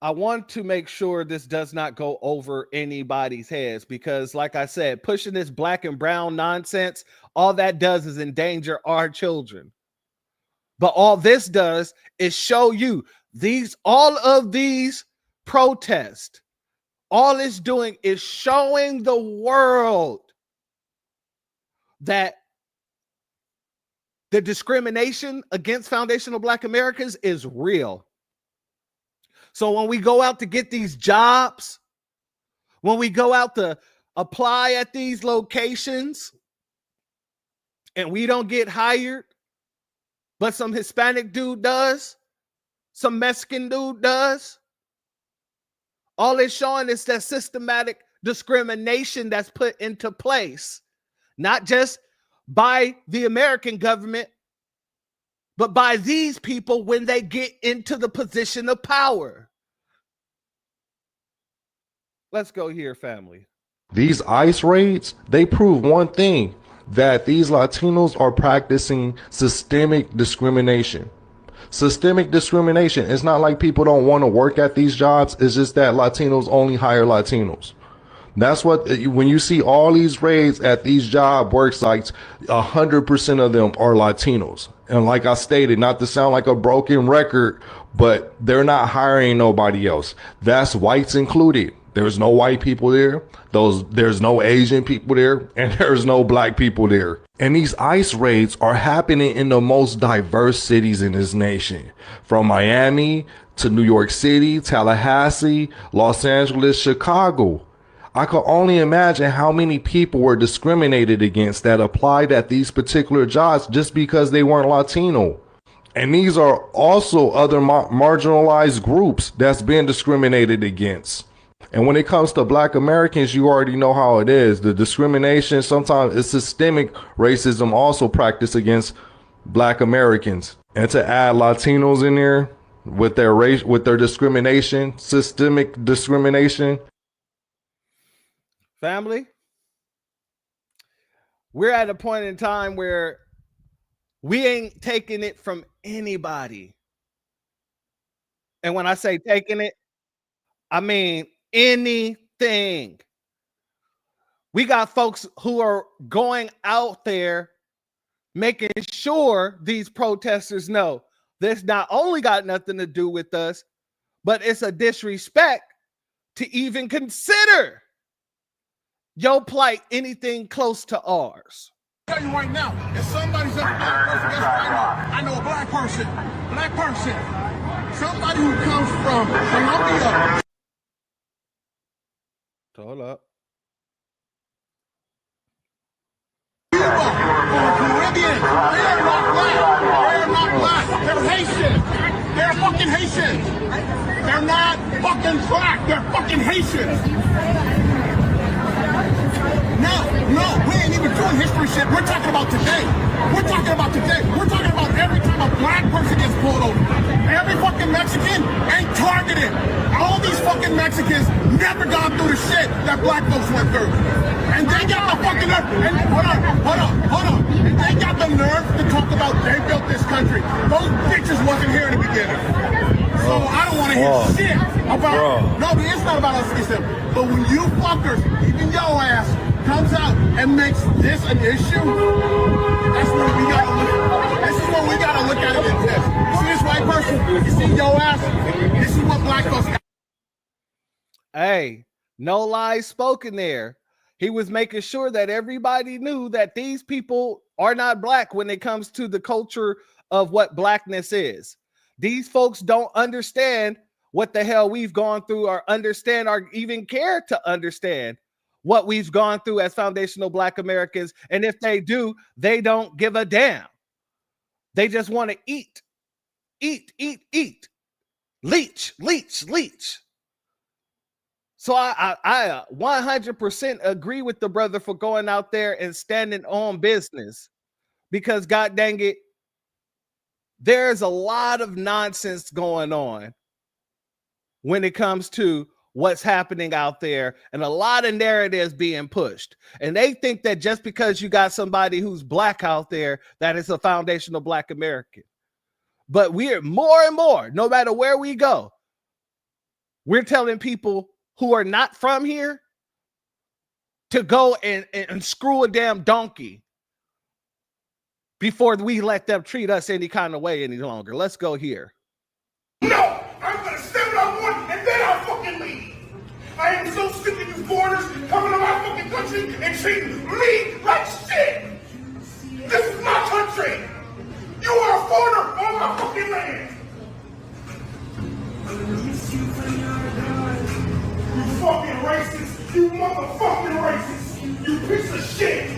I want to make sure this does not go over anybody's heads because, like I said, pushing this Black and brown nonsense, all that does is endanger our children. But all this does is show you all of these protests, all it's doing is showing the world that the discrimination against foundational Black Americans is real. So when we go out to get these jobs, when we go out to apply at these locations and we don't get hired, but some Hispanic dude does, some Mexican dude does, all it's showing is that systematic discrimination that's put into place, not just by the American government, but by these people when they get into the position of power. Let's go here, family. These ICE raids, they prove one thing, that these Latinos are practicing systemic discrimination. Systemic discrimination. It's not like people don't want to work at these jobs. It's just that Latinos only hire Latinos. That's what, when you see all these raids at these job work sites, 100% of them are Latinos. And like I stated, not to sound like a broken record, but they're not hiring nobody else. That's whites included. There's no white people there. There's no Asian people there, and there's no Black people there. And these ICE raids are happening in the most diverse cities in this nation, from Miami to New York City, Tallahassee, Los Angeles, Chicago. I could only imagine how many people were discriminated against that applied at these particular jobs just because they weren't Latino. And these are also other marginalized groups that's being discriminated against. And when it comes to Black Americans, you already know how it is. The discrimination, sometimes it's systemic racism also practiced against Black Americans. And to add Latinos in there with their race, with their discrimination, systemic discrimination. Family, we're at a point in time where we ain't taking it from anybody. And when I say taking it, I mean anything. We got folks who are going out there making sure these protesters know this not only got nothing to do with us, but it's a disrespect to even consider your plight anything close to ours. I'm telling you right now, if somebody's a black person, guess what I know? I know a black person, somebody who comes from Colombia. Hold up. Cuba, or Caribbean, they're not black, they're Haitian, they're fucking Haitians. They're not fucking black, they're fucking Haitians. No, we ain't even doing history shit. We're talking about today. We're talking about every time a black person gets pulled over. Every fucking Mexican ain't targeted. All these fucking Mexicans never gone through the shit that black folks went through. And they got the fucking nerve. And hold on. And they got the nerve to talk about they built this country. Those bitches wasn't here in the beginning. So I don't want to hear shit about. No, but it's not about us against them. But when you fuckers, even your ass, comes out and makes this an issue, that's what we gotta look. This is what we gotta look at it in this. You see this white person? You see your ass? This is what black folks. Hey, no lies spoken there. He was making sure that everybody knew that these people are not black when it comes to the culture of what blackness is. These folks don't understand what the hell we've gone through, or understand, or even care to understand what we've gone through as foundational Black Americans. And if they do, they don't give a damn. They just want to eat. Leech. So I 100% agree with the brother for going out there and standing on business, because God dang it, there's a lot of nonsense going on when it comes to what's happening out there, and a lot of narratives being pushed. And they think that just because you got somebody who's black out there, that is a foundational Black American. But we're more and more, no matter where we go, we're telling people who are not from here to go and screw a damn donkey before we let them treat us any kind of way any longer. Let's go here. No, I'm gonna say what I want and then I'll fucking leave. I am so sick of you foreigners coming to my fucking country and treating me like shit. This is my country. You are a foreigner on my fucking land. You fucking racist. You motherfucking racist. You piece of shit.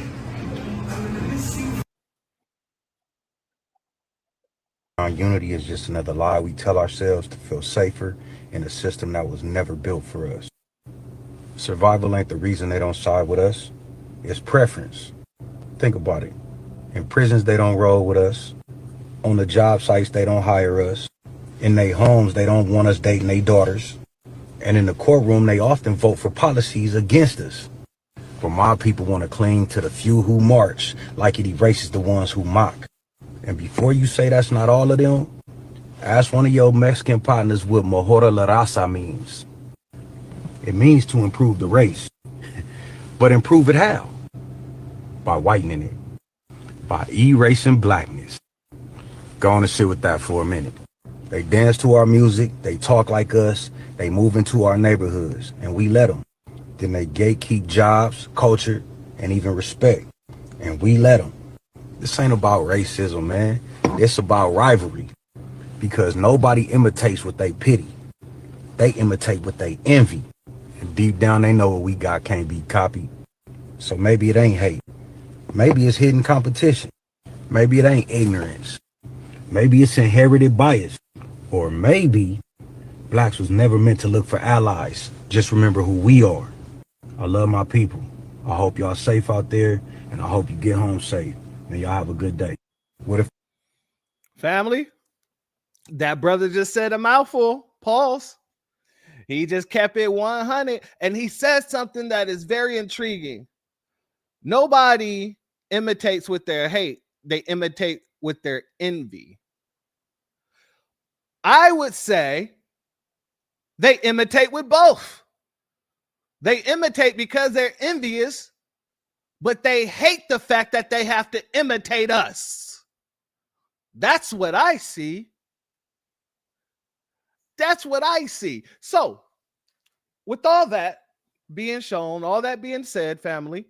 Our unity is just another lie we tell ourselves to feel safer in a system that was never built for us. Survival ain't the reason they don't side with us. It's preference. Think about it. In prisons, they don't roll with us. On the job sites, they don't hire us. In their homes, they don't want us dating their daughters. And in the courtroom, they often vote for policies against us. But my people want to cling to the few who march like it erases the ones who mock. And before you say that's not all of them, ask one of your Mexican partners what mejora la raza means. It means to improve the race. But improve it how? By whitening it. By erasing blackness. Go on and sit with that for a minute. They dance to our music, they talk like us, they move into our neighborhoods, and we let them. Then they gatekeep jobs, culture, and even respect. And we let them. This ain't about racism, man. It's about rivalry. Because nobody imitates what they pity. They imitate what they envy. And deep down, they know what we got can't be copied. So maybe it ain't hate. Maybe it's hidden competition. Maybe it ain't ignorance. Maybe it's inherited bias. Or maybe blacks was never meant to look for allies. Just remember who we are. I love my people. I hope y'all safe out there, and I hope you get home safe. And y'all have a good day. What if Family, that brother just said a mouthful. Pause. He just kept it 100, and he says something that is very intriguing. Nobody imitates with their hate. They imitate with their envy. I would say they imitate with both. They imitate because they're envious, but they hate the fact that they have to imitate us. That's what I see. That's what I see. So, with all that being shown, all that being said, family,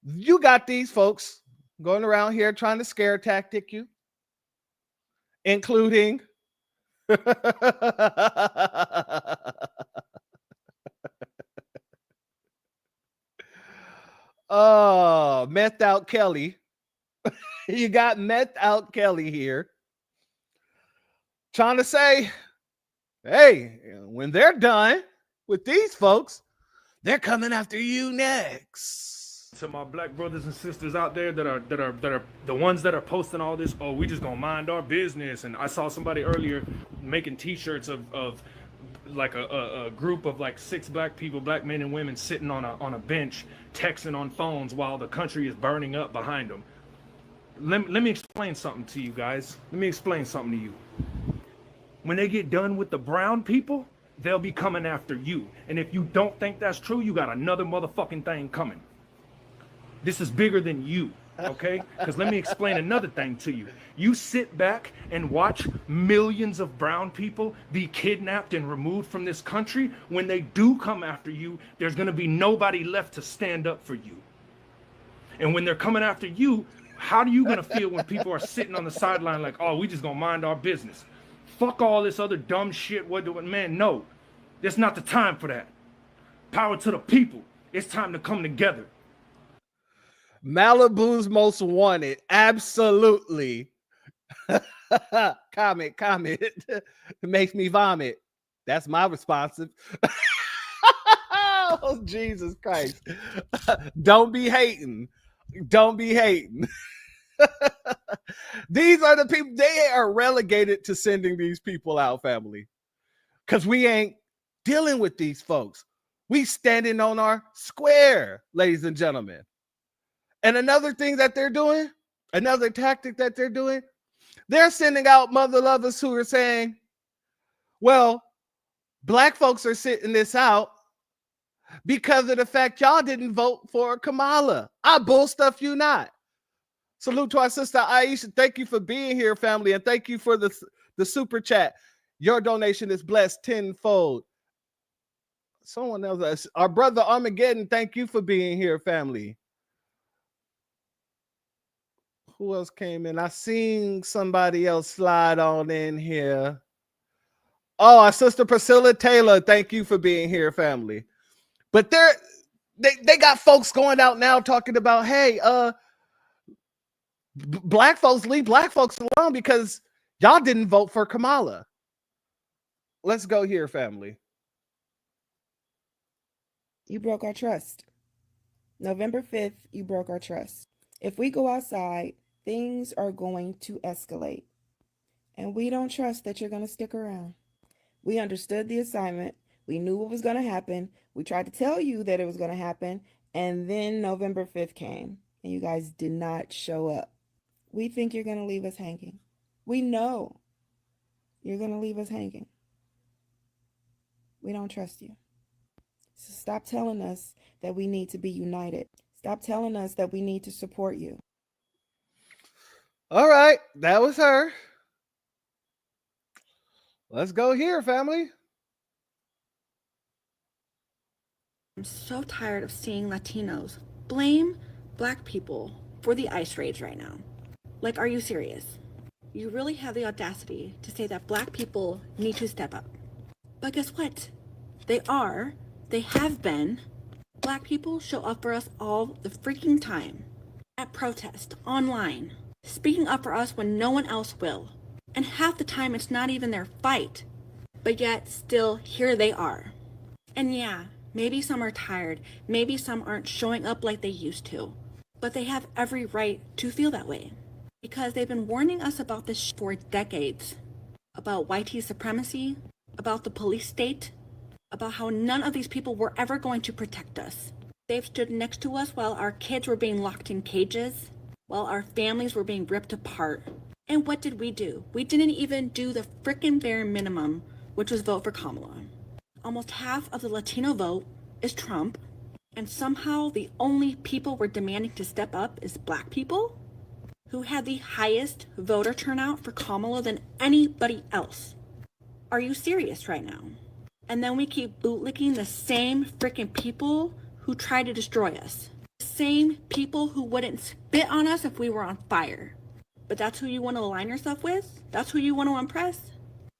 you got these folks going around here trying to scare tactic you, including oh, Meth Out Kelly. You got Meth Out Kelly here trying to say, hey, when they're done with these folks, they're coming after you next. To my black brothers and sisters out there that are the ones that are posting all this, oh, we just gonna mind our business. And I saw somebody earlier making t-shirts of like a group of like 6 black people, black men and women, sitting on a bench texting on phones while the country is burning up behind them. Let me explain something to you guys. Let me explain something to you. When they get done with the brown people, they'll be coming after you. And if you don't think that's true, you got another motherfucking thing coming. This is bigger than you, okay? Because let me explain another thing to you. You sit back and watch millions of brown people be kidnapped and removed from this country. When they do come after you, there's gonna be nobody left to stand up for you. And when they're coming after you, how are you gonna feel when people are sitting on the sideline like, oh, we just gonna mind our business? Fuck all this other dumb shit. Man, no. It's not the time for that. Power to the people. It's time to come together. Malibu's Most Wanted. Absolutely. comment. It makes me vomit. That's my responsive. Oh, Jesus Christ. Don't be hating. Don't be hating. These are the people, they are relegated to sending these people out, family. Because we ain't dealing with these folks. We standing on our square, ladies and gentlemen. And another thing that they're doing, another tactic that they're doing, they're sending out mother lovers who are saying, well, black folks are sitting this out because of the fact y'all didn't vote for Kamala. I bull stuff you not. Salute to our sister Aisha. Thank you for being here, family, and thank you for the super chat. Your donation is blessed tenfold. Someone else, our brother Armageddon, thank you for being here, family. Who else came in? I seen somebody else slide on in here. Oh, our sister Priscilla Taylor, thank you for being here, family. But they got folks going out now talking about, hey, black folks, leave black folks alone because y'all didn't vote for Kamala. Let's go here, family. You broke our trust. November 5th, you broke our trust. If we go outside, things are going to escalate. And we don't trust that you're going to stick around. We understood the assignment. We knew what was going to happen. We tried to tell you that it was going to happen. And then November 5th came, and you guys did not show up. We think you're going to leave us hanging. We know you're going to leave us hanging. We don't trust you. So stop telling us that we need to be united. Stop telling us that we need to support you. All right, that was her. Let's go here, family. I'm so tired of seeing Latinos blame black people for the ICE raids right now. Like, are you serious? You really have the audacity to say that black people need to step up. But guess what? They have been. Black people show up for us all the freaking time. At protest, online, speaking up for us when no one else will. And half the time it's not even their fight. But yet, still, here they are. And yeah, maybe some are tired, maybe some aren't showing up like they used to. But they have every right to feel that way. Because they've been warning us about this for decades. About white supremacy, about the police state, about how none of these people were ever going to protect us. They've stood next to us while our kids were being locked in cages, while our families were being ripped apart. And what did we do? We didn't even do the frickin' bare minimum, which was vote for Kamala. Almost half of the Latino vote is Trump, and somehow the only people we're demanding to step up is Black people, who had the highest voter turnout for Kamala than anybody else. Are you serious right now? And then we keep bootlicking the same frickin' people who try to destroy us. The same people who wouldn't spit on us if we were on fire. But that's who you want to align yourself with? That's who you want to impress?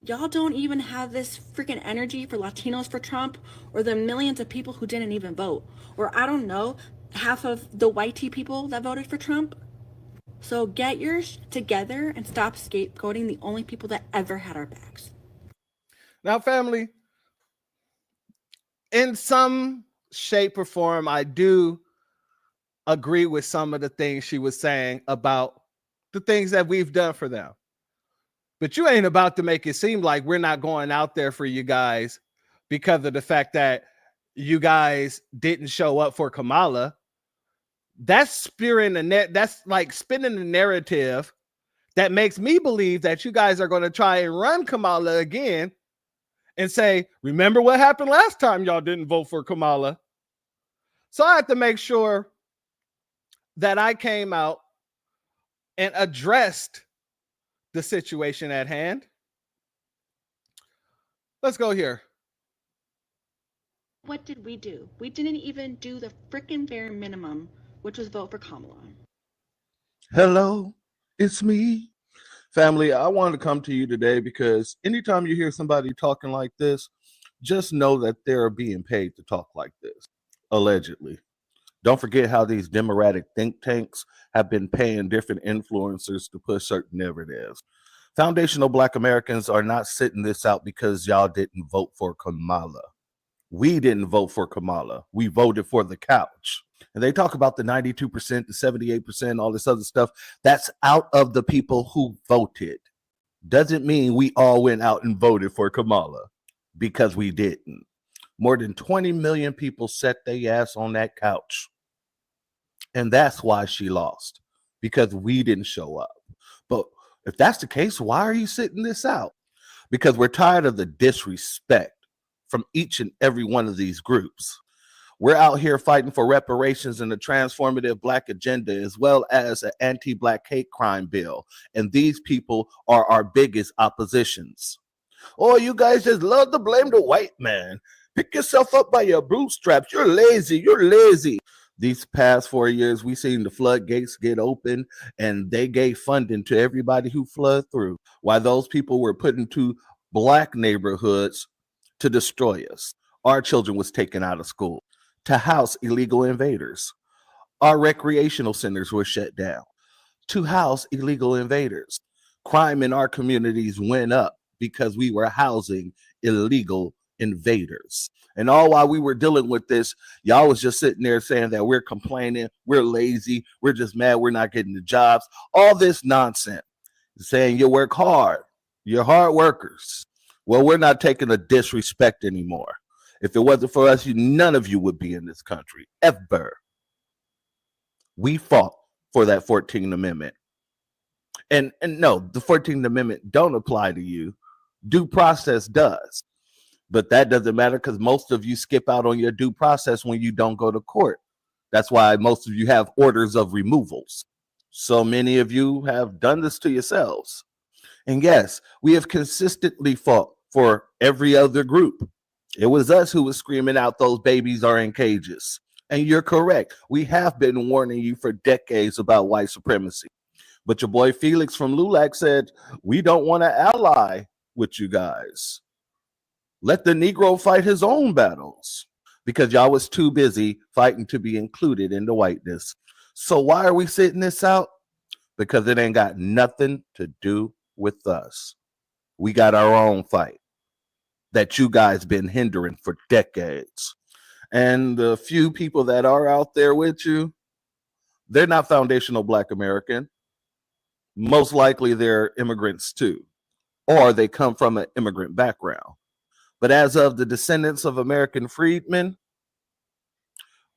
Y'all don't even have this freaking energy for Latinos for Trump, or the millions of people who didn't even vote, or I don't know, half of the white people that voted for Trump. So get yours together and stop scapegoating the only people that ever had our backs. Now, family, in some shape or form, I do agree with some of the things she was saying about the things that we've done for them. But you ain't about to make it seem like we're not going out there for you guys because of the fact that you guys didn't show up for Kamala. That's spearing the net. That's like spinning the narrative that makes me believe that you guys are going to try and run Kamala again and say, remember what happened last time y'all didn't vote for Kamala. So I have to make sure that I came out and addressed the situation at hand. Let's go here. What did we do? We didn't even do the frickin' bare minimum, which was vote for Kamala. Hello, it's me. Family, I wanted to come to you today because anytime you hear somebody talking like this, just know that they're being paid to talk like this, allegedly. Don't forget how these democratic think tanks have been paying different influencers to push certain narratives. Foundational Black Americans are not sitting this out because y'all didn't vote for Kamala. We didn't vote for Kamala. We voted for the couch. And they talk about the 92%, the 78%, all this other stuff. That's out of the people who voted. Doesn't mean we all went out and voted for Kamala, because we didn't. More than 20 million people set their ass on that couch. And that's why she lost, because we didn't show up. But if that's the case, why are you sitting this out? Because we're tired of the disrespect from each and every one of these groups. We're out here fighting for reparations and a transformative Black agenda, as well as an anti-Black hate crime bill. And these people are our biggest oppositions. Oh, you guys just love to blame the white man. Pick yourself up by your bootstraps. You're lazy. You're lazy. These past 4 years, we've seen the floodgates get open, and they gave funding to everybody who flooded through, while those people were put into Black neighborhoods to destroy us. Our children was taken out of school to house illegal invaders. Our recreational centers were shut down to house illegal invaders. Crime in our communities went up because we were housing illegal invaders. And all while we were dealing with this, y'all was just sitting there saying that we're complaining, we're lazy, we're just mad we're not getting the jobs. All this nonsense. Saying you work hard, you're hard workers. Well, we're not taking the disrespect anymore. If it wasn't for us, none of you would be in this country, ever. We fought for that 14th Amendment. And no, the 14th Amendment don't apply to you. Due process does. But that doesn't matter because most of you skip out on your due process when you don't go to court. That's why most of you have orders of removals. So many of you have done this to yourselves. And yes, we have consistently fought for every other group. It was us who was screaming out those babies are in cages. And you're correct. We have been warning you for decades about white supremacy. But your boy Felix from LULAC said, we don't want to ally with you guys. Let the Negro fight his own battles because y'all was too busy fighting to be included in the whiteness. So why are we sitting this out? Because it ain't got nothing to do with us. We got our own fight that you guys been hindering for decades. And the few people that are out there with you, they're not foundational Black American. Most likely they're immigrants too, or they come from an immigrant background. But as of the descendants of American freedmen,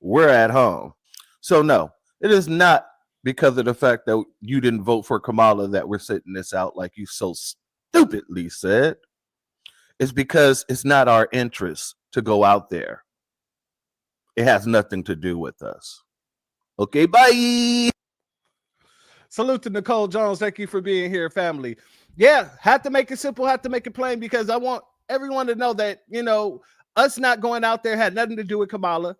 we're at home. So no, it is not because of the fact that you didn't vote for Kamala that we're sitting this out like you so stupidly said. It's because it's not our interest to go out there. It has nothing to do with us. Okay, bye. Salute to Nicole Jones. Thank you for being here, family. Yeah, have to make it simple, have to make it plain, because I want everyone to know that, you know, us not going out there had nothing to do with Kamala.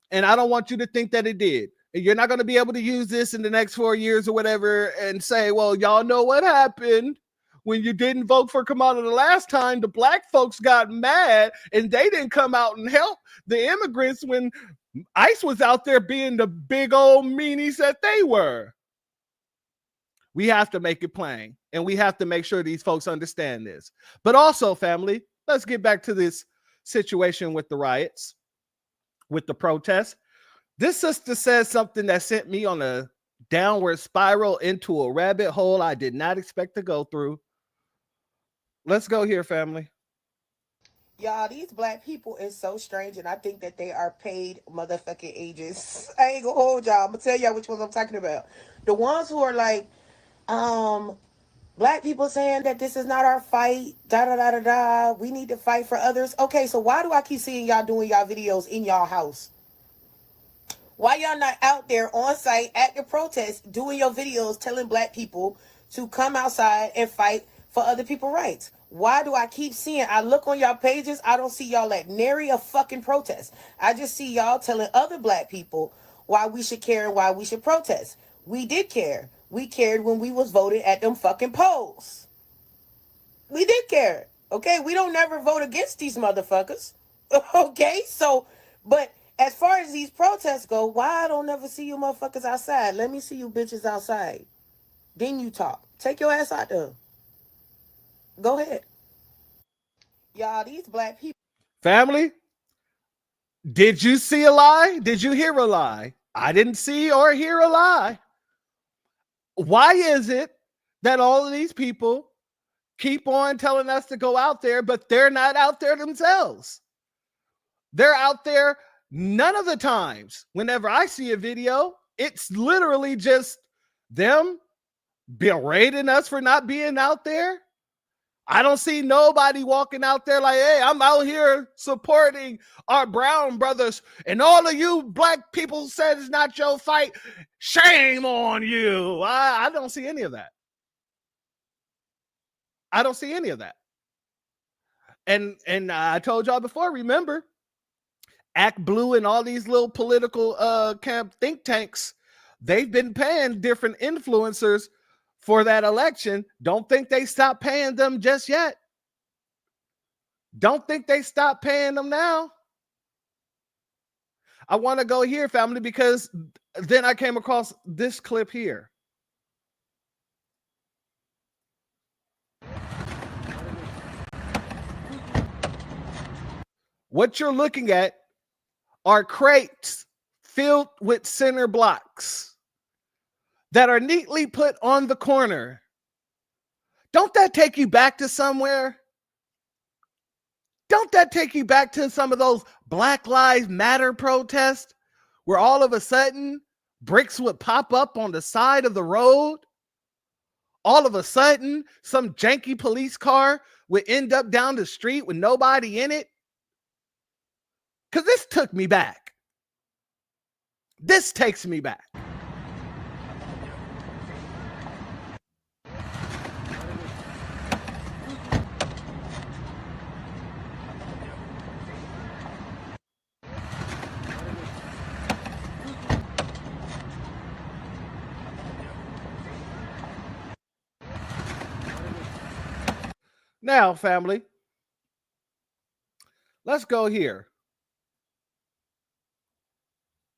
And I don't want you to think that it did. You're not going to be able to use this in the next 4 years or whatever and say, well, y'all know what happened when you didn't vote for Kamala the last time. The Black folks got mad and they didn't come out and help the immigrants when ICE was out there being the big old meanies that they were. We have to make it plain, and we have to make sure these folks understand this. But also, family, let's get back to this situation with the riots, with the protests. This sister says something that sent me on a downward spiral into a rabbit hole I did not expect to go through. Let's go here, family. Y'all, these Black people is so strange, and I think that they are paid motherfucking agents. I ain't gonna hold y'all. I'm gonna tell y'all which ones I'm talking about. The ones who are like, Black people saying that this is not our fight, da-da-da-da-da, we need to fight for others. Okay, so why do I keep seeing y'all doing y'all videos in y'all house? Why y'all not out there on site at the protest doing your videos telling Black people to come outside and fight for other people's rights? Why do I keep seeing, I look on y'all pages, I don't see y'all at nary a fucking protest. I just see y'all telling other Black people why we should care and why we should protest. We did care. We cared when we was voted at them fucking polls. We did care. Okay, we don't never vote against these motherfuckers. Okay, so, but as far as these protests go, why I don't never see you motherfuckers outside? Let me see you bitches outside. Then you talk. Take your ass out there. Go ahead. Y'all, these Black people. Family, did you see a lie? Did you hear a lie? I didn't see or hear a lie. Why is it that all of these people keep on telling us to go out there, but they're not out there themselves? They're out there none of the times. Whenever I see a video, it's literally just them berating us for not being out there. I don't see nobody walking out there like, hey, I'm out here supporting our brown brothers, and all of you Black people said it's not your fight. Shame on you. I don't see any of that. I don't see any of that. And I told y'all before, remember, Act Blue and all these little political camp think tanks, they've been paying different influencers for that election. Don't think they stopped paying them just yet. Don't think they stopped paying them now. I want to go here, family, because then I came across this clip here. What you're looking at are crates filled with center blocks that are neatly put on the corner. Don't that take you back to somewhere? Don't that take you back to some of those Black Lives Matter protests where all of a sudden bricks would pop up on the side of the road? All of a sudden, some janky police car would end up down the street with nobody in it? Because this took me back. This takes me back. Now, family, Let's go here.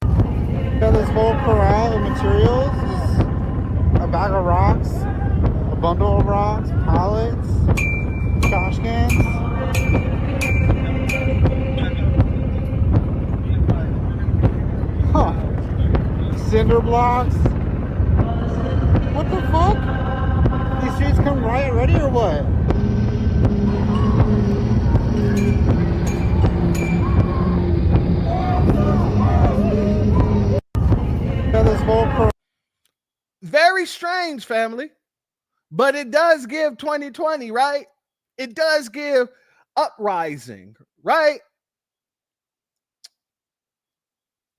Yeah, this whole corral of materials is a bag of rocks, a bundle of rocks, pallets, trash cans. Huh. Cinder blocks. What the fuck? These streets come riot ready or what? Yeah, this whole Very strange, family. But it does give 2020, right? It does give uprising, right?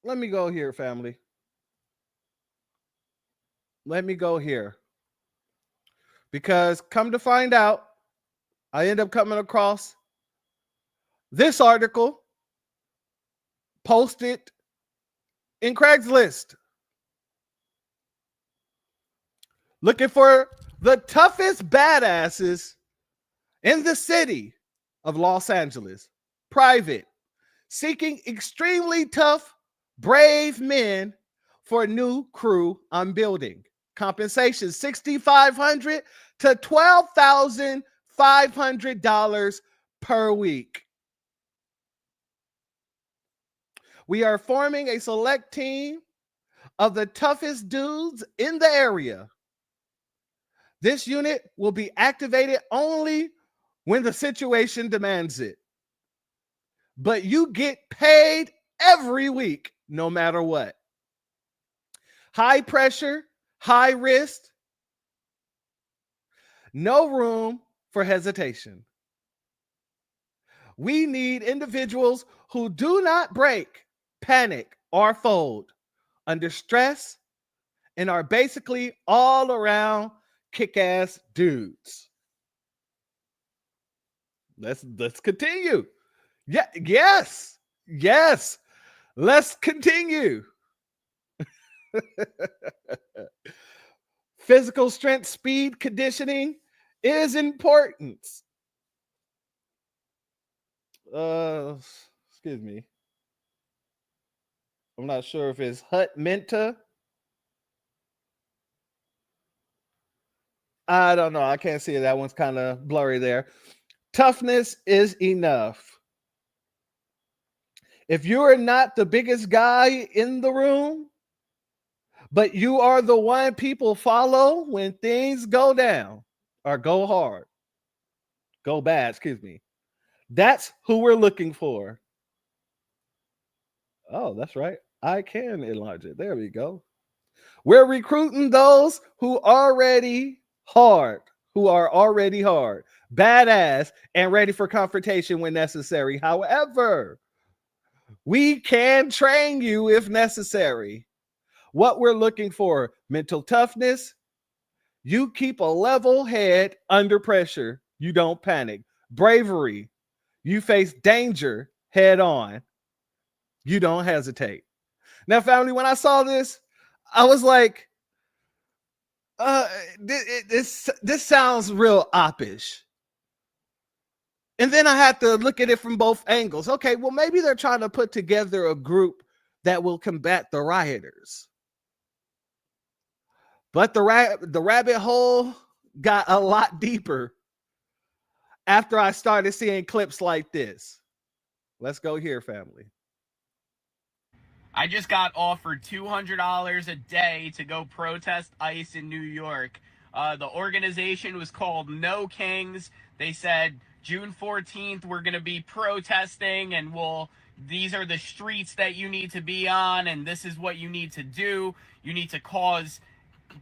Let me go here, family. Let me go here. Because come to find out, I end up coming across this article posted in Craigslist. Looking for the toughest badasses in the city of Los Angeles. Private. Seeking extremely tough, brave men for a new crew I'm building. Compensation $6,500 to $12,500 per week. We are forming a select team of the toughest dudes in the area. This unit will be activated only when the situation demands it. But you get paid every week, no matter what. High pressure, high risk, no room for hesitation. We need individuals who do not break, panic, or fold under stress and are basically all around kick-ass dudes. Let's continue. Yeah, yes. Let's continue. Physical strength, speed, conditioning is important. Excuse me. I'm not sure if it's Hut Menta. I don't know. I can't see it. That one's kind of blurry there. Toughness is enough. If you are not the biggest guy in the room, but you are the one people follow when things go down or go hard, go bad, excuse me. That's who we're looking for. Oh, that's right. I can enlarge it. There we go. We're recruiting those who are already hard, badass, and ready for confrontation when necessary. However, we can train you if necessary. What we're looking for: mental toughness. You keep a level head under pressure. You don't panic. Bravery. You face danger head on. You don't hesitate. Now, family, when I saw this, I was like, this sounds real oppish. And then I had to look at it from both angles. Okay, well, maybe they're trying to put together a group that will combat the rioters. But the rabbit hole got a lot deeper after I started seeing clips like this. Let's go here, family. I just got offered $200 a day to go protest ICE in New York. The organization was called No Kings. They said June 14th we're going to be protesting, and these are the streets that you need to be on, and this is what you need to do. You need to cause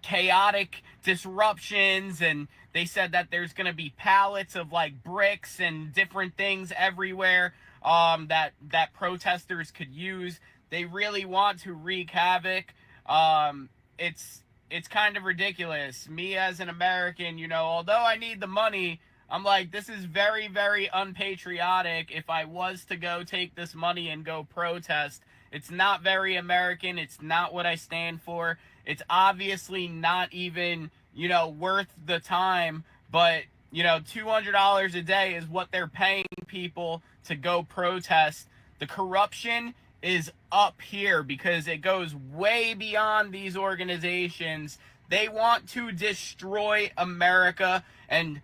chaotic disruptions, and they said that there's going to be pallets of like bricks and different things everywhere that protesters could use. They really want to wreak havoc. It's kind of ridiculous. Me as an American, although I need the money, I'm like, this is very, very unpatriotic. If I was to go take this money and go protest, it's not very American. It's not what I stand for. It's obviously not even, worth the time. But $200 a day is what they're paying people to go protest. The corruption is up here because it goes way beyond these organizations. They want to destroy America, and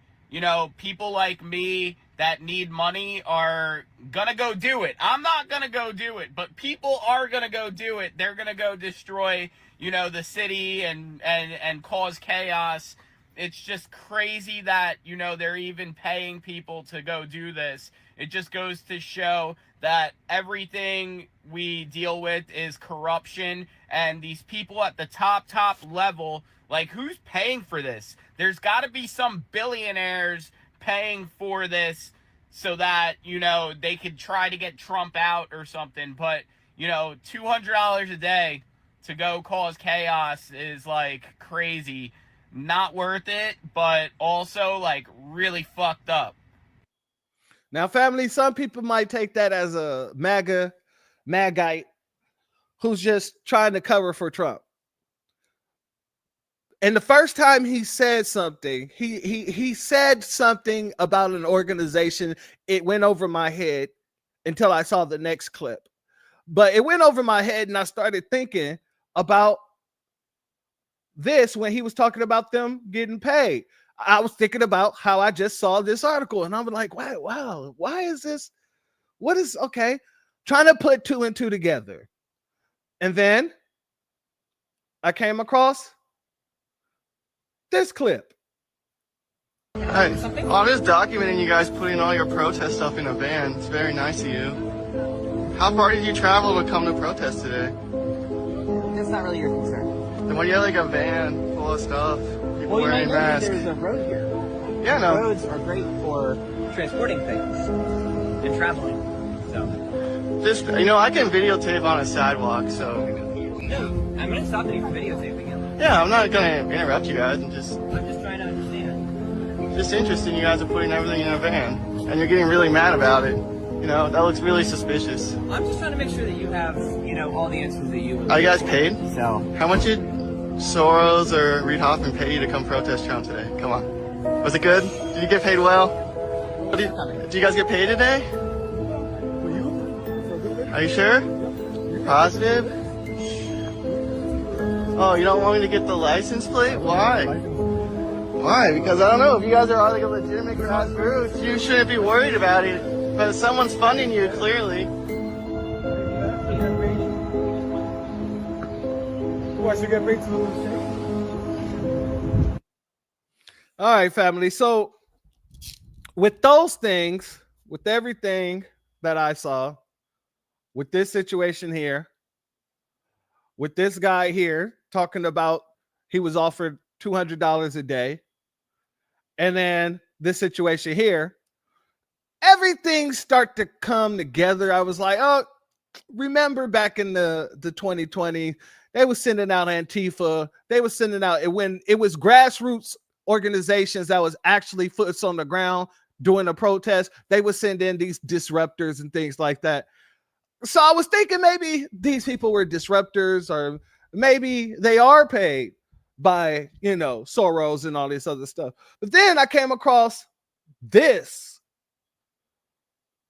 people like me that need money are gonna go do it. I'm not gonna go do it, but people are gonna go do it. They're gonna go destroy, the city and cause chaos. It's just crazy that, they're even paying people to go do this. It just goes to show that everything we deal with is corruption, and these people at the top level, like, who's paying for this? There's got to be some billionaires paying for this so that, they could try to get Trump out or something. But, $200 a day to go cause chaos is, like, crazy. Not worth it, but also, like, really fucked up. Now, family, some people might take that as a magite who's just trying to cover for Trump. And the first time he said something, he said something about an organization. It went over my head until I saw the next clip. But it went over my head, and I started thinking about this when he was talking about them getting paid. I was thinking about how I just saw this article, and I'm like, wow, why is this? What is okay? Trying to put two and two together. And then I came across this clip. Hey, I'm just documenting you guys putting all your protest stuff in a van. It's very nice of you. How far did you travel to come to protest today? That's not really your concern. Then why do you have like a van full of stuff? People wearing masks. There's a road here. Yeah, no. Roads are great for transporting things and traveling. So. Just, I can videotape on a sidewalk, so. No, I'm gonna stop you from videotaping it. Yeah, I'm not gonna interrupt you guys. I'm just trying to understand. Just interested. You guys are putting everything in a van, and you're getting really mad about it. That looks really suspicious. I'm just trying to make sure that you have, all the answers that you would. Are you guys paid? So. How much did Soros or Reid Hoffman pay you to come protest Trump today? Come on. Was it good? Did you get paid well? Did you guys get paid today? Are you sure? You're positive? Oh, you don't want me to get the license plate? Why? Why? Because I don't know. If you guys are like a legitimate grassroots, you shouldn't be worried about it. But someone's funding you, clearly. All right, family. So with those things, with everything that I saw, with this situation here, with this guy here talking about he was offered $200 a day, and then this situation here, everything start to come together. I was like, oh, remember back in the 2020, they were sending out Antifa. They were sending out it when it was grassroots organizations that was actually foots on the ground doing a protest. They would send in these disruptors and things like that. So I was thinking maybe these people were disruptors, or maybe they are paid by, Soros and all this other stuff. But then I came across this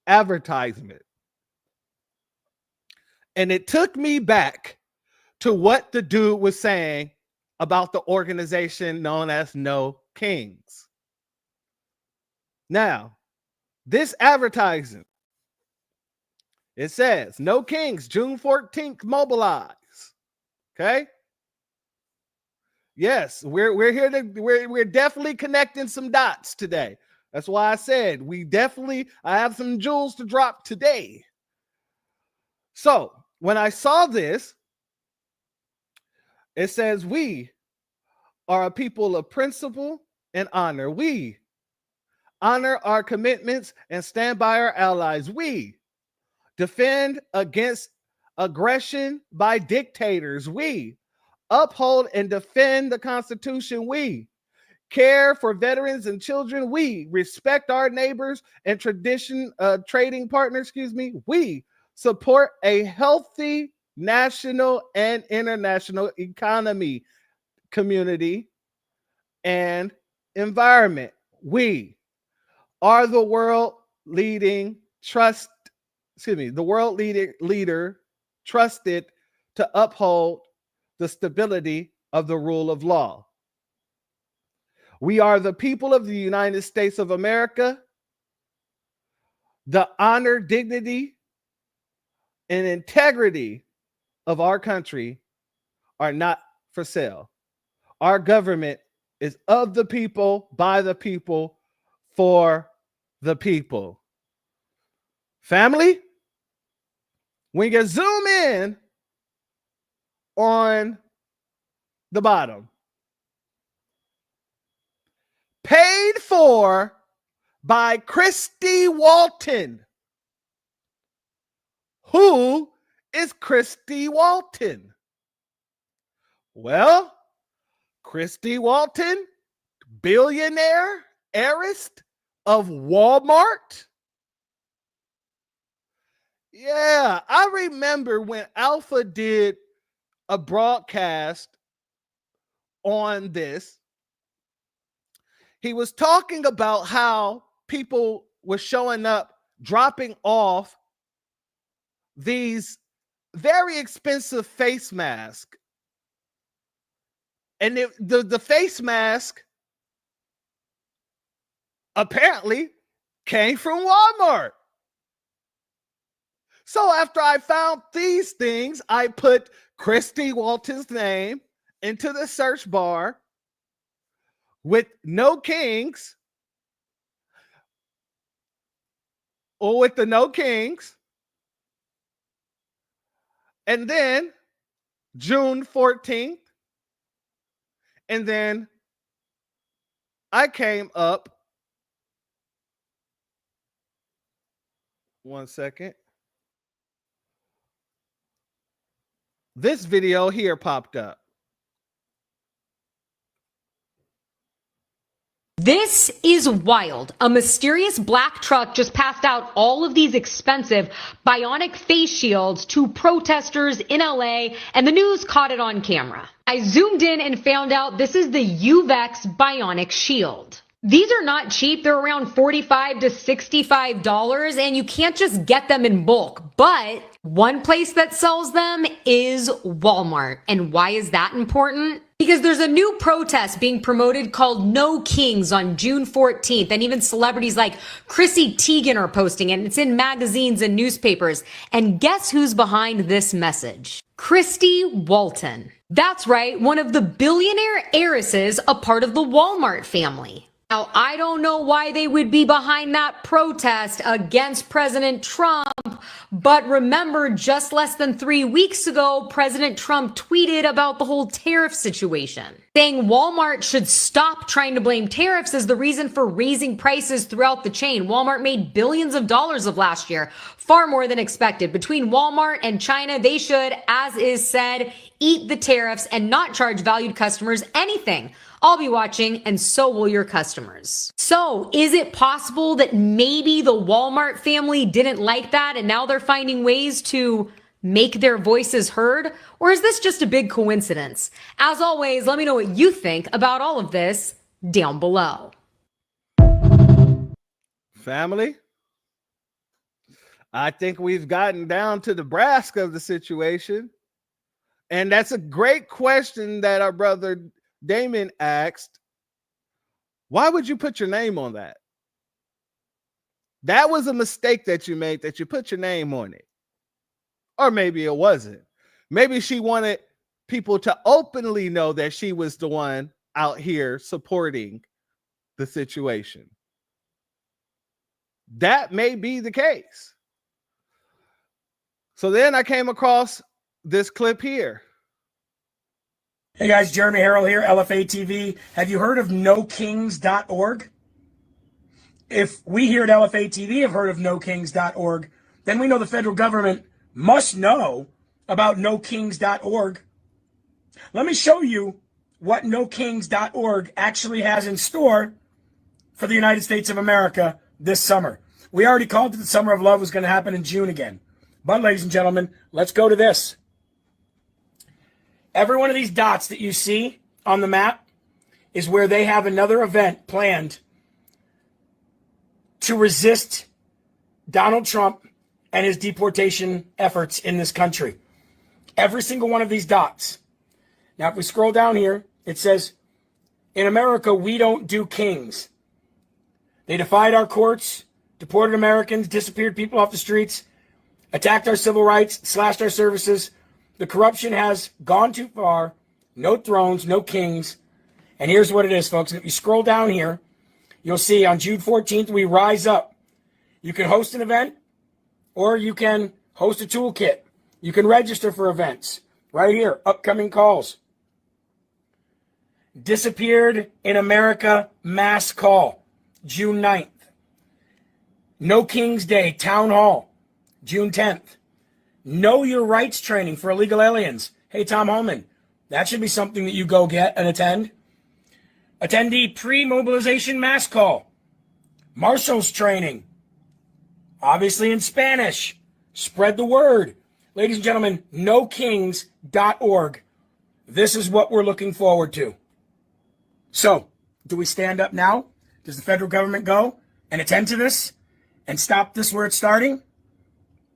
advertisement, and it took me back to what the dude was saying about the organization known as No Kings. Now, this advertising, it says No Kings, June 14th, mobilize. Okay. Yes, we're here to we're definitely connecting some dots today. That's why I said I have some jewels to drop today. So when I saw this, it says we are a people of principle and honor. We honor our commitments and stand by our allies. We defend against aggression by dictators. We uphold and defend the Constitution. We care for veterans and children. We respect our neighbors and trading partners. We support a healthy national and international economy, community, and environment. We are the world leading the world leader trusted to uphold the stability of the rule of law. We are the people of the United States of America. The honor, dignity, and integrity of our country are not for sale. Our government is of the people, by the people, for the people. Family, when you zoom in on the bottom, paid for by Christy Walton. Who is Christy Walton? Well, Christy Walton, billionaire, heiress of Walmart. Yeah, I remember when Alpha did a broadcast on this. He was talking about how people were showing up, dropping off these very expensive face masks. And the face mask apparently came from Walmart. So after I found these things, I put Christy Walton's name into the search bar with no kings, or with the no kings. And then June 14th. And then I came up. One second. This video here popped up. This is wild. A mysterious black truck just passed out all of these expensive bionic face shields to protesters in LA, and the news caught it on camera. I zoomed in and found out this is the UVEX bionic shield. These are not cheap. They're around $45 to $65, and you can't just get them in bulk. But one place that sells them is Walmart. And why is that important? Because there's a new protest being promoted called No Kings on June 14th. And even celebrities like Chrissy Teigen are posting it. And it's in magazines and newspapers. And guess who's behind this message? Christy Walton. That's right, one of the billionaire heiresses, a part of the Walmart family. Now, I don't know why they would be behind that protest against President Trump, but remember, just less than 3 weeks ago, President Trump tweeted about the whole tariff situation, saying Walmart should stop trying to blame tariffs as the reason for raising prices throughout the chain. Walmart made billions of dollars of last year, far more than expected. Between Walmart and China, they should, as is said, eat the tariffs and not charge valued customers anything. I'll be watching, and so will your customers. So, is it possible that maybe the Walmart family didn't like that and now they're finding ways to make their voices heard? Or is this just a big coincidence? As always, let me know what you think about all of this down below. Family, I think we've gotten down to the brass of the situation. And that's a great question that our brother Damon asked. Why would you put your name on that? That was a mistake that you made, that you put your name on it. Or maybe it wasn't. Maybe she wanted people to openly know that she was the one out here supporting the situation. That may be the case. So then I came across this clip here. Hey guys, Jeremy Harrell here, LFA TV. Have you heard of nokings.org? If we here at LFA TV have heard of nokings.org, then we know the federal government must know about nokings.org. Let me show you what nokings.org actually has in store for the United States of America this summer. We already called it the Summer of Love was going to happen in June again. But ladies and gentlemen, let's go to this. Every one of these dots that you see on the map is where they have another event planned to resist Donald Trump and his deportation efforts in this country. Every single one of these dots. Now, if we scroll down here, it says, in America, we don't do kings. They defied our courts, deported Americans, disappeared people off the streets, attacked our civil rights, slashed our services. The corruption has gone too far. No thrones, no kings. And here's what it is, folks. If you scroll down here, you'll see on June 14th, we rise up. You can host an event, or you can host a toolkit. You can register for events. Right here, upcoming calls. Disappeared in America mass call, June 9th. No King's Day Town Hall, June 10th. Know Your Rights training for illegal aliens. Hey, Tom Holman, that should be something that you go get and attend. Attendee pre-mobilization mass call. Marshals training. Obviously in Spanish. Spread the word. Ladies and gentlemen, nokings.org. This is what we're looking forward to. So, do we stand up now? Does the federal government go and attend to this and stop this where it's starting?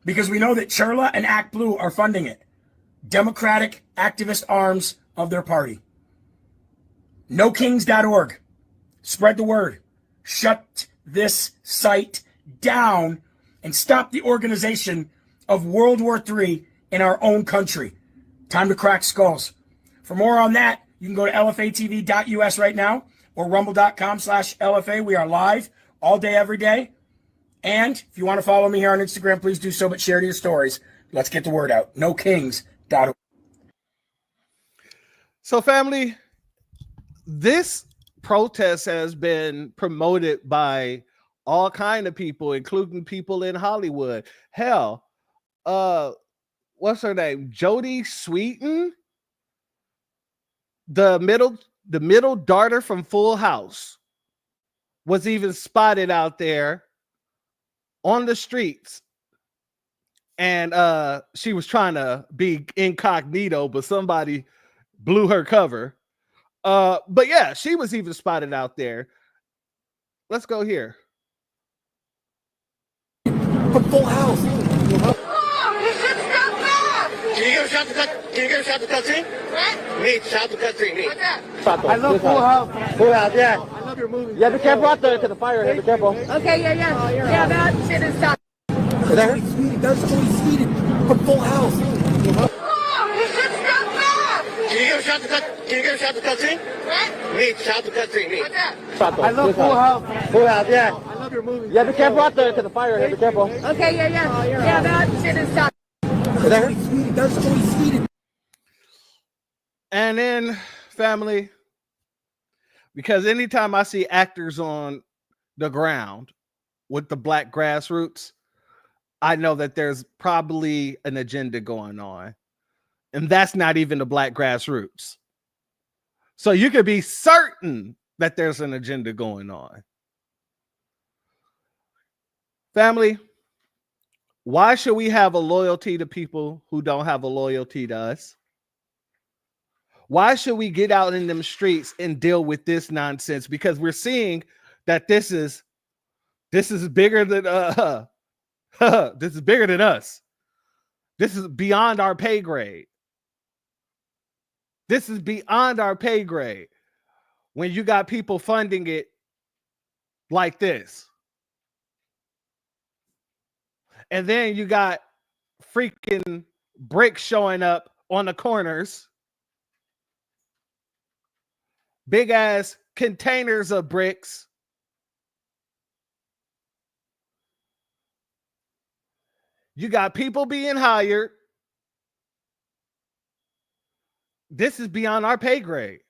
Because we know that Chirla and Act Blue are funding it. Democratic activist arms of their party. NoKings.org. Spread the word. Shut this site down and stop the organization of World War III in our own country. Time to crack skulls. For more on that, you can go to lfatv.us right now or rumble.com/LFA. We are live all day, every day. And if you want to follow me here on Instagram, please do so, but share to your stories. Let's get the word out. NoKings.org. So, family, this protest has been promoted by all kind of people, including people in Hollywood. Hell, what's her name? Jodie Sweetin, the middle daughter from Full House, was even spotted out there on the streets, and she was trying to be incognito, but somebody blew her cover. But yeah, she was even spotted out there. Let's go here. From Full House. Can you get a shot to cut? Can you get a shot to cut scene? What? Me, shot to cut scene. Me. I love Full House. Full House, yeah. I love your movie. Yeah, be careful out there to the fire here. Be careful. Okay, yeah. Yeah, that shit is tough. Is that her? That's Jodie Sweetin from Full House. Can you get a shot to cut? Can you get a shot to cut scene? What? Me, shot to cut scene. Me. I love Full House. Full House, yeah. I love your movie. Yeah, be careful out there to the fire here. Be careful. Okay, yeah. Yeah, that shit is tough. Is that her? That's Jodie Sweetin. And then, family, because anytime I see actors on the ground with the black grassroots, I know that there's probably an agenda going on. And that's not even the black grassroots. So you could be certain that there's an agenda going on. Family, why should we have a loyalty to people who don't have a loyalty to us? Why should we get out in them streets and deal with this nonsense? Because we're seeing that this is bigger than this is bigger than us. This is beyond our pay grade. This is beyond our pay grade. When you got people funding it like this. And then you got freaking bricks showing up on the corners. Big ass containers of bricks. You got people being hired. This is beyond our pay grade.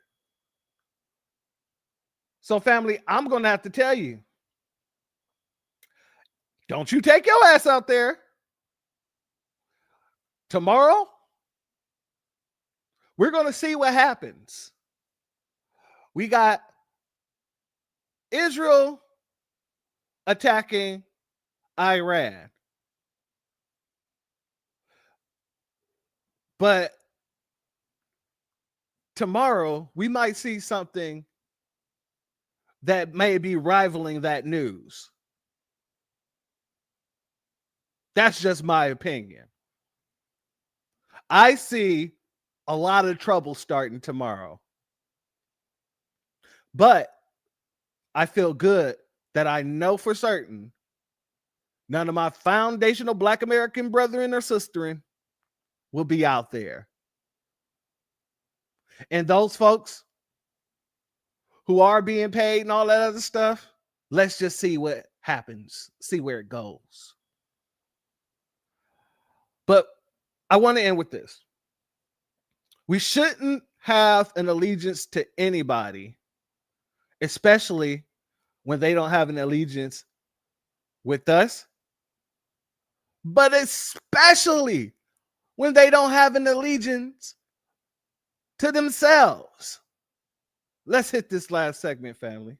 So, family, I'm going to have to tell you, don't you take your ass out there. Tomorrow, we're going to see what happens. We got Israel attacking Iran. But tomorrow, we might see something that may be rivaling that news. That's just my opinion. I see a lot of trouble starting tomorrow. But I feel good that I know for certain none of my foundational Black American brethren or sisterin will be out there. And those folks who are being paid and all that other stuff, let's just see what happens, see where it goes. But I want to end with this. We shouldn't have an allegiance to anybody, especially when they don't have an allegiance with us, but especially when they don't have an allegiance to themselves. Let's hit this last segment, family.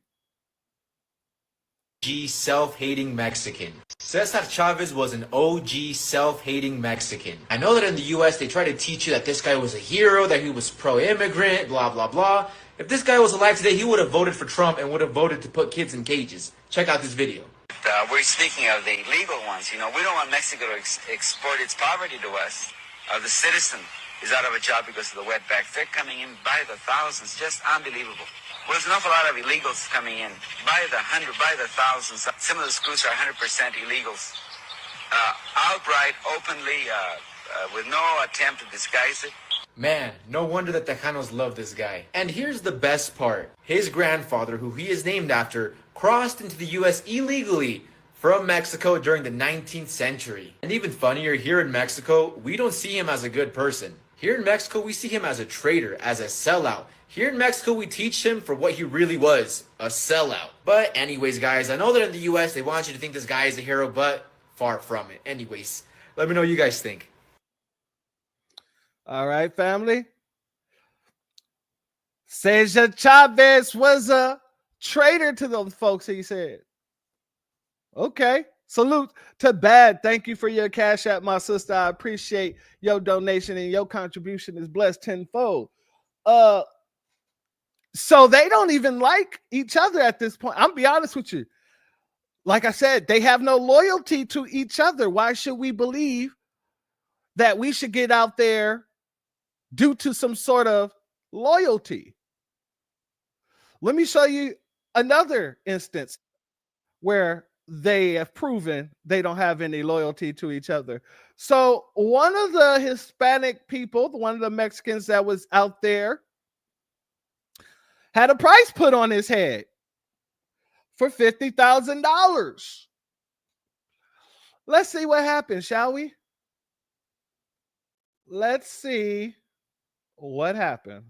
OG self-hating Mexican. Cesar Chavez was an OG self-hating Mexican. I know that in the US they try to teach you that this guy was a hero, that he was pro-immigrant, blah, blah, blah. If this guy was alive today, he would have voted for Trump and would have voted to put kids in cages. Check out this video. We're speaking of the legal ones. You know, we don't want Mexico to export its poverty to us. The citizen is out of a job because of the wetbacks. They're coming in by the thousands, just unbelievable. Well, there's an awful lot of illegals coming in by the hundred, by the thousands. Some of the schools are 100% illegals, outright, openly, with no attempt to disguise it. Man, no wonder that Tejanos love this guy. And here's the best part. His grandfather, who he is named after, crossed into the US illegally from Mexico during the 19th century. And even funnier, here in Mexico, we don't see him as a good person. Here in Mexico, we see him as a traitor, as a sellout. Here in Mexico, we teach him for what he really was, a sellout. But anyways, guys, I know that in the US, they want you to think this guy is a hero, but far from it. Anyways, let me know what you guys think. All right, family. Cesar Chavez was a traitor to those folks, he said. Okay. Salute to Bad. Thank you for your Cash App, my sister. I appreciate your donation, and your contribution is blessed tenfold. So they don't even like each other at this point. I'm be honest with you. Like I said, they have no loyalty to each other. Why should we believe that we should get out there due to some sort of loyalty? Let me show you another instance where they have proven they don't have any loyalty to each other. So one of the Hispanic people, one of the Mexicans that was out there, had a price put on his head for $50,000. Let's see what happens, shall we? Let's see what happened.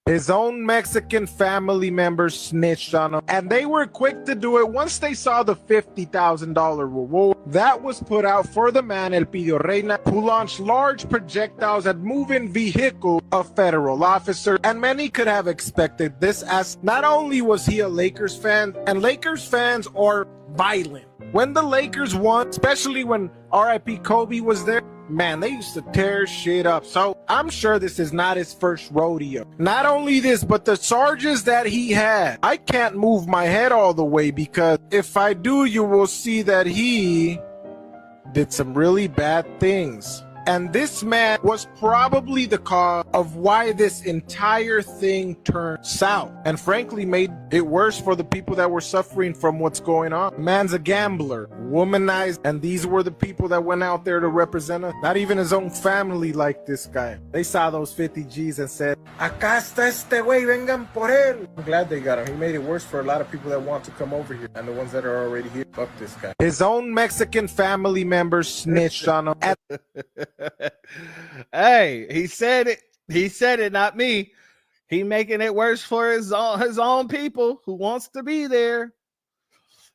His own Mexican family members snitched on him, and they were quick to do it once they saw the $50,000 reward that was put out for the man El Pidio Reina, who launched large projectiles at moving vehicle of federal officer. And many could have expected this, as not only was he a Lakers fan, and Lakers fans are violent. When the Lakers won, especially when RIP Kobe was there, man, they used to tear shit up. So I'm sure this is not his first rodeo. Not only this, but the charges that he had. I can't move my head all the way, because if I do, you will see that he did some really bad things. And this man was probably the cause of why this entire thing turned south, and frankly made it worse for the people that were suffering from what's going on. Man's a gambler, womanized, and these were the people that went out there to represent us. Not even his own family liked this guy. They saw those 50 G's and said, "Acá está este güey, vengan por él." I'm glad they got him. He made it worse for a lot of people that want to come over here, and the ones that are already here. Fuck this guy. His own Mexican family members snitched on him. Hey, he said it. He said it, not me. He making it worse for his own people who wants to be there.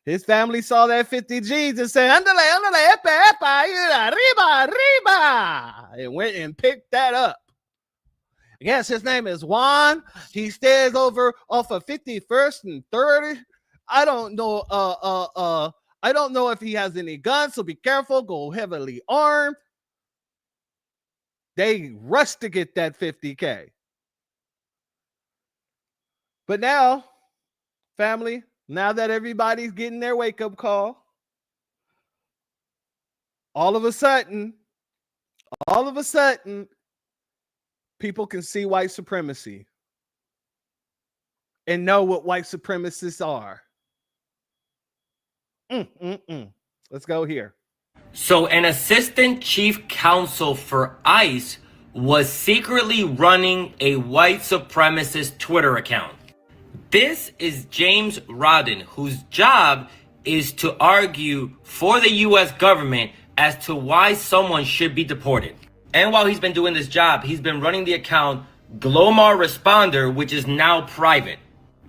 His family saw that 50 G's and said, "Ándale, ándale, epa, epa, arriba, arriba," and went and picked that up. Yes, his name is Juan. He stays over off of 51st and 30. I don't know. I don't know if he has any guns, so be careful. Go heavily armed. They rushed to get that 50K. But now, family, now that everybody's getting their wake-up call, all of a sudden, people can see white supremacy and know what white supremacists are. Let's go here. So an assistant chief counsel for ICE was secretly running a white supremacist Twitter account. This is James Rodden, whose job is to argue for the US government as to why someone should be deported. And while he's been doing this job, he's been running the account Glomar Responder, which is now private.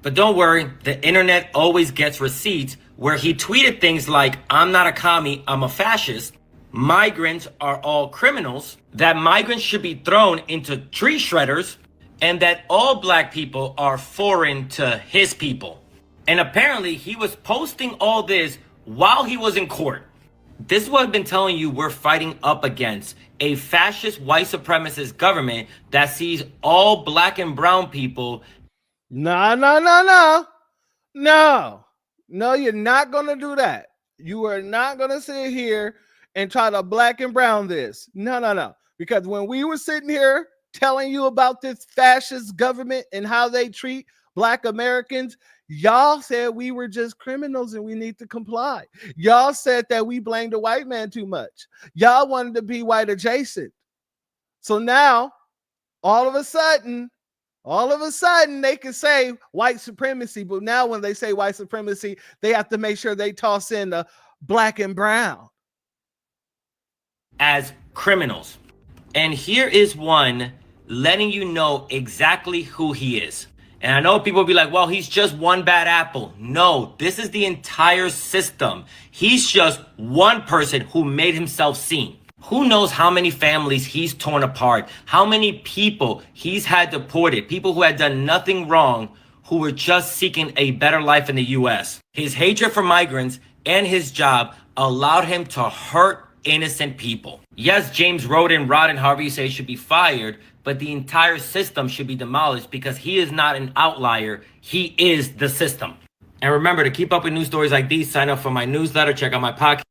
But don't worry, the internet always gets receipts where he tweeted things like, "I'm not a commie, I'm a fascist. Migrants are all criminals. That migrants should be thrown into tree shredders. And that all black people are foreign to his people." And apparently he was posting all this while he was in court. This is what I've been telling you we're fighting up against. A fascist white supremacist government that sees all black and brown people. No, you're not going to do that. You are not going to sit here and try to black and brown this. No. Because when we were sitting here telling you about this fascist government and how they treat black Americans, y'all said we were just criminals and we need to comply. Y'all said that we blamed the white man too much. Y'all wanted to be white adjacent. So now, all of a sudden, they can say white supremacy, but now when they say white supremacy, they have to make sure they toss in the black and brown as criminals. And here is one letting you know exactly who he is. And I know people will be like, well, he's just one bad apple. No, this is the entire system. He's just one person who made himself seen. Who knows how many families he's torn apart, how many people he's had deported, people who had done nothing wrong, who were just seeking a better life in the US. His hatred for migrants and his job allowed him to hurt innocent people. Yes, James Rodden, however you say, should be fired, but the entire system should be demolished because he is not an outlier. He is the system. And remember, to keep up with news stories like these, sign up for my newsletter, check out my podcast.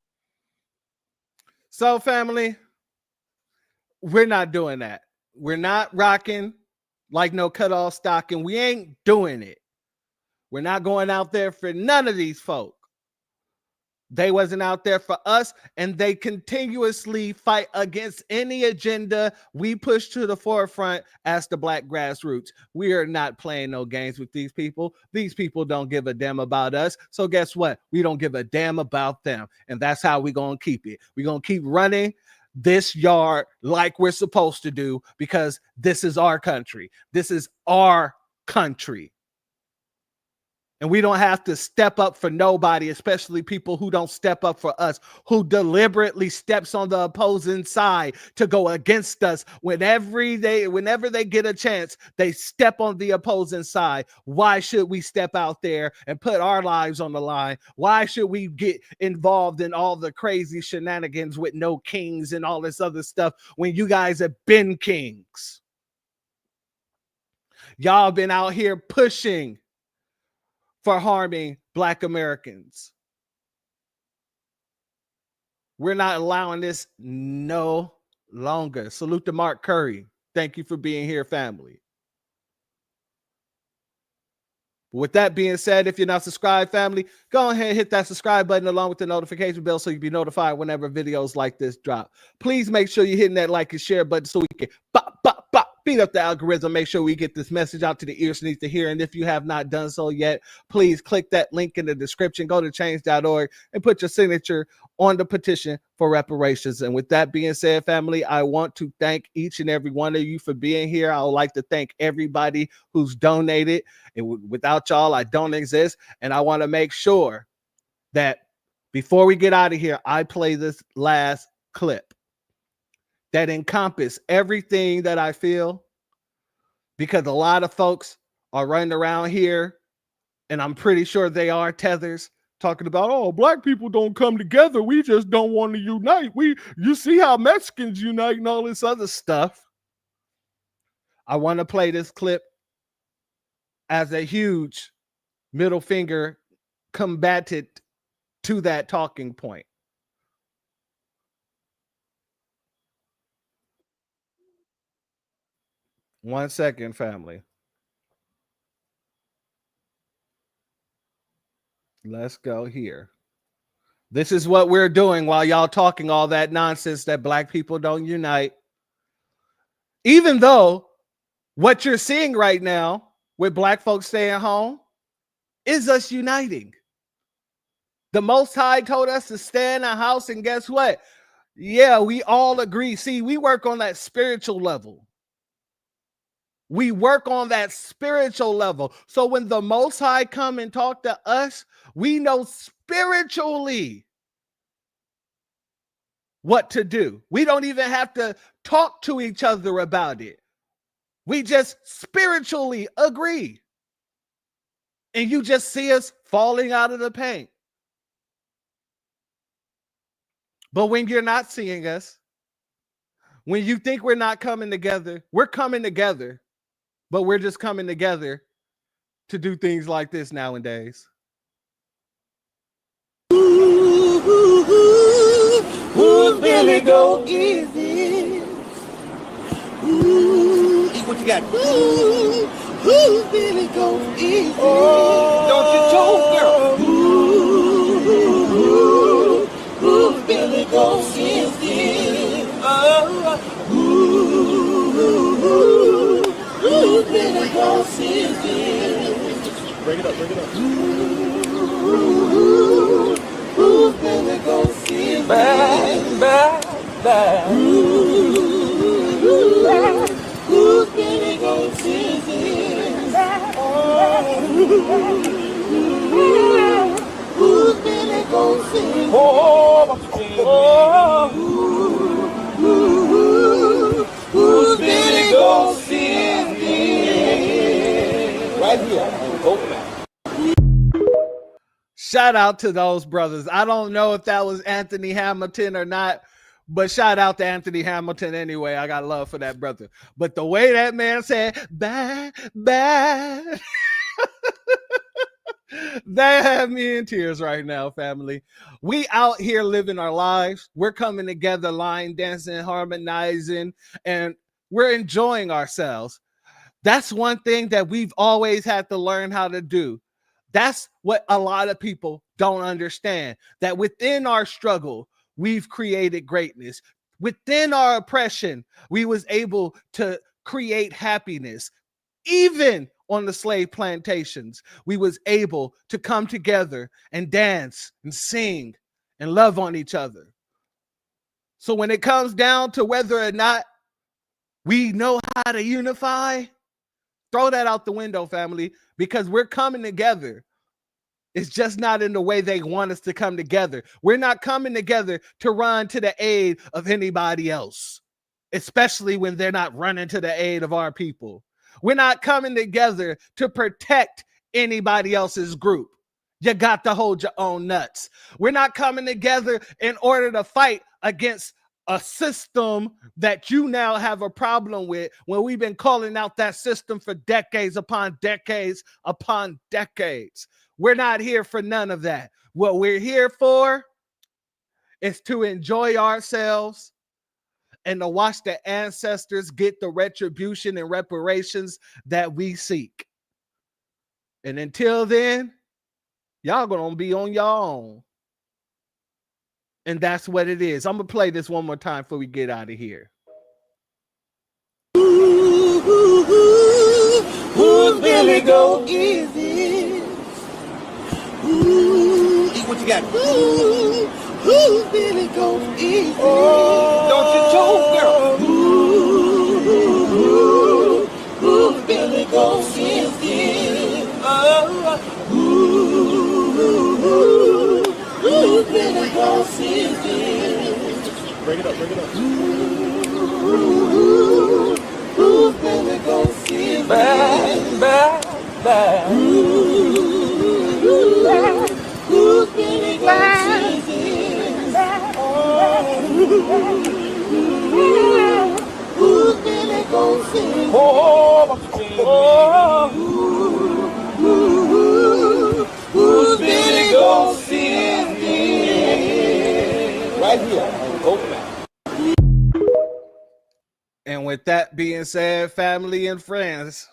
So, family, we're not doing that. We're not rocking like no cut-off stock, and we ain't doing it. We're not going out there for none of these folk. They wasn't out there for us, and they continuously fight against any agenda we push to the forefront as the black grassroots. We are not playing no games with these people. These people don't give a damn about us. So guess what? We don't give a damn about them. And that's how we're going to keep it. We're going to keep running this yard like we're supposed to do because this is our country. This is our country. And we don't have to step up for nobody, especially people who don't step up for us, who deliberately steps on the opposing side to go against us. Whenever they get a chance, they step on the opposing side. Why should we step out there and put our lives on the line? Why should we get involved in all the crazy shenanigans with no kings and all this other stuff when you guys have been kings? Y'all been out here pushing for harming black Americans. We're not allowing this no longer. Salute to Mark Curry. Thank you for being here, family. With that being said, if you're not subscribed, family, go ahead and hit that subscribe button along with the notification bell so you'll be notified whenever videos like this drop. Please make sure you're hitting that like and share button so we can beat up the algorithm. Make sure we get this message out to the ears needs to hear. And if you have not done so yet, please click that link in the description. Go to change.org and put your signature on the petition for reparations. And with that being said, family, I want to thank each and every one of you for being here. I would like to thank everybody who's donated. And without y'all, I don't exist. And I want to make sure that before we get out of here, I play this last clip that encompass everything that I feel, because a lot of folks are running around here, and I'm pretty sure they are tethers, talking about, oh, black people don't come together. We just don't want to unite. You see how Mexicans unite and all this other stuff. I want to play this clip as a huge middle finger combated to that talking point. 1 second, family. Let's go here. This is what we're doing while y'all talking all that nonsense that black people don't unite. Even though what you're seeing right now with black folks staying home is us uniting. The Most High told us to stay in the house, and guess what? Yeah, we all agree. See, we work on that spiritual level. We work on that spiritual level. So when the Most High come and talk to us, we know spiritually what to do. We don't even have to talk to each other about it. We just spiritually agree. And you just see us falling out of the paint. But when you're not seeing us, when you think we're not coming together, we're coming together, but we're just coming together to do things like this nowadays. Who's Billy go easy? Ooh, eat what you got. Ooh, who's Billy go easy? Oh, don't you choke, girl. Ooh, who's Billy go easy? Oh, who's Billy go easy? Break it up, break it up. Ooh, who's Billy go easy? Bad, bad, bad. Who's Billy go easy? Who's Billy go easy? Who's Billy go easy? Right here. Open it. Shout out to those brothers. I don't know if that was Anthony Hamilton or not, but shout out to Anthony Hamilton anyway. I got love for that brother. But the way that man said, bad, bad, that had me in tears right now, family. We out here living our lives. We're coming together, line dancing, harmonizing, and we're enjoying ourselves. That's one thing that we've always had to learn how to do. That's what a lot of people don't understand, that within our struggle, we've created greatness. Within our oppression, we was able to create happiness. Even on the slave plantations, we was able to come together and dance and sing and love on each other. So when it comes down to whether or not we know how to unify, throw that out the window, family, because we're coming together. It's just not in the way they want us to come together. We're not coming together to run to the aid of anybody else, especially when they're not running to the aid of our people. We're not coming together to protect anybody else's group. You got to hold your own nuts. We're not coming together in order to fight against a system that you now have a problem with, when we've been calling out that system for decades upon decades upon decades. We're not here for none of that. What we're here for is to enjoy ourselves and to watch the ancestors get the retribution and reparations that we seek. And until then, y'all gonna be on your own. And that's what it is. I'm gonna play this one more time before we get out of here. Who's Billy go easy? Ooh, eat what you got. Ooh, who's Billy go easy? Oh, don't you choke, girl. Ooh, who's Billy go easy? Oh, who's Billy go easy? Break it up, break it up. Ooh, who's Billy go easy? Bad, bad, bad. Who's Billy go easy? Who's Billy go easy? Who's Billy go easy? Right here. Open it. And with with that being said, family and friends,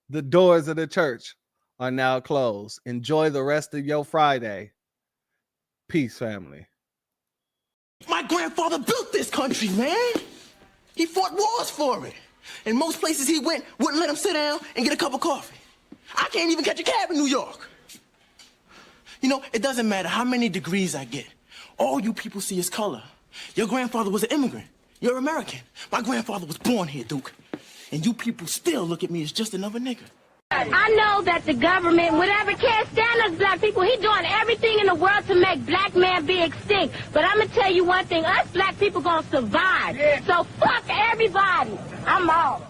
the doors of the church are now closed. Enjoy the rest of your Friday. Peace, family. My grandfather built this country, man. He fought wars for it. And most places he went wouldn't let him sit down and get a cup of coffee. I can't even catch a cab in New York. You know, it doesn't matter how many degrees I get. All you people see is color. Your grandfather was an immigrant. You're American. My grandfather was born here, Duke. And you people still look at me as just another nigga. I know that the government, whatever can't stand us black people, he doing everything in the world to make black man be extinct. But I'm going to tell you one thing, us black people going to survive. So fuck everybody. I'm out.